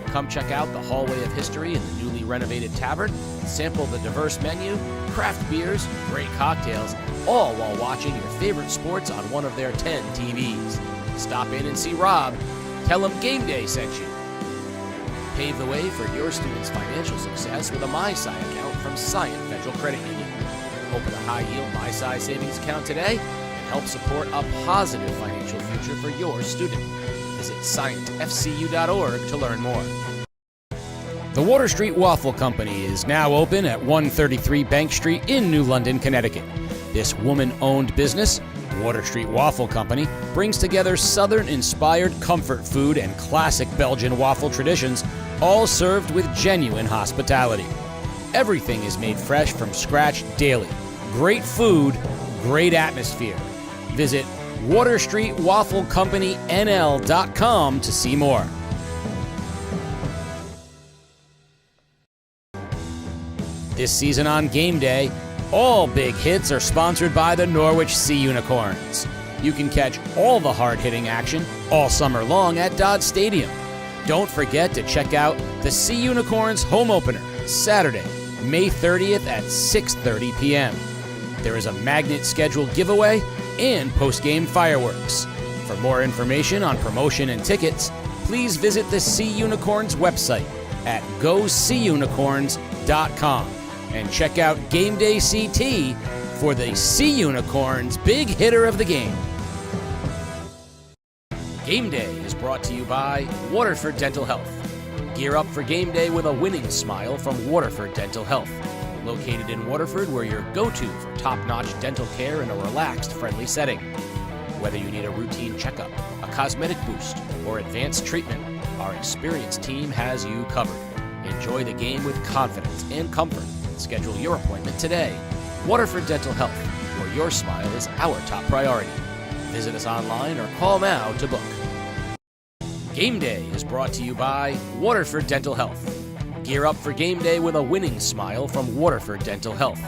Come check out the Hallway of History in the newly renovated tavern, sample the diverse menu, craft beers, great cocktails, all while watching your favorite sports on one of their 10 TVs. Stop in and see Rob. Tell him Game Day sent you. Pave the way for your students' financial success with a MySci account from Scient Federal Credit Union. Open a high-yield MySci savings account today and help support a positive financial future for your student. Visit scientfcu.org to learn more. The Water Street Waffle Company is now open at 133 Bank Street in New London, Connecticut. This woman-owned business Water Street Waffle Company brings together Southern-inspired comfort food and classic Belgian waffle traditions, all served with genuine hospitality. Everything is made fresh from scratch daily. Great food, great atmosphere. Visit WaterStreetWaffleCompanyNL.com to see more. This season on Game Day, all big hits are sponsored by the Norwich Sea Unicorns. You can catch all the hard-hitting action all summer long at Dodge Stadium. Don't forget to check out the Sea Unicorns home opener, Saturday, May 30th at 6:30 p.m. There is a magnet schedule giveaway and post-game fireworks. For more information on promotion and tickets, please visit the Sea Unicorns website at goseaunicorns.com and check out Game Day CT for the Sea Unicorns big hitter of the game. Game Day is brought to you by Waterford Dental Health. Gear up for game day with a winning smile from Waterford Dental Health. Located in Waterford, we're your go-to for top-notch dental care in a relaxed, friendly setting. Whether you need a routine checkup, a cosmetic boost, or advanced treatment, our experienced team has you covered. Enjoy the game with confidence and comfort. Schedule your appointment today. Waterford Dental Health, where your smile is our top priority. Visit us online or call now to book. Game Day is brought to you by Waterford Dental Health. Gear up for game day with a winning smile from Waterford Dental Health.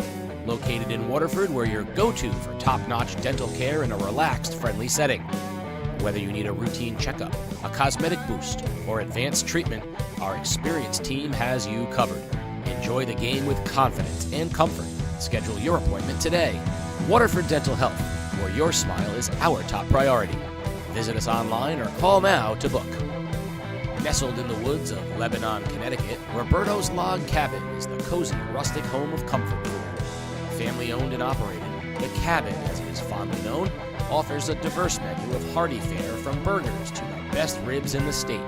Located in Waterford, we're your go-to for top-notch dental care in a relaxed, friendly setting. Whether you need a routine checkup, a cosmetic boost, or advanced treatment, our experienced team has you covered. Enjoy the game with confidence and comfort. Schedule your appointment today. Waterford Dental Health, where your smile is our top priority. Visit us online or call now to book. Nestled in the woods of Lebanon, Connecticut, Roberto's Log Cabin is the cozy, rustic home of comfort food. Family owned and operated, the Cabin, as it is fondly known, offers a diverse menu of hearty fare from burgers to the best ribs in the state.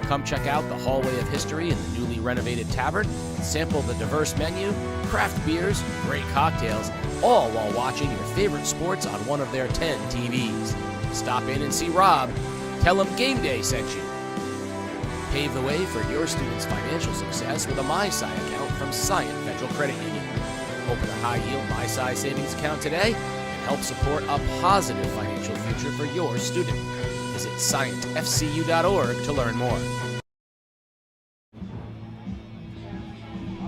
Come check out the Hallway of History in the newly renovated tavern, sample the diverse menu, craft beers, great cocktails, all while watching your favorite sports on one of their 10 TVs. Stop in and see Rob. Tell him Game Day sent you. Pave the way for your students' financial success with a MySci account from Scient Federal Credit Union. Open a high-yield MySci savings account today and help support a positive financial future for your student. Visit scientfcu.org to learn more.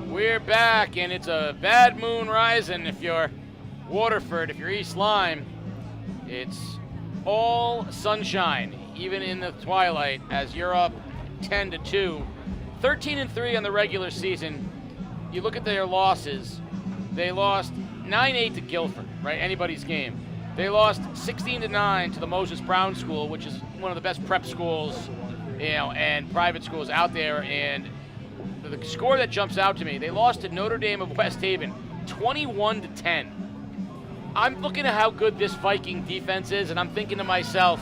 We're back, and it's a bad moon rising if you're Waterford, if you're East Lyme. It's all sunshine, even in the twilight, as you're up 10-2. 13-3 on the regular season. You look at their losses. They lost 9-8 to Guilford, right? Anybody's game. They lost 16-9 to the Moses Brown School, which is one of the best prep schools, and private schools out there. And the score that jumps out to me, they lost to Notre Dame of West Haven, 21-10. I'm looking at how good this Viking defense is, and I'm thinking to myself,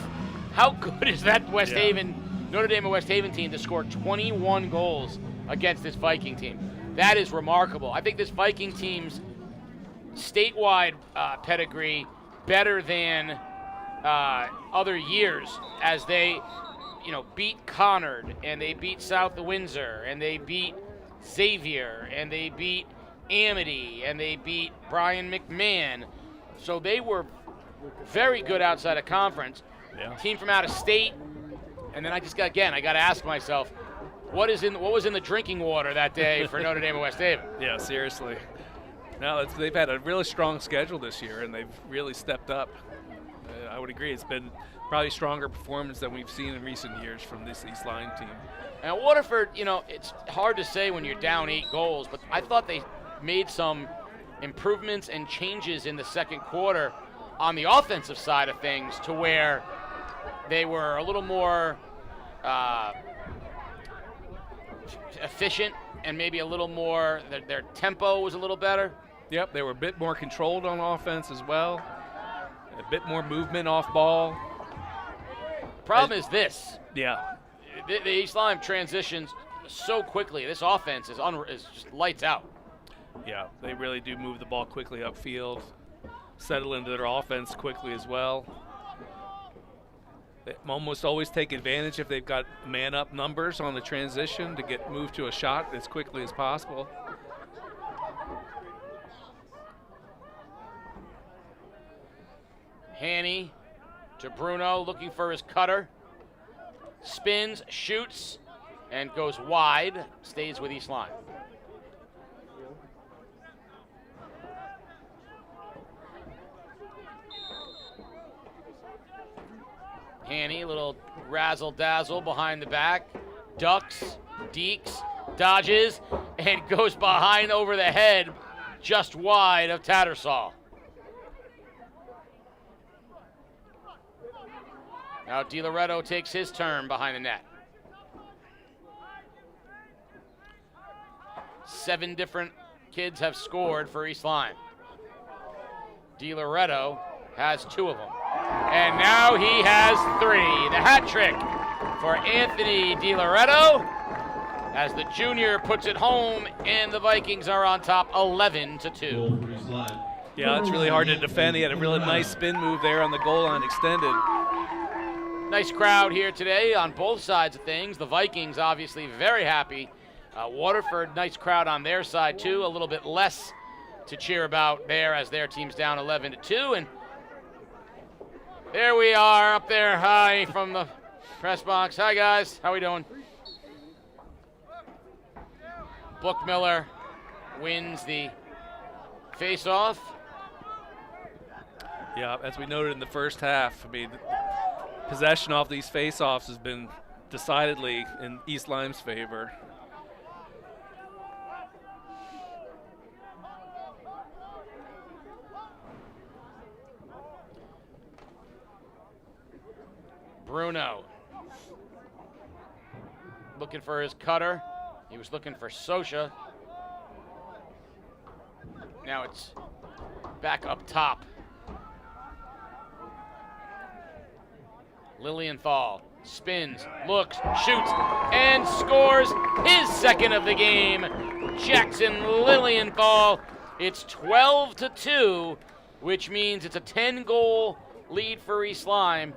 how good is that Notre Dame of West Haven team to score 21 goals against this Viking team? That is remarkable. I think this Viking team's statewide pedigree better than other years, as they, beat Conard, and they beat South Windsor, and they beat Xavier, and they beat Amity, and they beat Brian McMahon. So they were very good outside of conference. Yeah. Team from out of state, and then I got to ask myself, what was in the drinking water that day for Notre Dame of West Haven? Yeah, seriously. No, they've had a really strong schedule this year, and they've really stepped up. I would agree. It's been probably stronger performance than we've seen in recent years from this East Lyme team. Now, Waterford, it's hard to say when you're down 8 goals, but I thought they made some improvements and changes in the second quarter on the offensive side of things to where they were a little more efficient and maybe a little more, their tempo was a little better. Yep, they were a bit more controlled on offense as well. A bit more movement off ball. Problem is this. Yeah. The East Lyme transitions so quickly. This offense is just lights out. Yeah, they really do move the ball quickly upfield. settle into their offense quickly as well. They almost always take advantage if they've got man-up numbers on the transition to get moved to a shot as quickly as possible. Hanny to Bruno, looking for his cutter. Spins, shoots, and goes wide. Stays with East Lyme. Hanny, a little razzle-dazzle behind the back. Ducks, deeks, dodges, and goes behind over the head, just wide of Tattersall. Now DiLoretto takes his turn behind the net. 7 different kids have scored for East Lyme. DiLoretto has 2 of them. And now he has 3. The hat trick for Anthony DiLoretto as the junior puts it home, and the Vikings are on top 11-2. Yeah, it's really hard to defend. He had a really nice spin move there on the goal line extended. Nice crowd here today on both sides of things. The Vikings obviously very happy. Waterford, nice crowd on their side too. A little bit less to cheer about there as their team's down 11-2. And there we are up there high from the press box. Hi guys, how we doing? Bookmiller wins the face-off. Yeah, as we noted in the first half, I mean, possession off these face-offs has been decidedly in East Lyme's favor. Bruno looking for his cutter. He was looking for Sosha. Now it's back up top. Lilienthal spins, looks, shoots, and scores his second of the game. Jackson Lilienthal. It's 12-2, which means it's a 10-goal lead for East Lyme.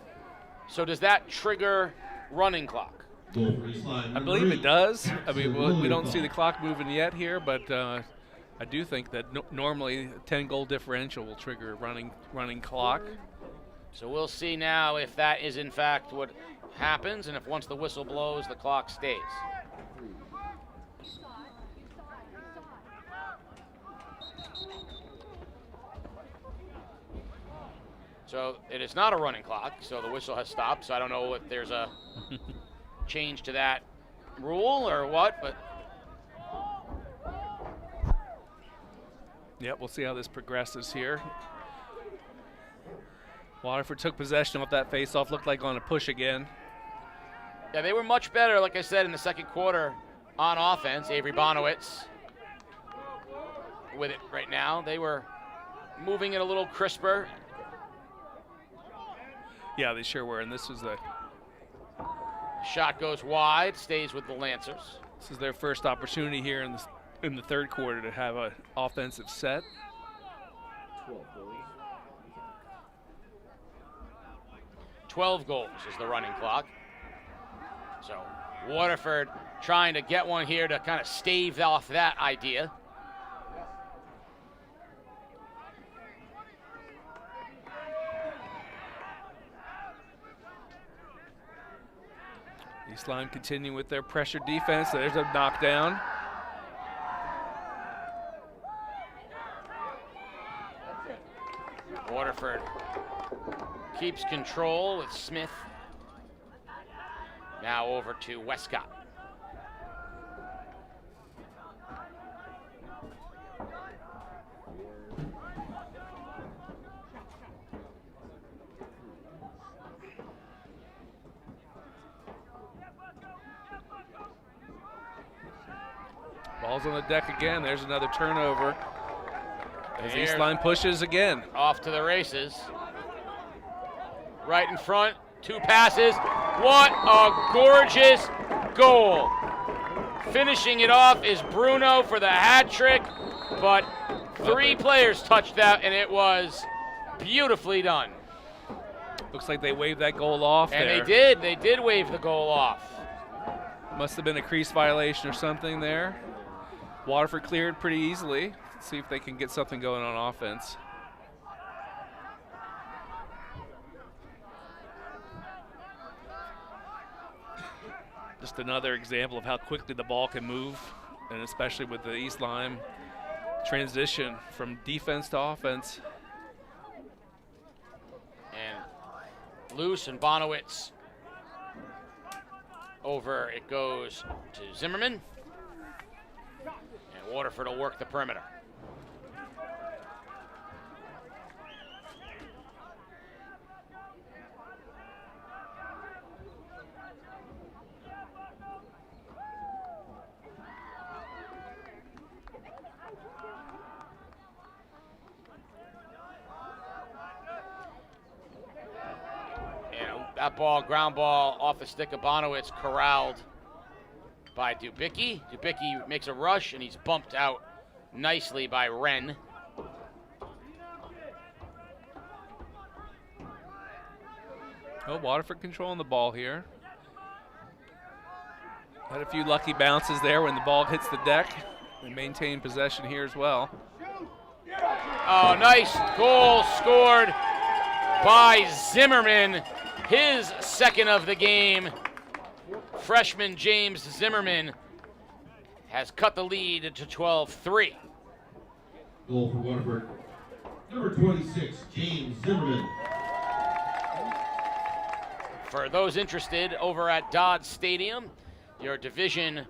So does that trigger running clock? I believe it does. I mean, we don't see the clock moving yet here, but I do think that normally a 10-goal differential will trigger a running clock. So we'll see now if that is in fact what happens, and if once the whistle blows, the clock stays. So it is not a running clock, so the whistle has stopped. So I don't know if there's a change to that rule or what, but. Yeah, we'll see how this progresses here. Waterford took possession of that face-off, looked like on a push again. Yeah, they were much better, like I said, in the second quarter on offense. Avery Bonowitz with it right now. They were moving it a little crisper. Yeah, they sure were, and this was the shot goes wide, stays with the Lancers. This is their first opportunity here in the third quarter to have an offensive set. 12 goals is the running clock. So Waterford trying to get one here to kind of stave off that idea. East Lyme continuing with their pressure defense. There's a knockdown. Waterford keeps control with Smith. Now over to Westcott. Ball's on the deck again. There's another turnover. As East Lyme pushes again. Off to the races. Right in front, 2 passes. What a gorgeous goal. Finishing it off is Bruno for the hat trick, but 3 players touched that, and it was Beautifully done. Looks like they waved that goal off And there. they did wave the goal off. Must have been a crease violation or something there. Waterford cleared pretty easily. Let's see if they can get something going on offense. Just another example of how quickly the ball can move, and especially with the East Lyme transition from defense to offense. And loose, and Bonowitz over. It goes to Zimmerman. And Waterford will work the perimeter. That ball, ground ball, off the stick of Bonowitz, corralled by Dubicki. Dubicki makes a rush, and he's bumped out nicely by Wren. Oh, Waterford controlling the ball here. Had a few lucky bounces there when the ball hits the deck. And maintain possession here as well. Oh, nice goal scored by Zimmerman. His second of the game. Freshman James Zimmerman has cut the lead to 12-3. Goal for Waterford. Number 26, James Zimmerman. For those interested, over at Dodd Stadium, your Division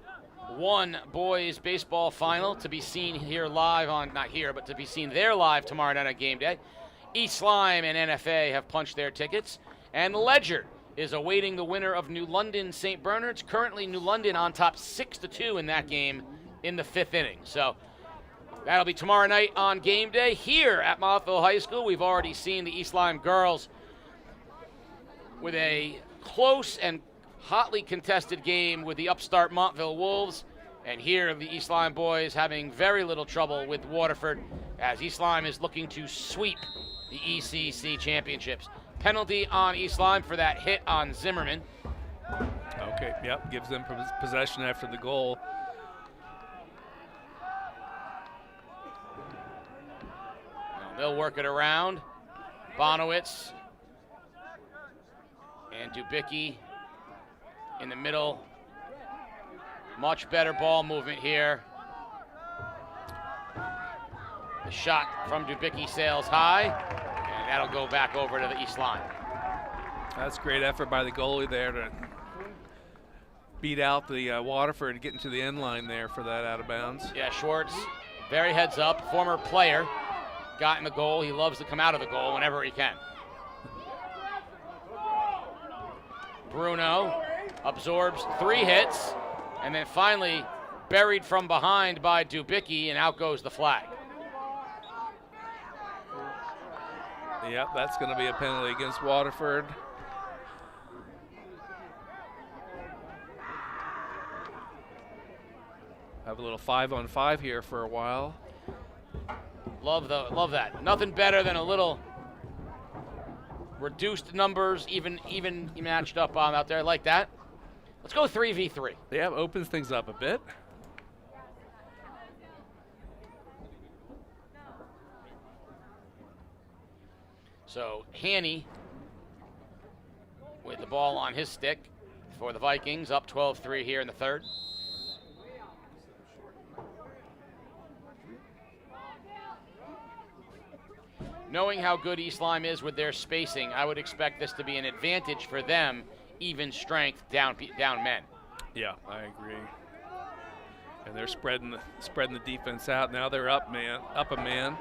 I boys baseball final to be seen here live on, not here, but to be seen there live tomorrow night on game day. East Lyme and NFA have punched their tickets. And Ledger is awaiting the winner of New London St. Bernard's. Currently, New London on top 6-2 in that game in the 5th inning. So that'll be tomorrow night on game day here at Montville High School. We've already seen the East Lyme girls with a close and hotly contested game with the upstart Montville Wolves. And here the East Lyme boys having very little trouble with Waterford as East Lyme is looking to sweep the ECC championships. Penalty on East Lyme for that hit on Zimmerman. Okay, yep, gives them possession after the goal. They'll work it around. Bonowitz and Dubicki in the middle. Much better ball movement here. The shot from Dubicki sails high, and that'll go back over to the East Lyme. That's great effort by the goalie there to beat out the Waterford and get into the end line there for that out of bounds. Yeah, Schwartz, very heads up, former player, got in the goal. He loves to come out of the goal whenever he can. Bruno absorbs 3 hits, and then finally buried from behind by Dubicki, and out goes the flag. Yep, that's going to be a penalty against Waterford. Have a little 5-on-5 here for a while. Love that. Nothing better than a little reduced numbers, even matched up on out there like that. Let's go 3v3. Yeah, opens things up a bit. So Haney with the ball on his stick for the Vikings, up 12-3 here in the third. Knowing how good East Lyme is with their spacing, I would expect this to be an advantage for them, even strength down men. Yeah, I agree. And they're spreading the defense out. Now they're up a man.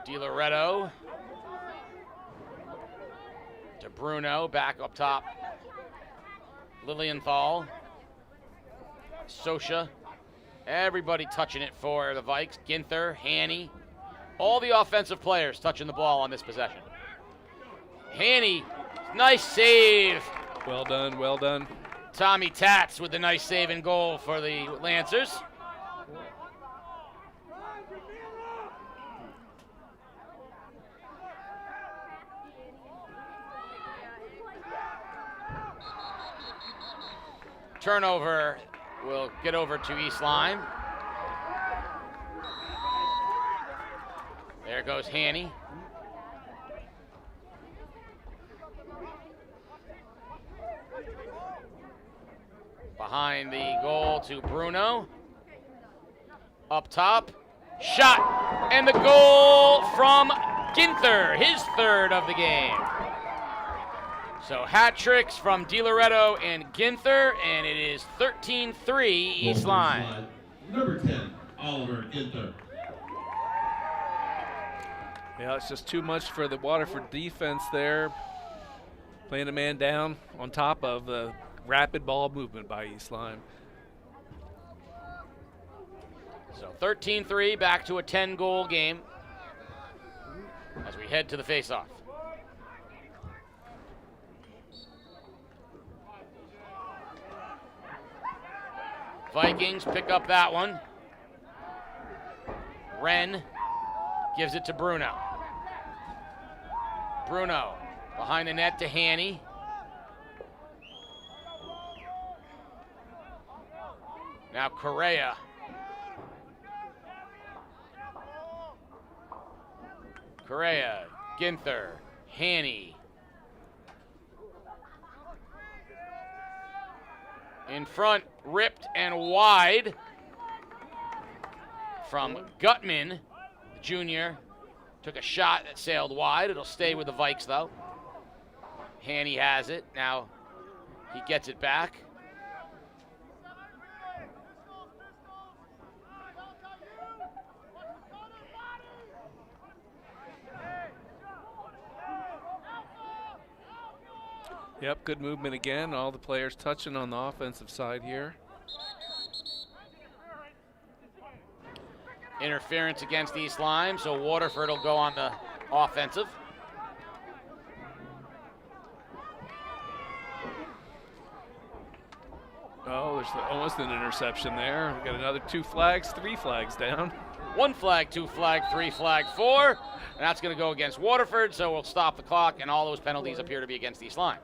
DiLoretto to Bruno, back up top. Lilienthal, Sosha, everybody touching it for the Vikes. Ginther, Haney, all the offensive players touching the ball on this possession. Haney, nice save. Well done, well done. Tommy Tats with the nice save and goal for the Lancers. Turnover will get over to East Lyme. There goes Hanny. Behind the goal to Bruno. Up top, shot, and the goal from Ginther, his third of the game. So hat tricks from DiLoretto and Ginther, and it is 13-3 East Lyme. Number 10, Oliver Ginther. Yeah, it's just too much for the Waterford defense there. Playing a man down on top of the rapid ball movement by East Lyme. So 13-3, back to a 10-goal game as we head to the face-off. Vikings pick up that one. Wren gives it to Bruno. Bruno behind the net to Hanny. Now Correa. Correa, Ginther, Hanny. In front, ripped and wide from Gutman, junior. Took a shot that sailed wide. It'll stay with the Vikes, though. Hanny has it. Now he gets it back. Yep, good movement again. All the players touching on the offensive side here. Interference against East Lyme, so Waterford will go on the offensive. Oh, there's almost an interception there. We got another 2 flags, 3 flags down. 1 flag, 2 flag, 3 flag, 4. And that's going to go against Waterford, so we'll stop the clock, and all those penalties appear to be against East Lyme.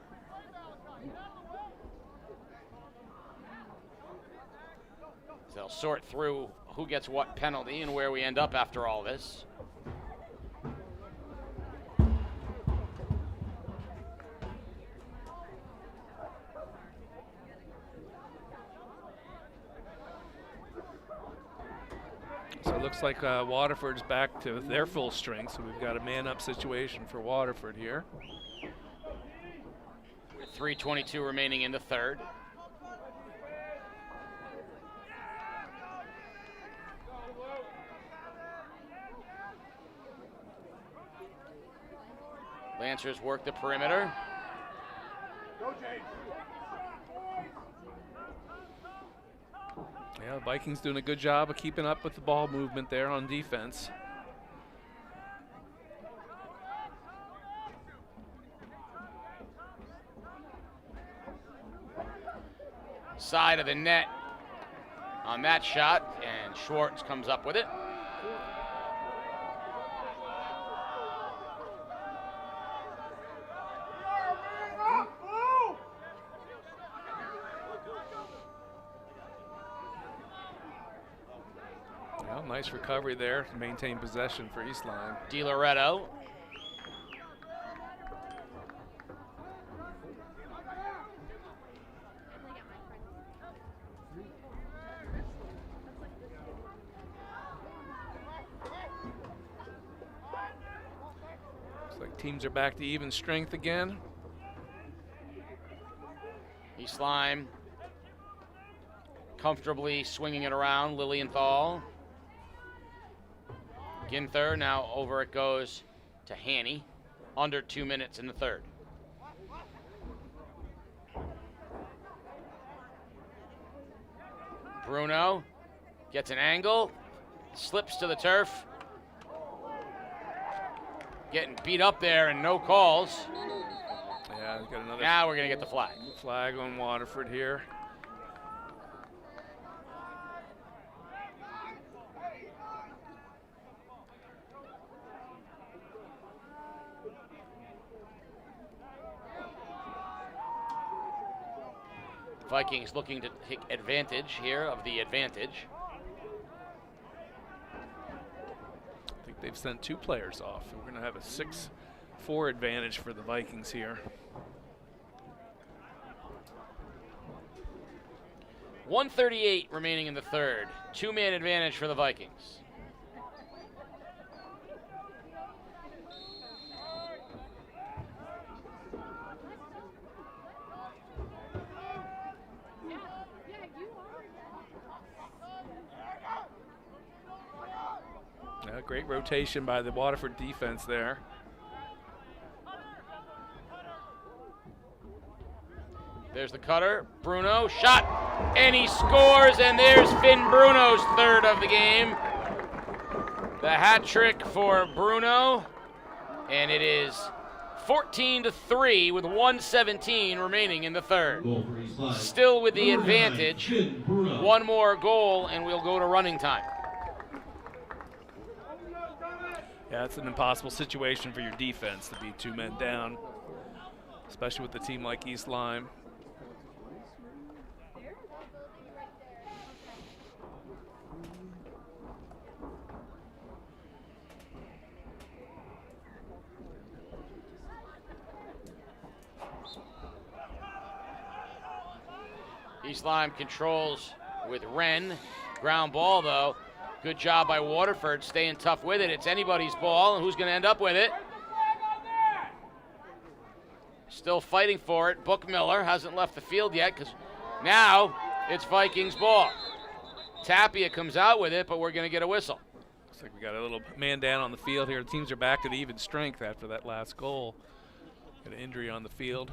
So they'll sort through who gets what penalty and where we end up after all this. So it looks like Waterford's back to their full strength, so we've got a man-up situation for Waterford here. 3:22 remaining in the third. Lancers work the perimeter. Yeah, the Vikings doing a good job of keeping up with the ball movement there on defense. Side of the net on that shot, and Schwartz comes up with it. Well, nice recovery there to maintain possession for East Lyme. DiLoretto. Looks like teams are back to even strength again. East Lyme comfortably swinging it around. Lilienthal. Ginther, now over it goes to Hanny. Under 2 minutes in the third. Bruno gets an angle, slips to the turf. Getting beat up there and no calls. Yeah, got another. Now we're gonna get the flag. Flag on Waterford here. Vikings looking to take advantage here of the advantage. I think they've sent 2 players off. We're going to have a 6-4 advantage for the Vikings here. 1:38 remaining in the third. 2-man advantage for the Vikings. Yeah, great rotation by the Waterford defense there. There's the cutter, Bruno, shot, and he scores, and there's Finn Bruno's third of the game. The hat trick for Bruno, and it is 14-3 with 1:17 remaining in the third. Still with the advantage, 1 more goal, and we'll go to running time. Yeah, it's an impossible situation for your defense to be 2 men down, especially with a team like East Lyme. East Lyme controls with Wren. Ground ball, though. Good job by Waterford staying tough with it. It's anybody's ball, and who's going to end up with it? Still fighting for it. Book Miller hasn't left the field yet because now it's Vikings ball. Tapia comes out with it, but we're going to get a whistle. Looks like we got a little man down on the field here. The teams are back to the even strength after that last goal. Got an injury on the field.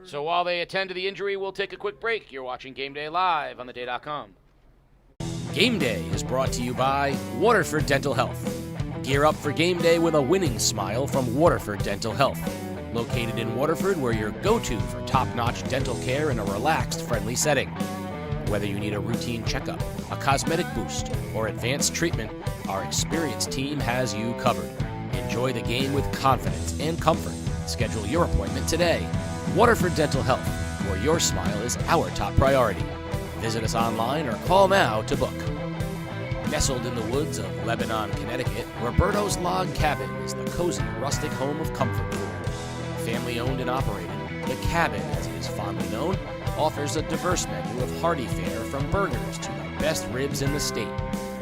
So while they attend to the injury, we'll take a quick break. You're watching Game Day live on theday.com. Game Day is brought to you by Waterford Dental Health. Gear up for game day with a winning smile from Waterford Dental Health. Located in Waterford, where your go-to for top-notch dental care in a relaxed, friendly setting. Whether you need a routine checkup, a cosmetic boost, or advanced treatment, our experienced team has you covered. Enjoy the game with confidence and comfort. Schedule your appointment today. Waterford Dental Health, where your smile is our top priority. Visit us online or call now to book. Nestled in the woods of Lebanon, Connecticut, Roberto's Log Cabin is the cozy, rustic home of comfort food. Family owned and operated, the Cabin, as it is fondly known, offers a diverse menu of hearty fare from burgers to the best ribs in the state.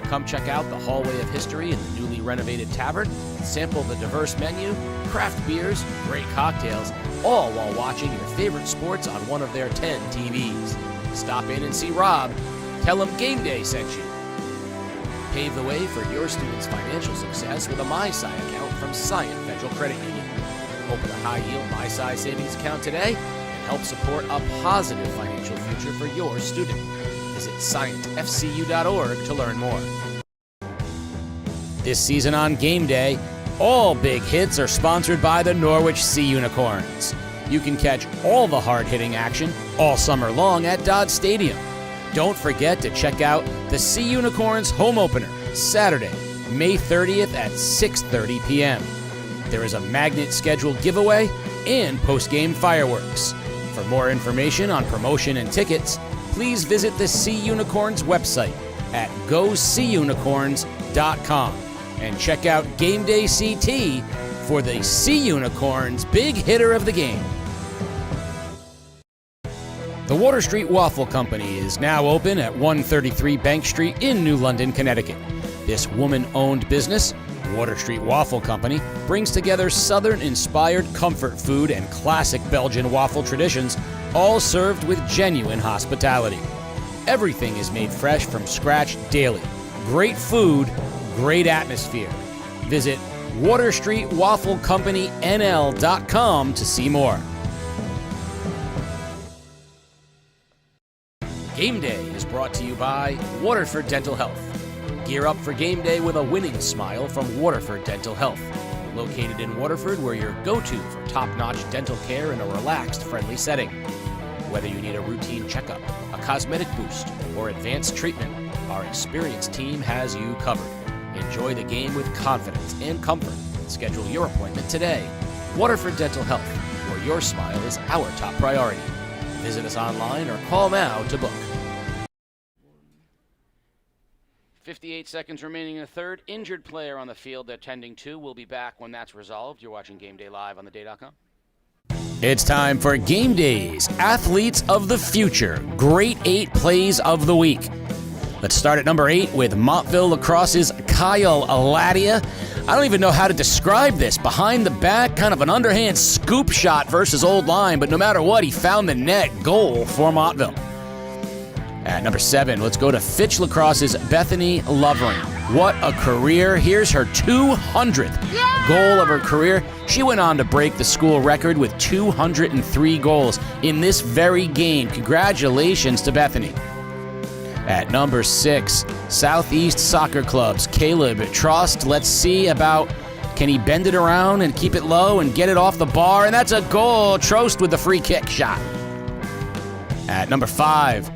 Come check out the Hallway of History in the newly renovated tavern, sample the diverse menu, craft beers, great cocktails, all while watching your favorite sports on one of their 10 TVs. Stop in and see Rob. Tell him Game Day sent you. Pave the way for your students' financial success with a MySci account from Scient Federal Credit Union. Open a high-yield MySci savings account today and help support a positive financial future for your student. Visit scientfcu.org to learn more. This season on Game Day, all big hits are sponsored by the Norwich Sea Unicorns. You can catch all the hard-hitting action all summer long at Dodd Stadium. Don't forget to check out the Sea Unicorns home opener, Saturday, May 30th at 6:30 p.m. There is a magnet scheduled giveaway and post-game fireworks. For more information on promotion and tickets, please visit the Sea Unicorns website at goseaunicorns.com and check out Game Day CT for the Sea Unicorns big hitter of the game. The Water Street Waffle Company is now open at 133 Bank Street in New London, Connecticut. This woman-owned business, Water Street Waffle Company, brings together Southern-inspired comfort food and classic Belgian waffle traditions, all served with genuine hospitality. Everything is made fresh from scratch daily. Great food, great atmosphere. Visit WaterStreetWaffleCompanyNL.com to see more. Game Day is brought to you by Waterford Dental Health. Gear up for game day with a winning smile from Waterford Dental Health. Located in Waterford, where your go-to for top-notch dental care in a relaxed, friendly setting. Whether you need a routine checkup, a cosmetic boost, or advanced treatment, our experienced team has you covered. Enjoy the game with confidence and comfort. Schedule your appointment today. Waterford Dental Health, where your smile is our top priority. Visit us online or call now to book. 58 seconds remaining in the third. Injured player on the field they're tending to. We'll be back when that's resolved. You're watching Game Day Live on theday.com. It's time for Game Day's Athletes of the Future, Great 8 Plays of the Week. Let's start at number 8 with Montville Lacrosse's Kyle Aladia. I don't even know how to describe this. Behind the back, kind of an underhand scoop shot versus Old Lyme, but no matter what, he found the net. Goal for Montville. At number 7, let's go to Fitch Lacrosse's Bethany Lovering. What a career. Here's her 200th goal of her career. She went on to break the school record with 203 goals in this very game. Congratulations to Bethany. At number 6, Southeast Soccer Club's Caleb Trost. Let's see about, can he bend it around and keep it low and get it off the bar? And that's a goal. Trost with the free kick shot. At number 5,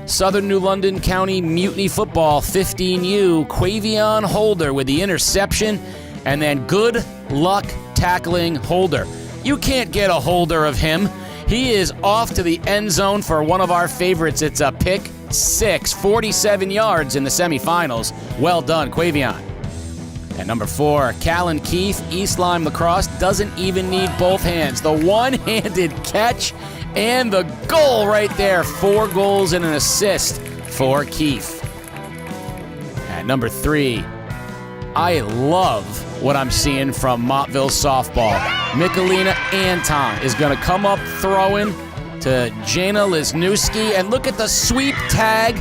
Southern New London County Mutiny Football 15U, Quavion Holder with the interception, and then good luck tackling Holder. You can't get a holder of him. He is off to the end zone for one of our favorites. It's a pick 6, 47 yards in the semifinals. Well done, Quavion. At number 4, Callan Keefe, East Lyme Lacrosse doesn't even need both hands. The one-handed catch and the goal right there. 4 goals and an assist for Keefe. At number 3, I love what I'm seeing from Montville softball. Michalina Anton is going to come up throwing to Jana Lisnewski, and look at the sweep tag,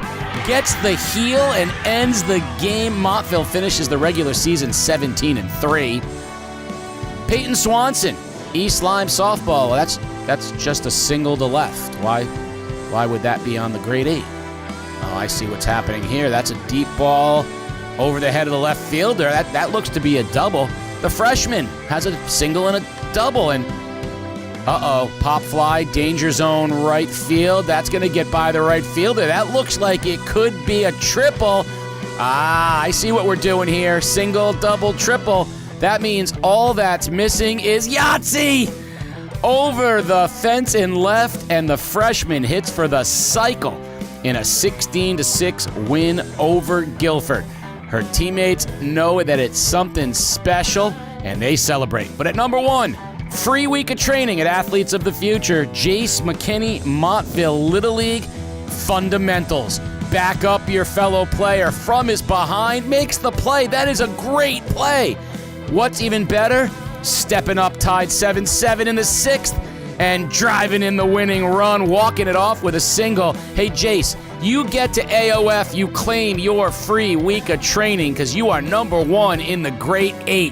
gets the heel and ends the game. Montville finishes the regular season 17-3. Peyton Swanson, East Lyme softball. That's just a single to left. Why would that be on the grade 8? Oh, I see what's happening here. That's a deep ball over the head of the left fielder. That looks to be a double. The freshman has a single and a double, and pop fly, danger zone right field. That's going to get by the right fielder. That looks like it could be a triple. I see what we're doing here. Single, double, triple. That means all that's missing is Yahtzee! Over the fence and left, and the freshman hits for the cycle in a 16-6 win over Guilford. Her teammates know that it's something special, and they celebrate. But at number 1, free week of training at Athletes of the Future, Jace McKinney, Montville Little League fundamentals. Back up your fellow player from his behind, makes the play. That is a great play. What's even better? Stepping up, tied 7-7 in the 6th, and driving in the winning run, walking it off with a single. Hey, Jace, you get to AOF, you claim your free week of training because you are number 1 in the Great 8.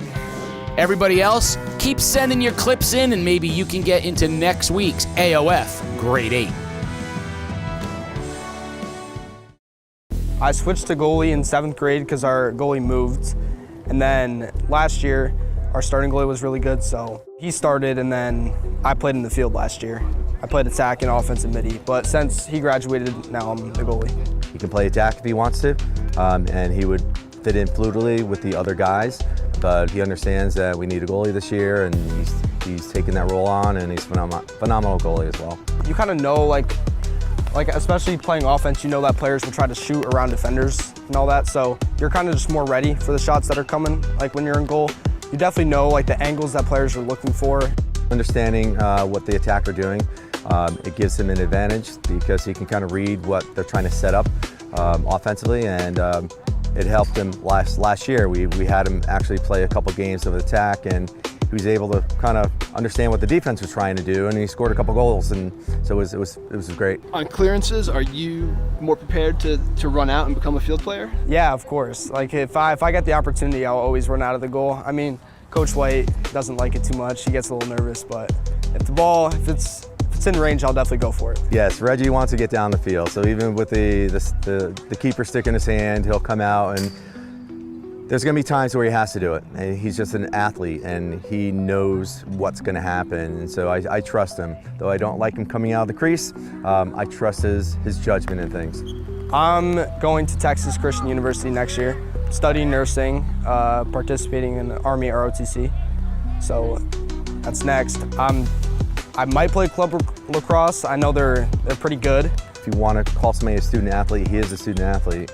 Everybody else, keep sending your clips in, and maybe you can get into next week's AOF Grade 8. I switched to goalie in 7th grade because our goalie moved. And then last year, our starting goalie was really good, so he started, and then I played in the field last year. I played attack and offensive midi, but since he graduated, now I'm the goalie. He can play attack if he wants to, and he would fit in fluidly with the other guys, but he understands that we need a goalie this year, and he's taking that role on, and he's phenomenal goalie as well. You kind of know, like especially playing offense, you know that players will try to shoot around defenders and all that, so you're kind of just more ready for the shots that are coming, like when you're in goal. You definitely know like the angles that players are looking for. Understanding what the attacker doing, it gives him an advantage because he can kind of read what they're trying to set up offensively, and it helped him last year. We had him actually play a couple games of attack, and he was able to kind of understand what the defense was trying to do, and he scored a couple goals, and so it was great. On clearances, are you more prepared to run out and become a field player? Yeah, of course. Like if I get the opportunity, I'll always run out of the goal. I mean, Coach White doesn't like it too much. He gets a little nervous, but if it's in range, I'll definitely go for it. Yes, Reggie wants to get down the field, so even with the keeper stick in his hand, he'll come out, and there's going to be times where he has to do it. And he's just an athlete, and he knows what's going to happen, and so I trust him. Though I don't like him coming out of the crease, I trust his judgment and things. I'm going to Texas Christian University next year, studying nursing, participating in the Army ROTC. So that's next. I might play club lacrosse. I know they're pretty good. If you want to call somebody a student athlete, he is a student athlete.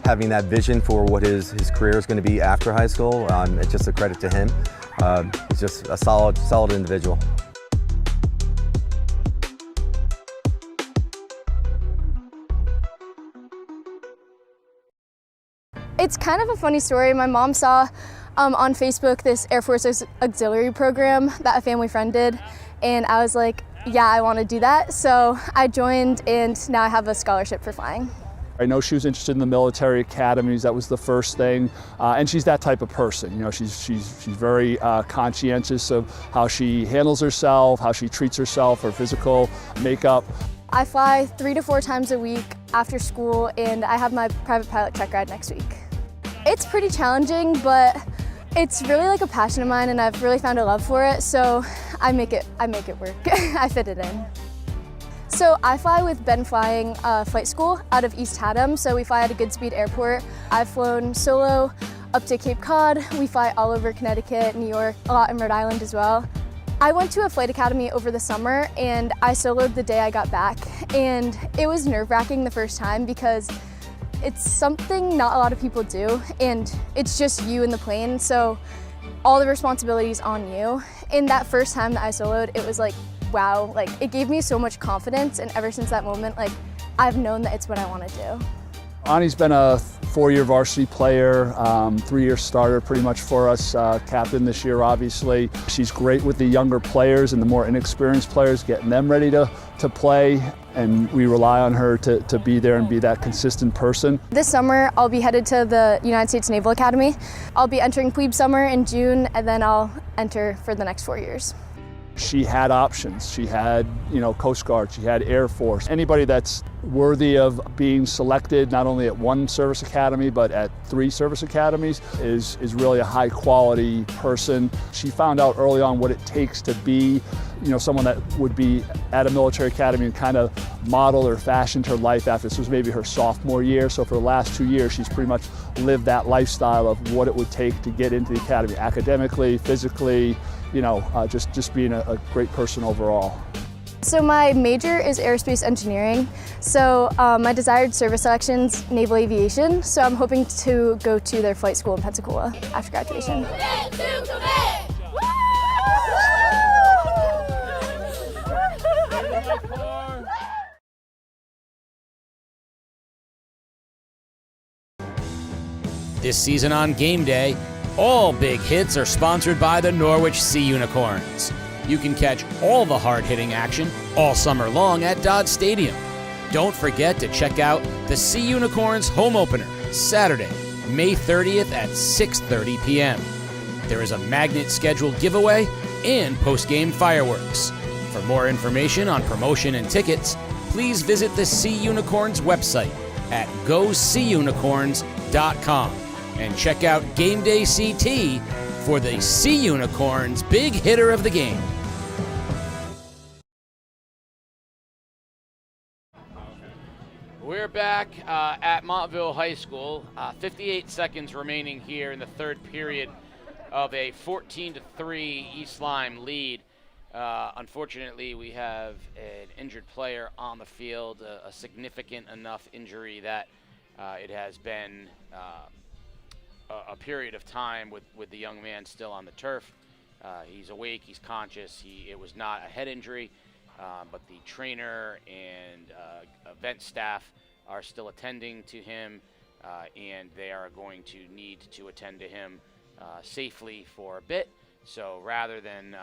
Having that vision for what his career is going to be after high school, it's just a credit to him. He's just a solid individual. It's kind of a funny story. My mom saw on Facebook this Air Force auxiliary program that a family friend did, and I was like, yeah, I want to do that. So I joined, and now I have a scholarship for flying. I know she was interested in the military academies. That was the first thing, and she's that type of person. You know, she's very conscientious of how she handles herself, how she treats herself, her physical makeup. I fly 3 to 4 times a week after school, and I have my private pilot check ride next week. It's pretty challenging, but it's really like a passion of mine, and I've really found a love for it, so I make it work. I fit it in. So I fly with Ben Flying Flight School out of East Haddam, so we fly at a Goodspeed airport. I've flown solo up to Cape Cod. We fly all over Connecticut, New York, a lot in Rhode Island as well. I went to a flight academy over the summer, and I soloed the day I got back, and it was nerve-wracking the first time because it's something not a lot of people do, and it's just you in the plane, so all the responsibilities on you. And that first time that I soloed, it was like, wow, like it gave me so much confidence, and ever since that moment, like I've known that it's what I want to do. Ani's been a 4-year varsity player, 3-year starter pretty much for us, captain this year obviously. She's great with the younger players and the more inexperienced players, getting them ready to play, and we rely on her to be there and be that consistent person. This summer I'll be headed to the United States Naval Academy. I'll be entering plebe summer in June, and then I'll enter for the next 4 years. She had options. She had, Coast Guard, she had Air Force. Anybody that's worthy of being selected not only at one service academy but at 3 service academies is really a high quality person. She found out early on what it takes to be, someone that would be at a military academy and kind of modeled or fashioned her life after. This was maybe her sophomore year, so for the last 2 years she's pretty much lived that lifestyle of what it would take to get into the academy academically, physically, just being a great person overall. So my major is aerospace engineering. So my desired service selection's naval aviation. So I'm hoping to go to their flight school in Pensacola after graduation. This season on Game Day, all big hits are sponsored by the Norwich Sea Unicorns. You can catch all the hard-hitting action all summer long at Dodge Stadium. Don't forget to check out the Sea Unicorns home opener, Saturday, May 30th at 6:30 p.m. There is a magnet scheduled giveaway and post-game fireworks. For more information on promotion and tickets, please visit the Sea Unicorns website at goseaunicorns.com and check out Game Day CT for the Sea Unicorns big hitter of the game. We're back at Montville High School. 58 seconds remaining here in the third period of a 14-3 East Lyme lead. Unfortunately, we have an injured player on the field, a significant enough injury that it has been a period of time with the young man still on the turf. He's awake, he's conscious. It was not a head injury, but the trainer and event staff are still attending to him, and they are going to need to attend to him safely for a bit. So rather than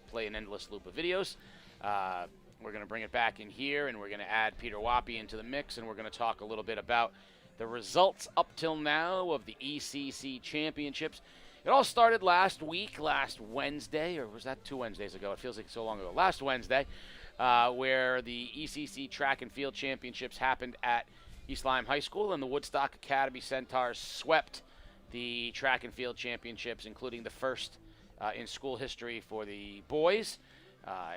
play an endless loop of videos, we're going to bring it back in here, and we're going to add Peter Wappy into the mix, and we're going to talk a little bit about the results up till now of the ECC championships. It all started last Wednesday, or was that 2 Wednesdays ago? It feels like so long ago. Last Wednesday, where the ECC track and field championships happened at East Lyme High School, and the Woodstock Academy Centaurs swept the track and field championships, including the first in school history for the boys,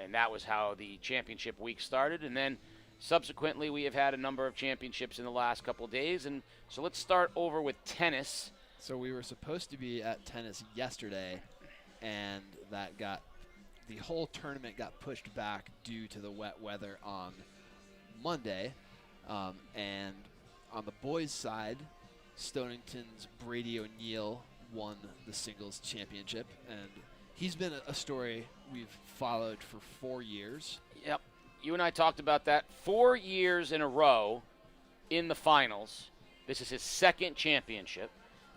and that was how the championship week started. And then subsequently, we have had a number of championships in the last couple of days, and so let's start over with tennis. So we were supposed to be at tennis yesterday, and that got the whole tournament got pushed back due to the wet weather on Monday. And on the boys' side, Stonington's Brady O'Neill won the singles championship, and he's been a story we've followed for 4 years. Yep. You and I talked about that 4 years in a row in the finals. This is his second championship.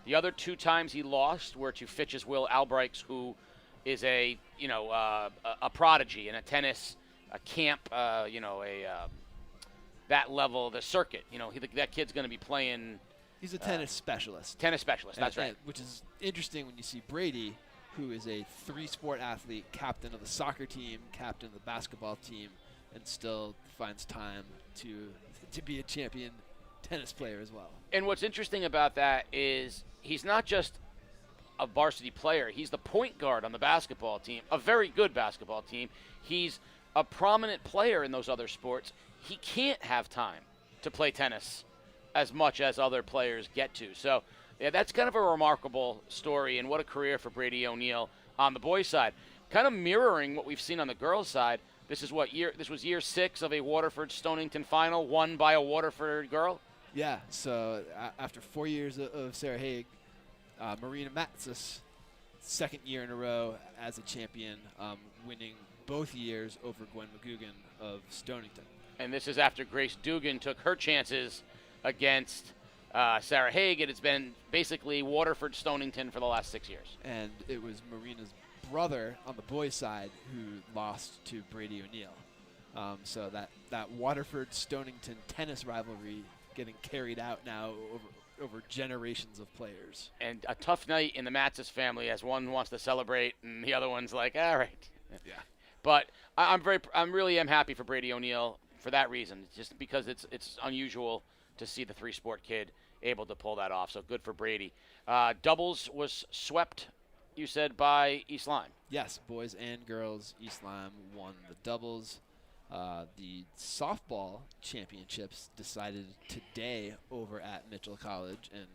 The other 2 times he lost were to Fitch's Will Albrights, who is a prodigy in a tennis, a camp, that level, the circuit. That kid's going to be playing. He's a tennis specialist. Tennis specialist, that's right. Which is interesting when you see Brady, who is a 3-sport athlete, captain of the soccer team, captain of the basketball team, and still finds time to be a champion tennis player as well. And what's interesting about that is he's not just a varsity player. He's the point guard on the basketball team, a very good basketball team. He's a prominent player in those other sports. He can't have time to play tennis as much as other players get to. So, yeah, that's kind of a remarkable story, and what a career for Brady O'Neill on the boys' side. Kind of mirroring what we've seen on the girls' side. This was year 6 of a Waterford-Stonington final, won by a Waterford girl. Yeah, so after 4 years of Sarah Haig, Marina Matsis, second year in a row as a champion, winning both years over Gwen McGugan of Stonington. And this is after Grace Dugan took her chances against Sarah Haig, and it's been basically Waterford-Stonington for the last 6 years. And it was Marina's brother on the boys' side who lost to Brady O'Neill. So that Waterford-Stonington tennis rivalry getting carried out now over generations of players. And a tough night in the Matsis family as one wants to celebrate and the other one's like, all right. Yeah. But I'm really happy for Brady O'Neill for that reason, just because it's unusual to see the 3-sport kid able to pull that off. So good for Brady. Doubles was swept, you said, by East Lyme. Yes, boys and girls. East Lyme won the doubles. The softball championships decided today over at Mitchell College, and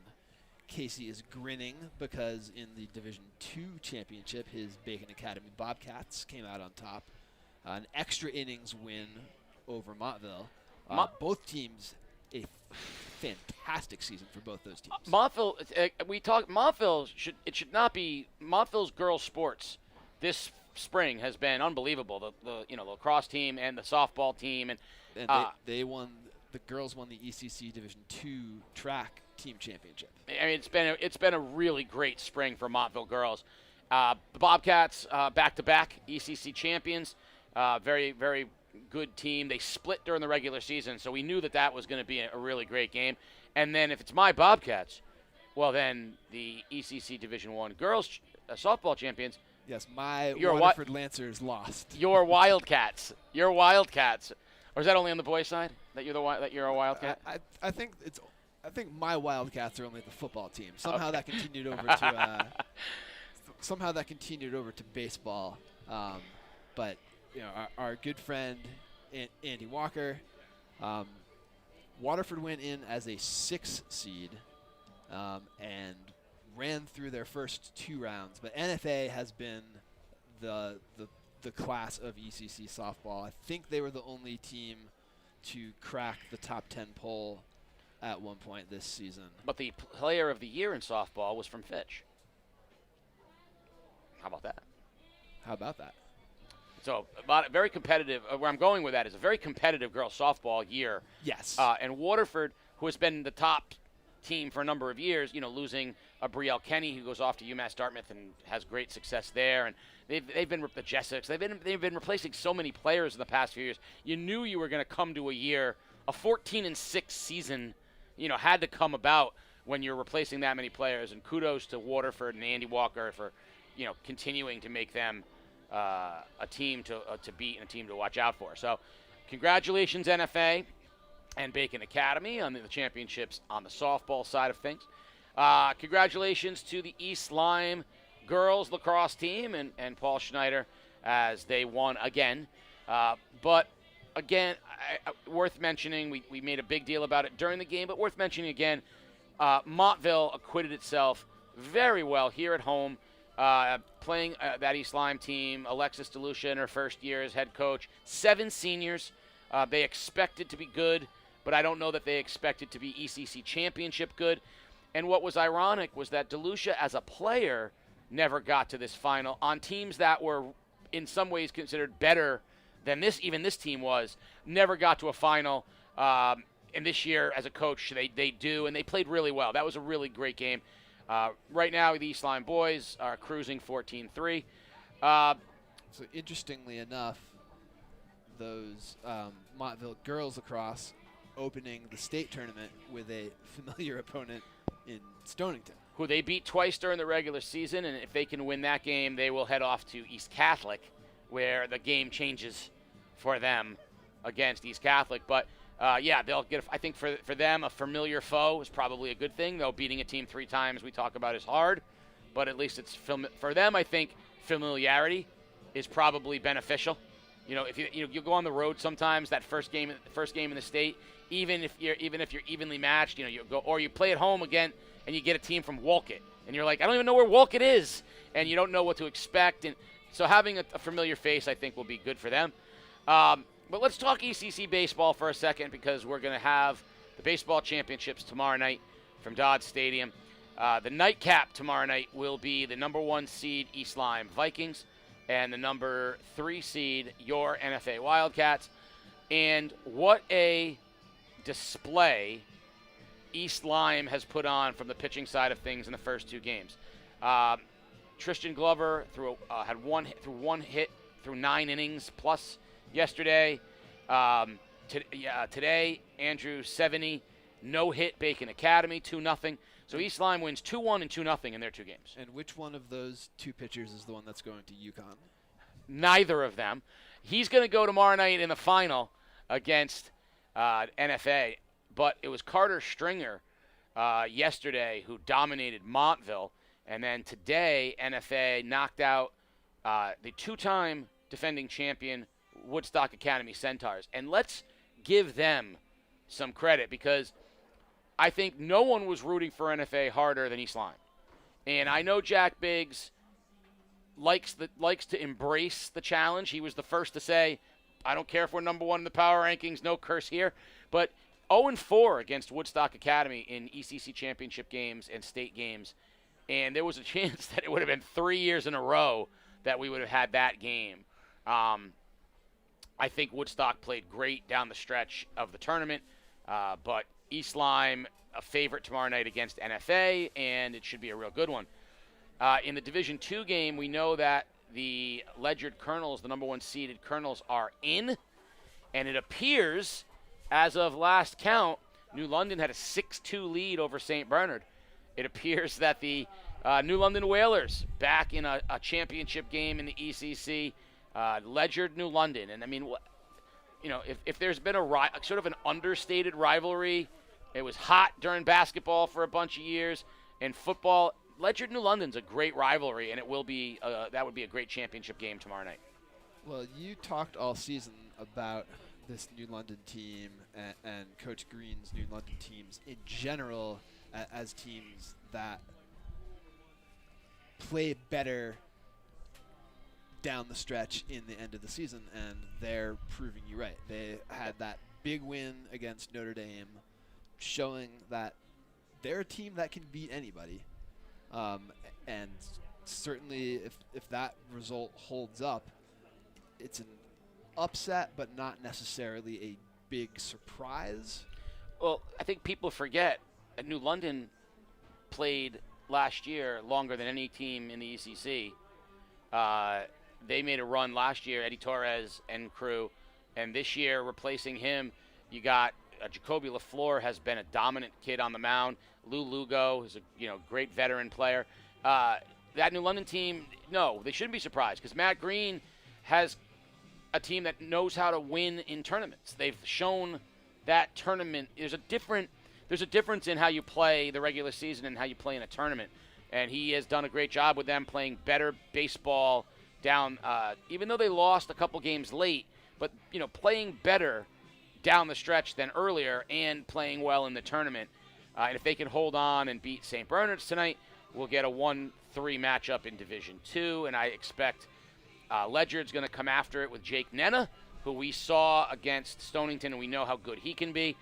Casey is grinning because in the Division II championship, his Bacon Academy Bobcats came out on top. An extra innings win over Montville. Both teams, a fantastic season for both those teams. Montville, Montville should not be Montville's girls sports. This spring has been unbelievable. The lacrosse team and the softball team, and they won. The girls won the ECC Division II track team championship. I mean, it's been a really great spring for Montville girls. The Bobcats back-to-back ECC champions. Very, very good team. They split during the regular season, so we knew that was going to be a really great game. And then if it's my Bobcats, well, then the ECC Division I girls softball champions. Yes, my Waterford Lancers lost. Your Wildcats. Or is that only on the boys' side that you're a Wildcat? I think my Wildcats are only the football team. Somehow that continued over to baseball. But our good friend Andy Walker, Waterford went in as a 6 seed and ran through their first 2 rounds. But NFA has been the class of ECC softball. I think they were the only team to crack the top 10 poll at one point this season. But the player of the year in softball was from Fitch. How about that? So, very competitive. Where I'm going with that is a very competitive girls softball year. Yes. And Waterford, who has been the top team for a number of years, losing a Brielle Kenny, who goes off to UMass Dartmouth and has great success there, and they've been the Jessicks. They've been replacing so many players in the past few years. You knew you were going to come to a year, a 14-6 season, had to come about when you're replacing that many players. And kudos to Waterford and Andy Walker for, continuing to make them a team to beat and a team to watch out for. So, congratulations NFA and Bacon Academy on the championships on the softball side of things. Congratulations to the East Lyme girls lacrosse team and Paul Schneider as they won again. But again, worth mentioning, we made a big deal about it during the game, but worth mentioning again, Montville acquitted itself very well here at home. playing that East Lyme team. Alexis DeLucia in her first year as head coach. 7 seniors. They expect it to be good, but I don't know that they expect it to be ECC championship good. And what was ironic was that DeLucia as a player never got to this final on teams that were in some ways considered better than even this team was, never got to a final. And this year as a coach, they do, and they played really well. That was a really great game. Right now, the East Lyme boys are cruising 14-3. So interestingly enough, those Montville girls lacrosse opening the state tournament with a familiar opponent in Stonington, who they beat twice during the regular season, and if they can win that game, they will head off to East Catholic, where the game changes for them against East Catholic. But they'll get. I think for them, a familiar foe is probably a good thing. Though beating a team 3 times we talk about is hard, but at least it's for them. I think familiarity is probably beneficial. You know, if you go on the road sometimes, that first game in the state, even if you're evenly matched, you go or you play at home again and you get a team from Wolcott, and you're like, I don't even know where Wolcott is, and you don't know what to expect, and so having a familiar face, I think, will be good for them. But let's talk ECC baseball for a second, because we're going to have the baseball championships tomorrow night from Dodge Stadium. The nightcap tomorrow night will be the number 1 seed East Lyme Vikings and the number 3 seed your NFA Wildcats. And what a display East Lyme has put on from the pitching side of things in the first 2 games. Tristan Glover had one hit through 9 innings plus yesterday. Today, Andrew Seveny, no hit, Bacon Academy, 2-0. So East Lyme wins 2-1 and 2-0 in their 2 games. And which one of those 2 pitchers is the one that's going to UConn? Neither of them. He's going to go tomorrow night in the final against NFA. But it was Carter Stringer yesterday who dominated Montville. And then today, NFA knocked out the 2-time defending champion Woodstock Academy Centaurs. And let's give them some credit, because I think no one was rooting for NFA harder than East Lyme. And I know Jack Biggs likes to embrace the challenge. He was the first to say, I don't care if we're number 1 in the power rankings, no curse here. But 0-4 against Woodstock Academy in ECC championship games and state games. And there was a chance that it would have been 3 years in a row that we would have had that game. I think Woodstock played great down the stretch of the tournament, but East Lyme a favorite tomorrow night against NFA, and it should be a real good one. In the Division II game, we know that the Ledyard Colonels, the number 1 seeded Colonels, are in, and it appears, as of last count, New London had a 6-2 lead over St. Bernard. It appears that the New London Whalers back in a championship game in the ECC, Ledyard, New London. And I mean, if there's been a sort of an understated rivalry, it was hot during basketball for a bunch of years. In football, Ledyard, New London's a great rivalry, and it will be that would be a great championship game tomorrow night. Well, you talked all season about this New London team and Coach Green's New London teams in general as teams that play better down the stretch in the end of the season, and they're proving you right. They had that big win against Notre Dame, showing that they're a team that can beat anybody. And certainly if that result holds up, it's an upset, but not necessarily a big surprise. Well, I think people forget that New London played last year longer than any team in the ECC. They made a run last year, Eddie Torres and crew, and this year replacing him, you got Jacoby LaFleur has been a dominant kid on the mound. Lou Lugo is a great veteran player. That New London team, no, they shouldn't be surprised, because Matt Green has a team that knows how to win in tournaments. They've shown that tournament. There's a difference in how you play the regular season and how you play in a tournament, and he has done a great job with them playing better baseball down. Even though they lost a couple games late, but playing better down the stretch than earlier and playing well in the tournament. And if they can hold on and beat St. Bernard's tonight, we'll get a 1-3 3 matchup in Division 2, and I expect Ledyard's going to come after it with Jake Nenna, who we saw against Stonington, and we know how good he can be.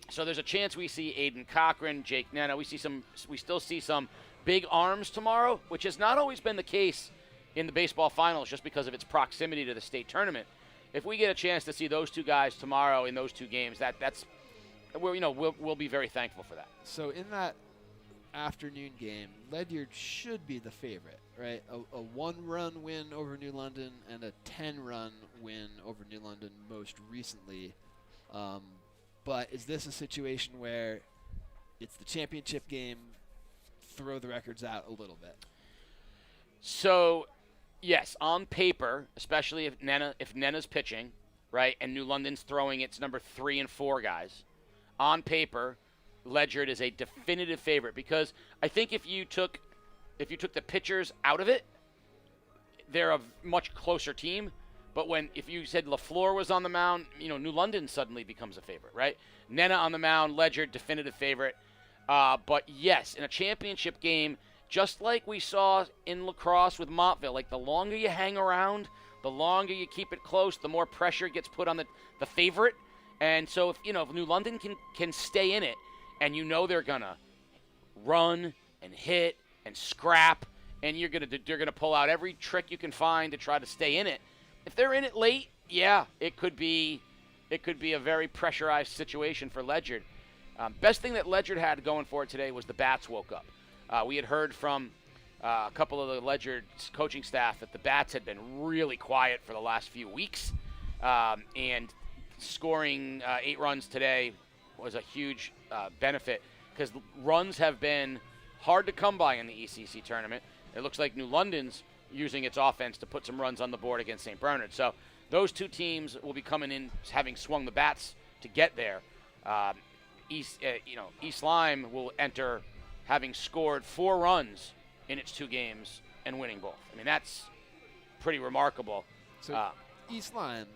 So there's a chance we see Aiden Cochran, Jake Nenna. We still see some big arms tomorrow, which has not always been the case in the baseball finals just because of its proximity to the state tournament. If we get a chance to see those 2 guys tomorrow in those 2 games, we'll be very thankful for that. So in that afternoon game, Ledyard should be the favorite, right? A 1-run win over New London and a 10-run win over New London most recently. But is this a situation where it's the championship game, throw the records out a little bit? So, yes, on paper, especially if Nenna's pitching, right, and New London's throwing its number 3 and 4 guys, on paper, Ledyard is a definitive favorite because I think if you took the pitchers out of it, they're a much closer team. But if you said LaFleur was on the mound, New London suddenly becomes a favorite, right? Nenna on the mound, Ledyard definitive favorite. But yes, in a championship game, just like we saw in Lacrosse with Montville, like the longer you hang around, the longer you keep it close, the more pressure gets put on the favorite. And so if New London can stay in it, and they're gonna run and hit and scrap, and they're gonna pull out every trick you can find to try to stay in it. If they're in it late, yeah, it could be a very pressurized situation for Ledyard. Best thing that Ledyard had going for it today was the bats woke up. We had heard from a couple of the Ledyard coaching staff that the bats had been really quiet for the last few weeks, and scoring 8 runs today was a huge benefit because runs have been hard to come by in the ECC tournament. It looks like New London's using its offense to put some runs on the board against St. Bernard. So those 2 teams will be coming in having swung the bats to get there. East Lyme will enter having scored 4 runs in its 2 games and winning both. I mean, that's pretty remarkable. So East Lyme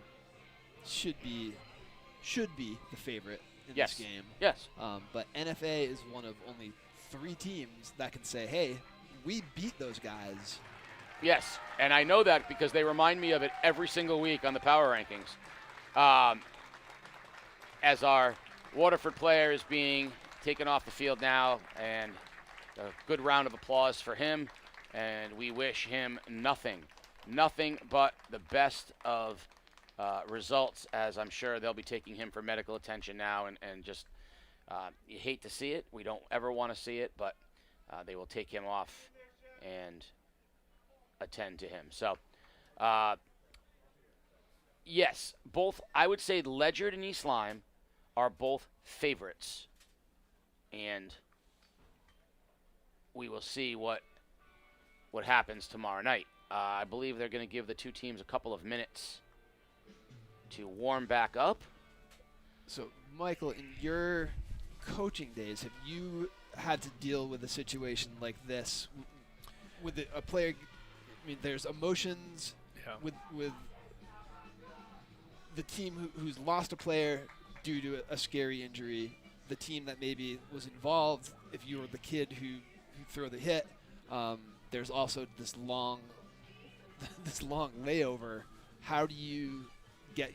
should be the favorite in yes. this game. Yes. But NFA is one of only 3 teams that can say, hey, we beat those guys. Yes, and I know that because they remind me of it every single week on the power rankings. As our Waterford player is being taken off the field now, and a good round of applause for him, and we wish him nothing but the best of results, as I'm sure they'll be taking him for medical attention now, and just you hate to see it. We don't ever want to see it, but they will take him off and attend to him. So, yes, both, I would say Ledyard and East Lyme are both favorites, and we will see what happens tomorrow night. I believe they're going to give the 2 teams a couple of minutes to warm back up. So, Michael, in your coaching days, have you had to deal with a situation like this with a player? I mean, there's emotions with the team who's lost a player due to a scary injury, the team that maybe was involved if you were the kid who threw the hit. There's also this long layover. How do you get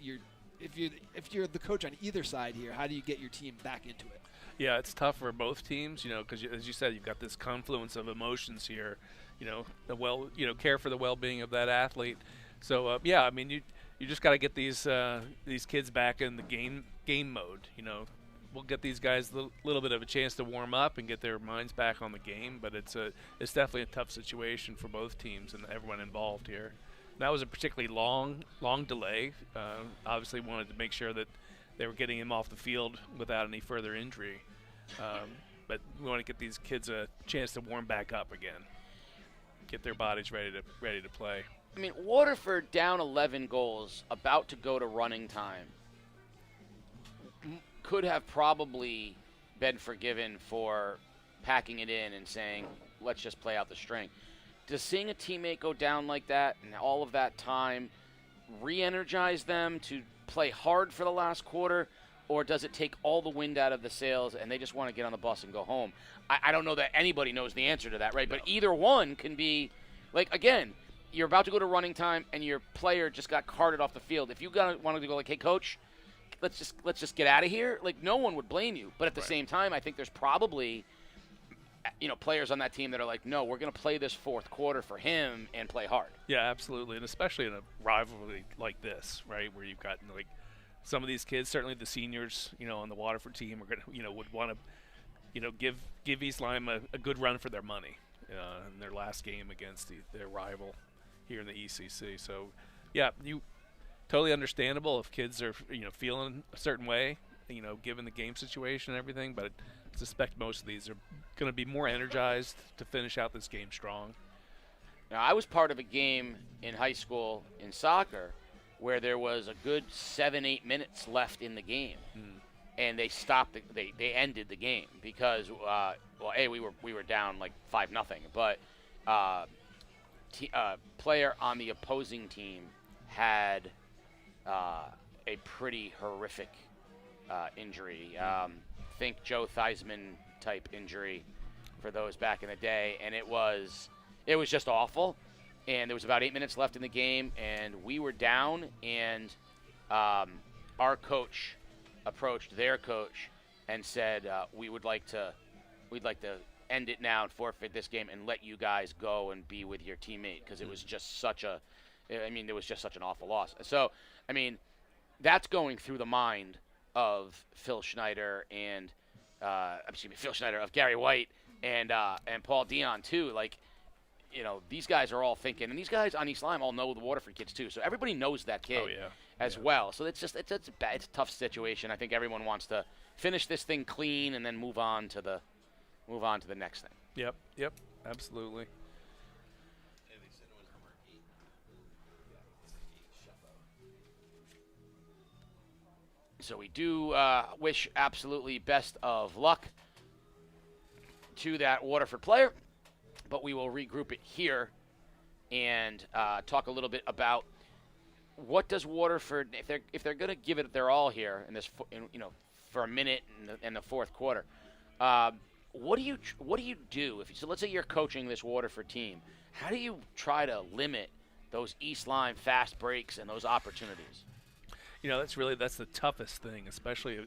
if you're the coach on either side here, how do you get your team back into it? Yeah, it's tough for both teams, because as you said, you've got this confluence of emotions here. Care for the well-being of that athlete. So I mean, you just got to get these kids back in the game mode. We'll get these guys a little bit of a chance to warm up and get their minds back on the game. But it's definitely a tough situation for both teams and everyone involved here. That was a particularly long delay. Obviously, wanted to make sure that they were getting him off the field without any further injury. But we want to get these kids a chance to warm back up again, get their bodies ready to play. I mean, Waterford down 11 goals, about to go to running time, could have probably been forgiven for packing it in and saying, let's just play out the string. Does seeing a teammate go down like that and all of that time re-energize them to play hard for the last quarter, or does it take all the wind out of the sails and they just want to get on the bus and go home? I don't know that anybody knows the answer to that, right? No. But either one can be, like, again, you're about to go to running time and your player just got carted off the field. If you wanted to go like, hey, coach, let's just get out of here, like, no one would blame you. But at the same time, I think there's probably, players on that team that are like, no, we're going to play this fourth quarter for him and play hard. Yeah, absolutely, and especially in a rivalry like this, right, where you've got, like, some of these kids, certainly the seniors, on the Waterford team, are gonna, would want to, give East Lyme a good run for their money in their last game against their rival here in the ECC. So, yeah, totally understandable if kids are, feeling a certain way, given the game situation and everything. But I suspect most of these are going to be more energized to finish out this game strong. Now, I was part of a game in high school in soccer where there was a good 7-8 minutes left in the game, and they stopped. They ended the game because, we were down like 5-0, but player on the opposing team had a pretty horrific injury. Think Joe Theismann type injury for those back in the day, and it was just awful. And there was about 8 minutes left in the game, and we were down, and our coach approached their coach and said, we'd like to end it now and forfeit this game and let you guys go and be with your teammate, because it was just there was just such an awful loss. So, that's going through the mind of Phil Schneider and of Gary White and Paul Dion too. Like, these guys are all thinking, and these guys on East Lyme all know the Waterford kids too. So everybody knows that kid as well. So it's a tough situation. I think everyone wants to finish this thing clean and then move on to the next thing. Yep, absolutely. So we do wish absolutely best of luck to that Waterford player, but we will regroup it here and talk a little bit about what does Waterford, if they're going to give it their all here in this, for a minute in the fourth quarter. What do you do so let's say you're coaching this Waterford team? How do you try to limit those East Lyme fast breaks and those opportunities? That's the toughest thing, especially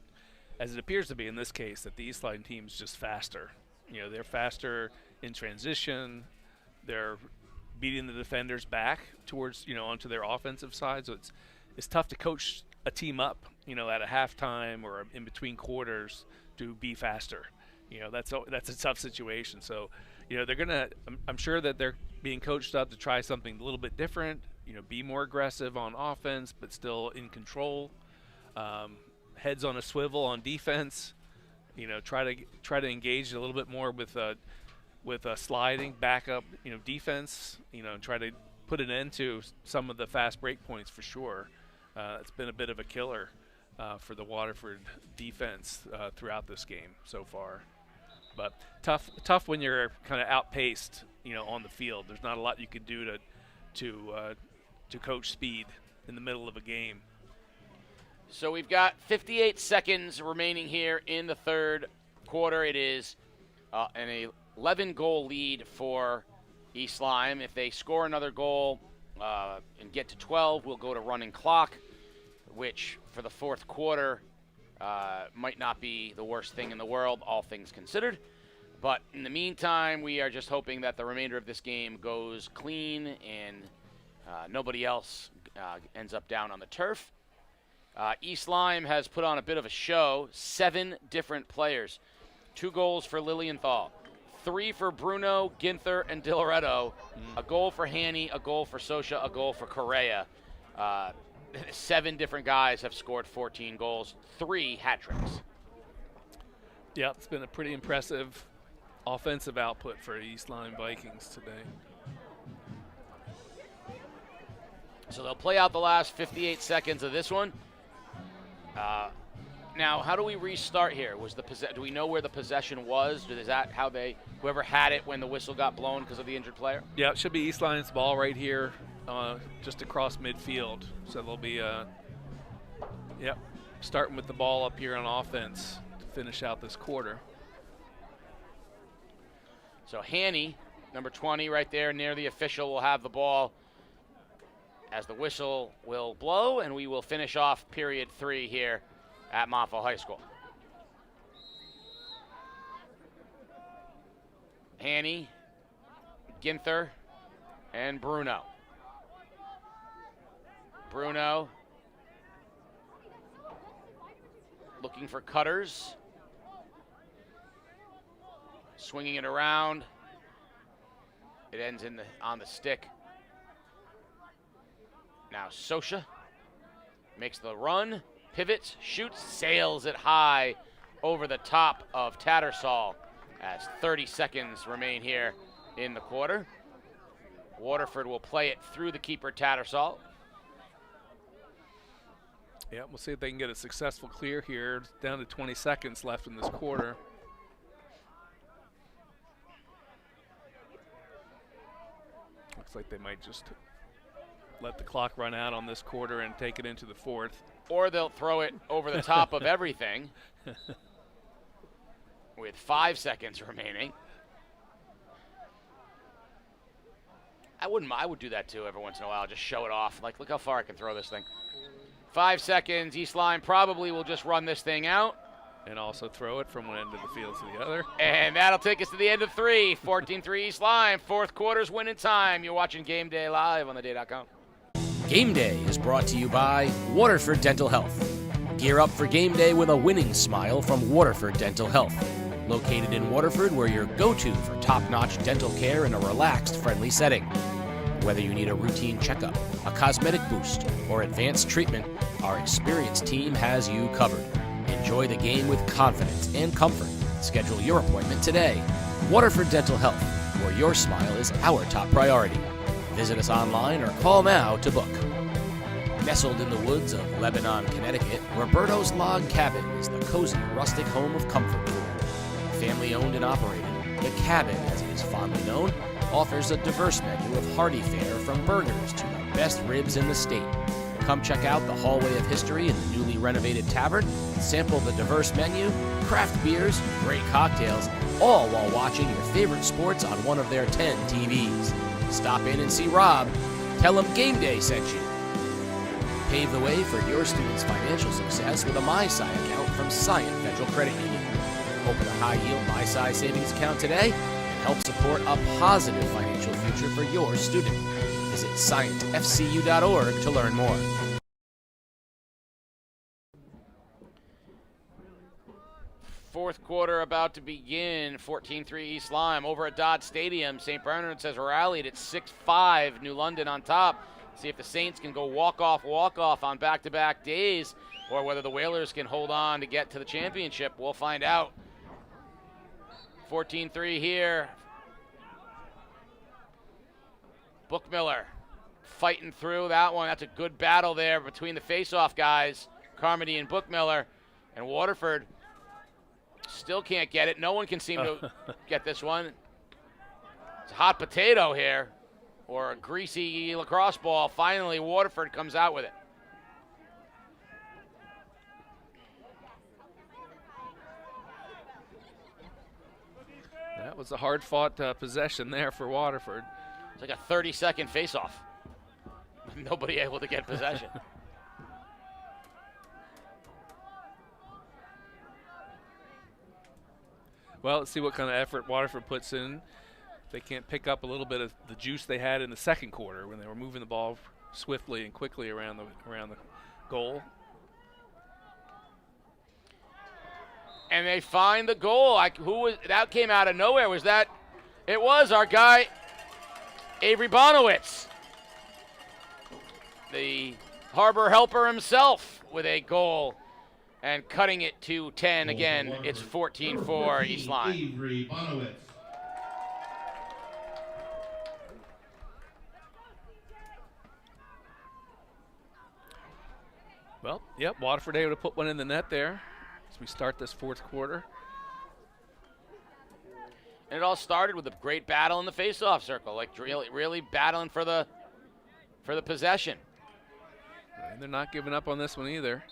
as it appears to be in this case, that the East Lyme team's just faster. They're faster in transition. They're beating the defenders back towards, onto their offensive side. So it's tough to coach a team up, at a halftime or in between quarters to be faster. That's a tough situation. So, they're gonna. I'm sure that they're being coached up to try something a little bit different. Be more aggressive on offense, but still in control. Heads on a swivel on defense. Try to engage a little bit more with sliding back up. Defense. And try to put an end to some of the fast break points for sure. It's been a bit of a killer for the Waterford defense throughout this game so far. But tough when you're kind of outpaced, on the field. There's not a lot you can do to coach speed in the middle of a game. So we've got 58 seconds remaining here in the third quarter. It is an 11-goal lead for East Lyme. If they score another goal and get to 12, we'll go to running clock, which for the fourth quarter might not be the worst thing in the world, all things considered. But in the meantime, we are just hoping that the remainder of this game goes clean and nobody else ends up down on the turf. East Lyme has put on a bit of a show. 7 different players. 2 goals for Lilienthal. 3 for Bruno, Ginther, and Diloretto. A goal for Haney, a goal for Sosha, a goal for Correa. 7 different guys have scored 14 goals, 3 hat tricks. Yeah, it's been a pretty impressive offensive output for East Lyme Vikings today. So they'll play out the last 58 seconds of this one. Now, how do we restart here? Do we know where the possession was? Is that how whoever had it when the whistle got blown because of the injured player? Yeah, it should be East Lyme's ball right here, just across midfield. So there'll be starting with the ball up here on offense to finish out this quarter. So Hanny, number 20 right there near the official, will have the ball as the whistle will blow, and we will finish off period 3 here at Montville High School. Hanny, Ginther, and Bruno. Bruno looking for cutters. Swinging it around. It ends on the stick. Now Sosha makes the run, pivots, shoots, sails it high over the top of Tattersall as 30 seconds remain here in the quarter. Waterford will play it through the keeper, Tattersall. Yeah, we'll see if they can get a successful clear here. It's down to 20 seconds left in this quarter. Looks like they might just let the clock run out on this quarter and take it into the fourth. Or they'll throw it over the top of everything with 5 seconds remaining. I would do that too every once in a while, just show it off. Like, look how far I can throw this thing. 5 seconds, East Lyme probably will just run this thing out. And also throw it from one end of the field to the other. And that'll take us to the end of 3. 14-3 East Lyme, fourth quarter's winning time. You're watching Game Day live on theday.com. Game Day is brought to you by Waterford Dental Health. Gear up for game day with a winning smile from Waterford Dental Health. Located in Waterford, where your go-to for top-notch dental care in a relaxed, friendly setting. Whether you need a routine checkup, a cosmetic boost, or advanced treatment, our experienced team has you covered. Enjoy the game with confidence and comfort. Schedule your appointment today. Waterford Dental Health, where your smile is our top priority. Visit us online or call now to book. Nestled in the woods of Lebanon, Connecticut, Roberto's Log Cabin is the cozy, rustic home of comfort food. Family owned and operated, the Cabin, as it is fondly known, offers a diverse menu of hearty fare from burgers to the best ribs in the state. Come check out the Hallway of History in the newly renovated tavern, sample the diverse menu, craft beers, great cocktails, all while watching your favorite sports on one of their 10 TVs. Stop in and see Rob. Tell him Game Day sent you. Pave the way for your students' financial success with a MySci account from Scient Federal Credit Union. Open a high-yield MySci savings account today and help support a positive financial future for your student. Visit scientfcu.org to learn more. Fourth quarter about to begin. 14-3 East Lyme over at Dodd Stadium. St. Bernard's has rallied at 6-5. New London on top. See if the Saints can go walk-off on back-to-back days, or whether the Whalers can hold on to get to the championship. We'll find out. 14-3 here. Bookmiller fighting through that one. That's a good battle there between the face-off guys, Carmody and Bookmiller. And Waterford still can't get it. No one can seem to get this one. It's a hot potato here, or a greasy lacrosse ball. Finally, Waterford comes out with it. That was a hard-fought possession there for Waterford. It's like a 30-second face-off. Nobody able to get possession. Well, let's see what kind of effort Waterford puts in. They can't pick up a little bit of the juice they had in the second quarter when they were moving the ball swiftly and quickly around the goal. And they find the goal. That came out of nowhere? Was that? It was our guy, Avery Bonowitz, the harbor helper himself, with a goal and cutting it to 10 again. It's 14-4 East Lyme. Avery Bonowitz. Well, yep, Waterford able to put one in the net there as we start this fourth quarter. And it all started with a great battle in the face-off circle, like really battling for the possession. And they're not giving up on this one either.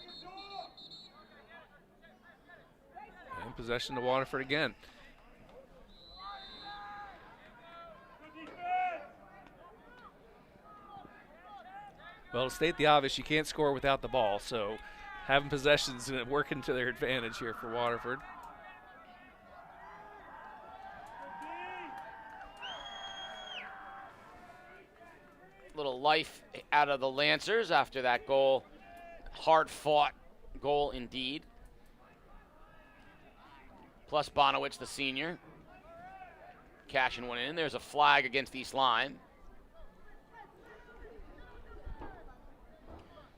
possession to Waterford again. Well, to state the obvious, you can't score without the ball, so having possessions and working to their advantage here for Waterford. Little life out of the Lancers after that goal. Hard-fought goal indeed. Plus Bonowitz, the senior, cashing one in. There's a flag against East Lyme.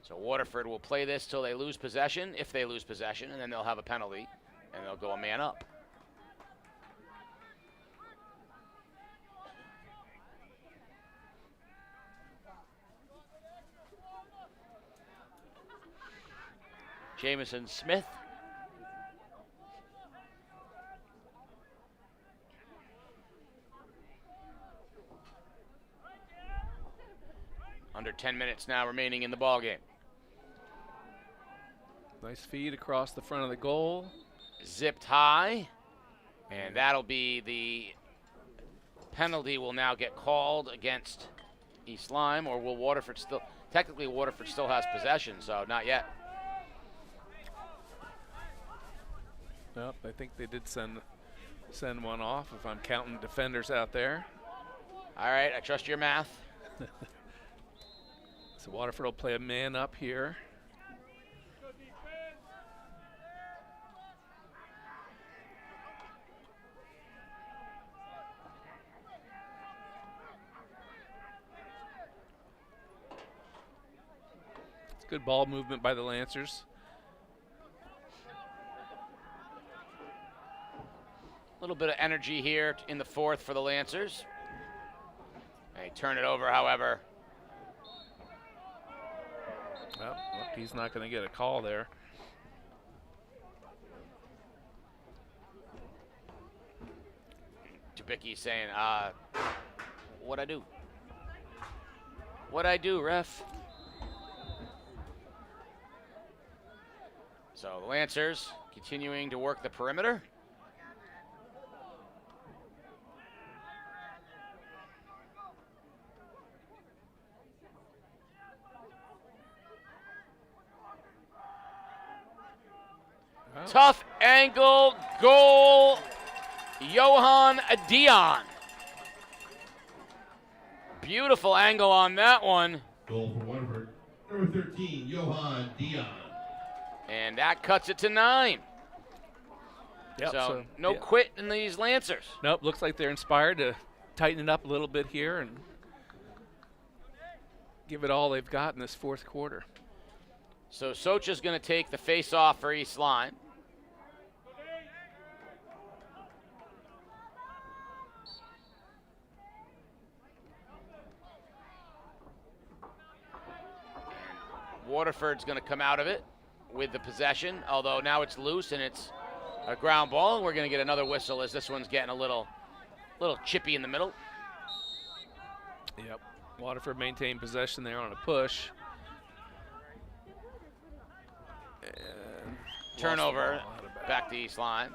So Waterford will play this till they lose possession, if they lose possession, and then they'll have a penalty, and they'll go a man up. Jamison Smith. Under 10 minutes now remaining in the ballgame. Nice feed across the front of the goal. Zipped high, and that'll be the penalty will now get called against East Lyme, or will Waterford still, technically Waterford still has possession, so not yet. Well, I think they did send one off if I'm counting defenders out there. All right, I trust your math. So Waterford will play a man up here. It's good ball movement by the Lancers. A little bit of energy here in the fourth for the Lancers. They turn it over, however. Well, look, he's not going to get a call there. Dubicki saying, what'd I do? What'd I do, ref? So the Lancers continuing to work the perimeter. Tough angle goal, Johan Dion. Beautiful angle on that one. Goal for Waterford, number 13, Johan Dion. And that cuts it to 9. Yep, so no quit in these Lancers. Nope, looks like they're inspired to tighten it up a little bit here and give it all they've got in this fourth quarter. So Socha's going to take the face-off for East Lyme. Waterford's going to come out of it with the possession, although now it's loose and it's a ground ball, and we're going to get another whistle as this one's getting a little chippy in the middle. Yep, Waterford maintained possession there on a push. And turnover back to East Lyme.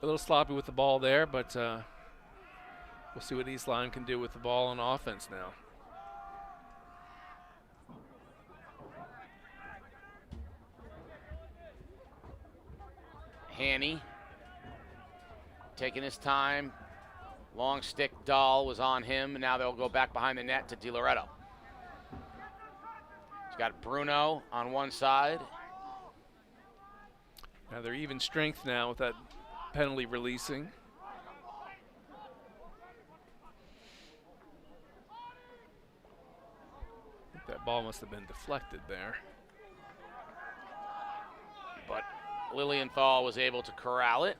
A little sloppy with the ball there, but we'll see what East Lyme can do with the ball on offense now. Hanny taking his time. Long stick Dahl was on him. Now they'll go back behind the net to DiLoretto. He's got Bruno on one side. Now they're even strength now with that penalty releasing. I think that ball must have been deflected there. But Lilienthal was able to corral it.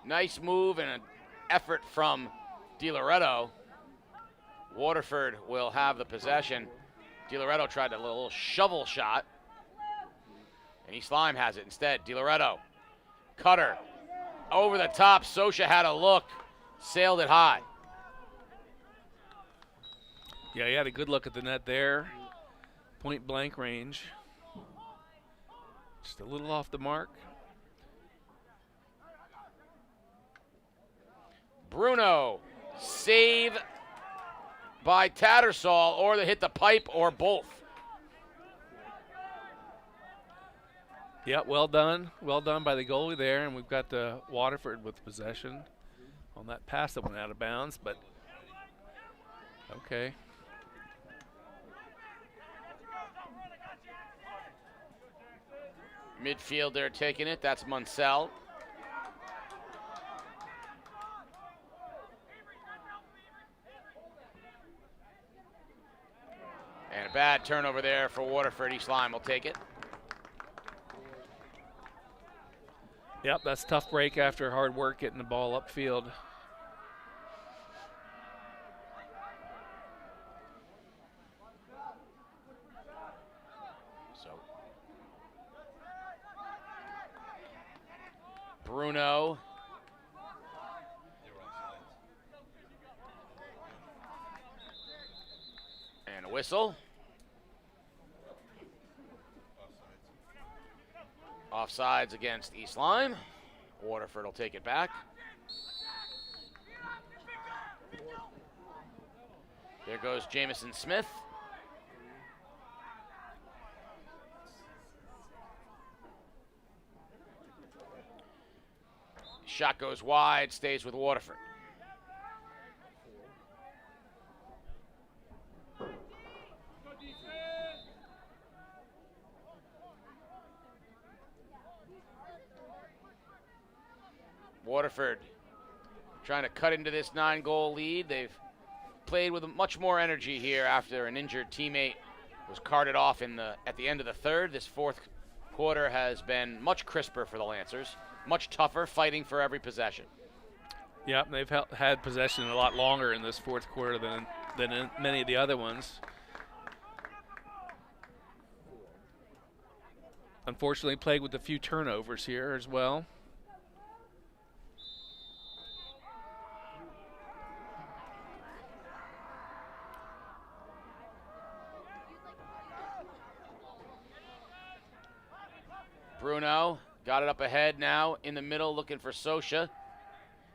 Nice move and an effort from DiLoretto. Waterford will have the possession. DiLoretto tried a little shovel shot. And East Lyme has it instead. DiLoretto. Cutter. Over the top. Sosha had a look. Sailed it high. Yeah, he had a good look at the net there. Point blank range. Just a little off the mark. Bruno. Save by Tattersall, or they hit the pipe, or both. Yeah, well done. Well done by the goalie there, and we've got Waterford with possession on that pass that went out of bounds, but okay. Midfield, they're taking it. That's Munsell. And a bad turnover there for Waterford. East Lyme will take it. Yep, that's a tough break after hard work getting the ball upfield. So Bruno. And a whistle. Offsides against East Lyme. Waterford will take it back. There goes Jamison Smith. Shot goes wide, stays with Waterford. Waterford trying to cut into this 9-goal lead. They've played with much more energy here after an injured teammate was carted off at the end of the third. This fourth quarter has been much crisper for the Lancers, much tougher, fighting for every possession. Yeah, they've had possession a lot longer in this fourth quarter than in many of the other ones. Unfortunately, plagued with a few turnovers here as well. Bruno got it up ahead now in the middle, looking for Sosha.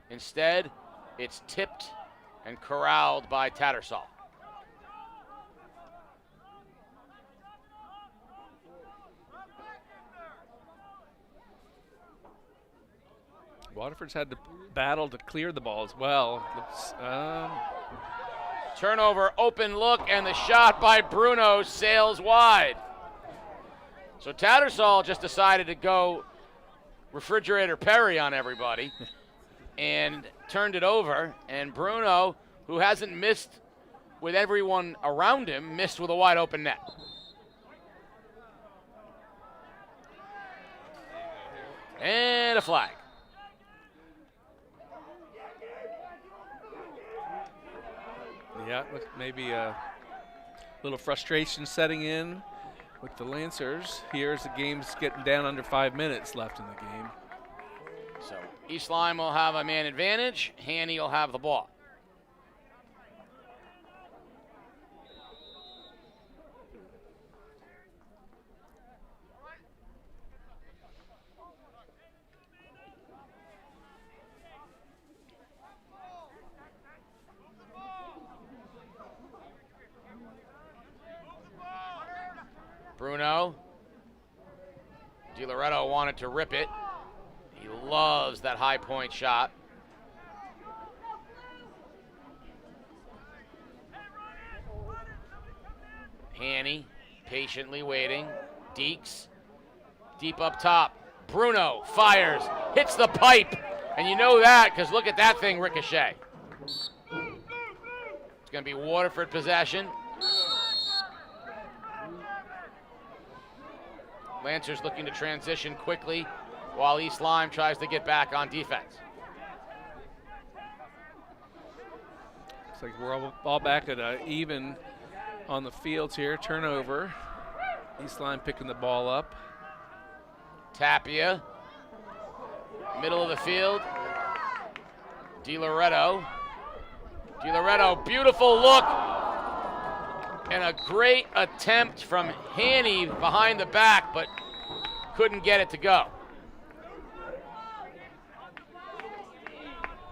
Instead, it's tipped and corralled by Tattersall. Waterford's had to battle to clear the ball as well. Turnover, open look, and the shot by Bruno sails wide. So Tattersall just decided to go refrigerator Perry on everybody and turned it over. And Bruno, who hasn't missed with everyone around him, missed with a wide open net. And a flag. Yeah, maybe a little frustration setting in with the Lancers here as the game's getting down under 5 minutes left in the game. So East Lyme will have a man advantage. Haney will have the ball. Bruno. DiLoretto wanted to rip it. He loves that high point shot. Haney patiently waiting. Deeks deep up top. Bruno fires, hits the pipe, and you know that because look at that thing ricochet. It's going to be Waterford possession. Lancers looking to transition quickly while East Lyme tries to get back on defense. Looks like we're all back at even on the fields here. Turnover. East Lyme picking the ball up. Tapia, middle of the field. DiLoretto. DiLoretto, beautiful look. And a great attempt from Haney behind the back, but couldn't get it to go.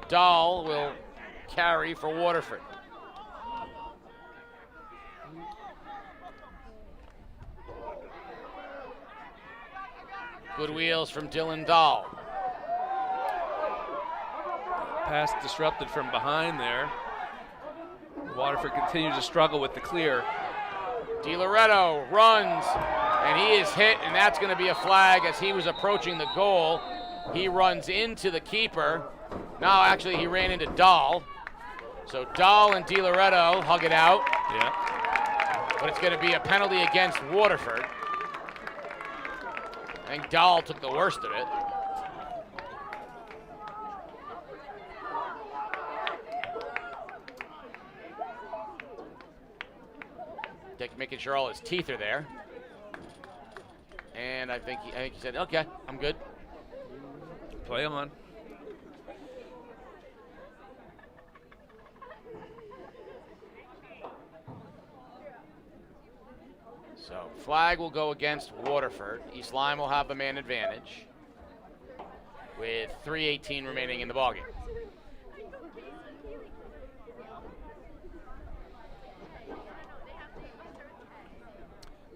Dahl will carry for Waterford. Good wheels from Dylan Dahl. Pass disrupted from behind there. Waterford continues to struggle with the clear. DiLoretto runs, and he is hit, and that's going to be a flag as he was approaching the goal. He runs into the keeper. No, actually, he ran into Dahl. So Dahl and DiLoretto hug it out. Yeah. But it's going to be a penalty against Waterford. I think Dahl took the worst of it. Making sure all his teeth are there. And I think he said, okay, I'm good. Play on. So flag will go against Waterford. East Lyme will have the man advantage with 3:18 remaining in the ballgame.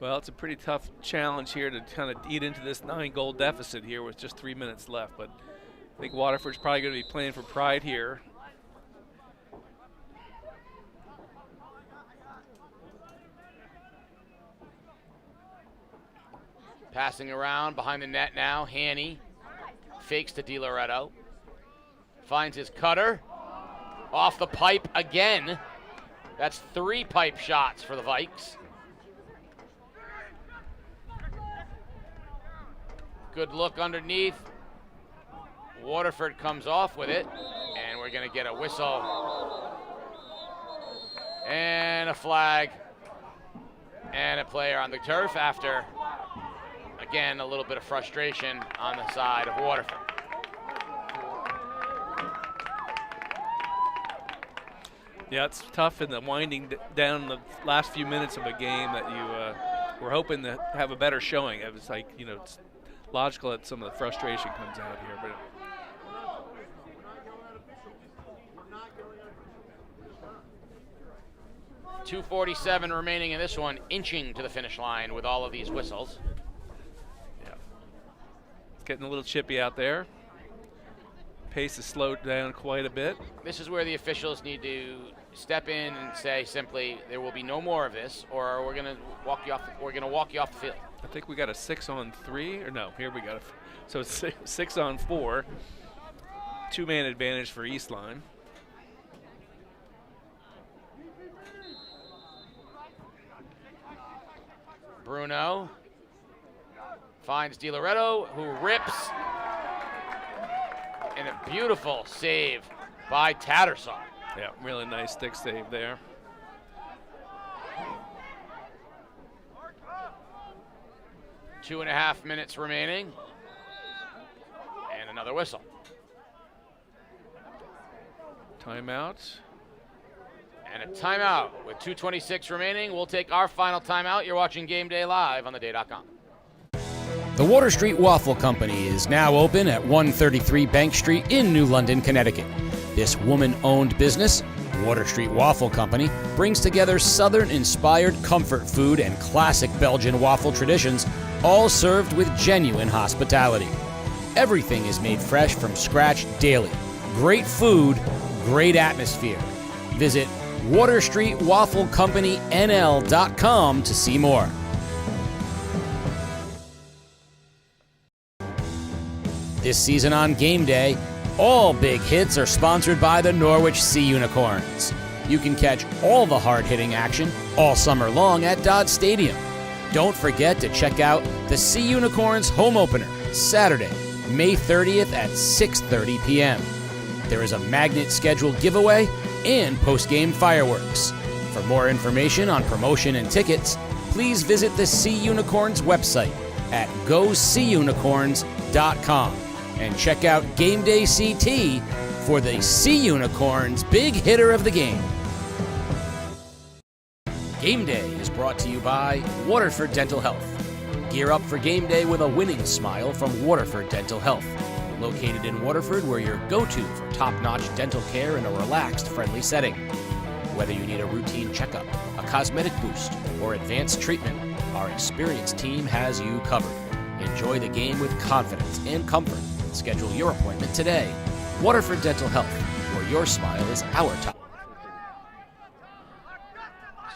Well, it's a pretty tough challenge here to kind of eat into this 9-goal deficit here with just 3 minutes left. But I think Waterford's probably going to be playing for pride here. Passing around behind the net now. Haney fakes to DiLoretto. Finds his cutter. Off the pipe again. That's 3 pipe shots for the Vikes. Good look underneath. Waterford comes off with it, and we're going to get a whistle and a flag and a player on the turf after, again, a little bit of frustration on the side of Waterford. Yeah, it's tough in the winding down the last few minutes of a game that you were hoping to have a better showing. It was like, you know, it's logical that some of the frustration comes out here, but 2:47 remaining in this one, inching to the finish line with all of these whistles. yeah, it's getting a little chippy out there. Pace is slowed down quite a bit. This is where the officials need to step in and say simply, there will be no more of this, or we're going to walk you off. We're going to walk you off the field. I think we got a 6-on-3, or no, here we got so it's 6-on-4. 2-man advantage for East Lyme. Bruno finds DiLoretto, who rips, and a beautiful save by Tattersall. Yeah, really nice stick save there. Two and a half minutes remaining. And another whistle. Timeout. And a timeout with 2:26 remaining. We'll take our final timeout. You're watching Game Day live on theday.com. The Water Street Waffle Company is now open at 133 Bank Street in New London, Connecticut. This woman-owned business, Water Street Waffle Company, brings together Southern-inspired comfort food and classic Belgian waffle traditions, all served with genuine hospitality. Everything is made fresh from scratch daily. Great food, great atmosphere. Visit WaterStreetWaffleCompanyNL.com to see more. This season on Game Day, all big hits are sponsored by the Norwich Sea Unicorns. You can catch all the hard-hitting action all summer long at Dodd Stadium. Don't forget to check out the Sea Unicorns home opener, Saturday, May 30th at 6:30 p.m. There is a magnet schedule giveaway and post-game fireworks. For more information on promotion and tickets, please visit the Sea Unicorns website at GoSeeUnicorns.com. And check out Game Day CT for the Sea Unicorns big hitter of the game. Game Day is brought to you by Waterford Dental Health. Gear up for game day with a winning smile from Waterford Dental Health. Located in Waterford, we're your go-to for top-notch dental care in a relaxed, friendly setting. Whether you need a routine checkup, a cosmetic boost, or advanced treatment, our experienced team has you covered. Enjoy the game with confidence and comfort. Schedule your appointment today. Waterford Dental Health, where your smile is our top.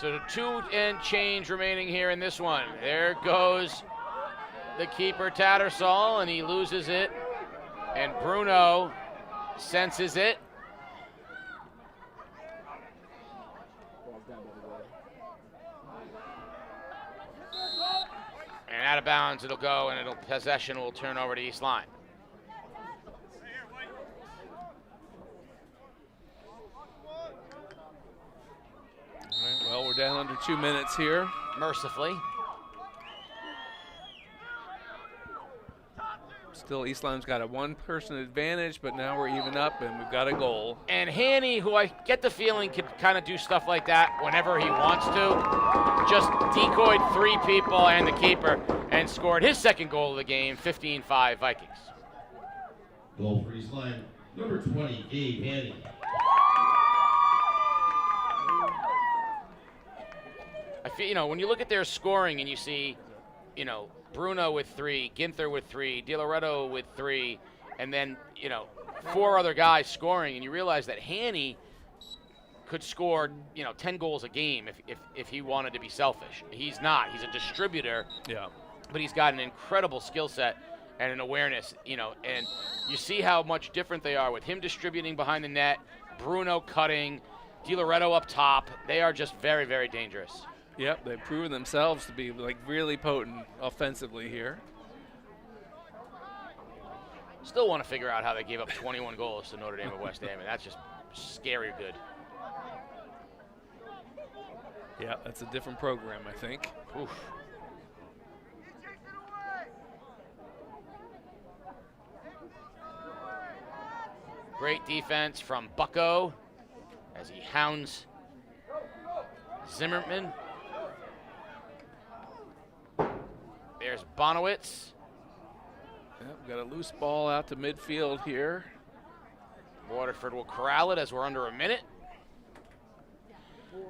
So 2 and change remaining here in this one. There goes the keeper, Tattersall, and he loses it. And Bruno senses it. And out of bounds it'll go, and possession will turn over to East Lyme. Well, we're down under 2 minutes here. Mercifully. Still, East Lyme's got a one-person advantage, but now we're even up, and we've got a goal. And Haney, who I get the feeling could kind of do stuff like that whenever he wants to, just decoyed 3 people and the keeper and scored his second goal of the game, 15-5 Vikings. Goal for East Lyme, number 20, Gabe Haney. I feel, when you look at their scoring and you see, Bruno with 3, Ginther with 3, Di Loretto with 3, and then, 4 other guys scoring, and you realize that Haney could score, 10 goals a game if he wanted to be selfish. He's not. He's a distributor. Yeah. But he's got an incredible skill set and an awareness, and you see how much different they are with him distributing behind the net, Bruno cutting, Di Loretto up top. They are just very, very dangerous. Yep, they've proven themselves to be really potent offensively here. Still want to figure out how they gave up 21 goals to Notre Dame and West Ham, and that's just scary good. Yeah, that's a different program, I think. Oof. Great defense from Bucko as he hounds Zimmerman. There's Bonowitz. Yep, got a loose ball out to midfield here. Waterford will corral it as we're under a minute.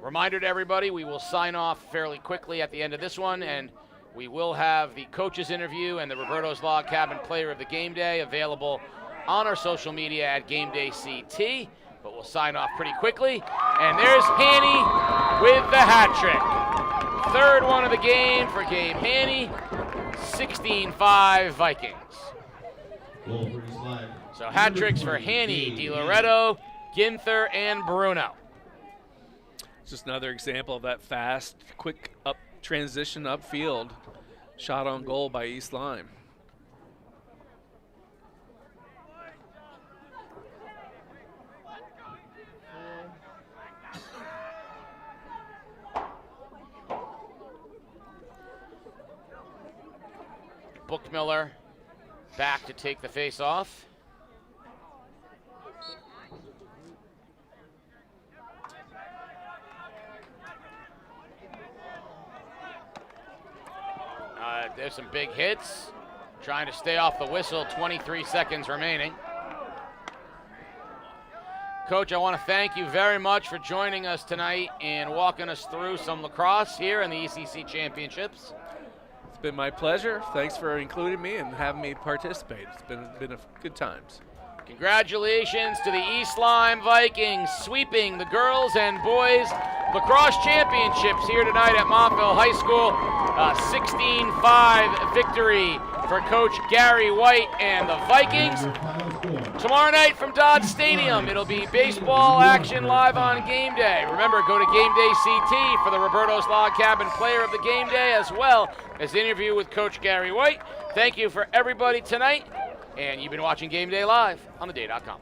Reminder to everybody, we will sign off fairly quickly at the end of this one, and we will have the coach's interview and the Roberto's Log Cabin Player of the Game Day available on our social media at Game Day CT, but we'll sign off pretty quickly. And there's Haney with the hat trick. Third one of the game for Gabe Haney, 16-5 Vikings. So hat tricks for Haney, Di Loretto, Ginther, and Bruno. Just another example of that fast, quick up transition upfield. Shot on goal by East Lyme. Bookmiller back to take the face off. There's some big hits. Trying to stay off the whistle, 23 seconds remaining. Coach, I want to thank you very much for joining us tonight and walking us through some lacrosse here in the ECC Championships. It's been my pleasure. Thanks for including me and having me participate. It's been a good times. Congratulations to the East Lyme Vikings sweeping the girls and boys lacrosse championships here tonight at Montville High School. A 16-5 victory for Coach Gary White and the Vikings. Tomorrow night from Dodge Stadium, it'll be baseball action live on Game Day. Remember, go to Game Day CT for the Roberto's Log Cabin Player of the Game Day, as well as the interview with Coach Gary White. Thank you for everybody tonight, and you've been watching Game Day Live on theday.com.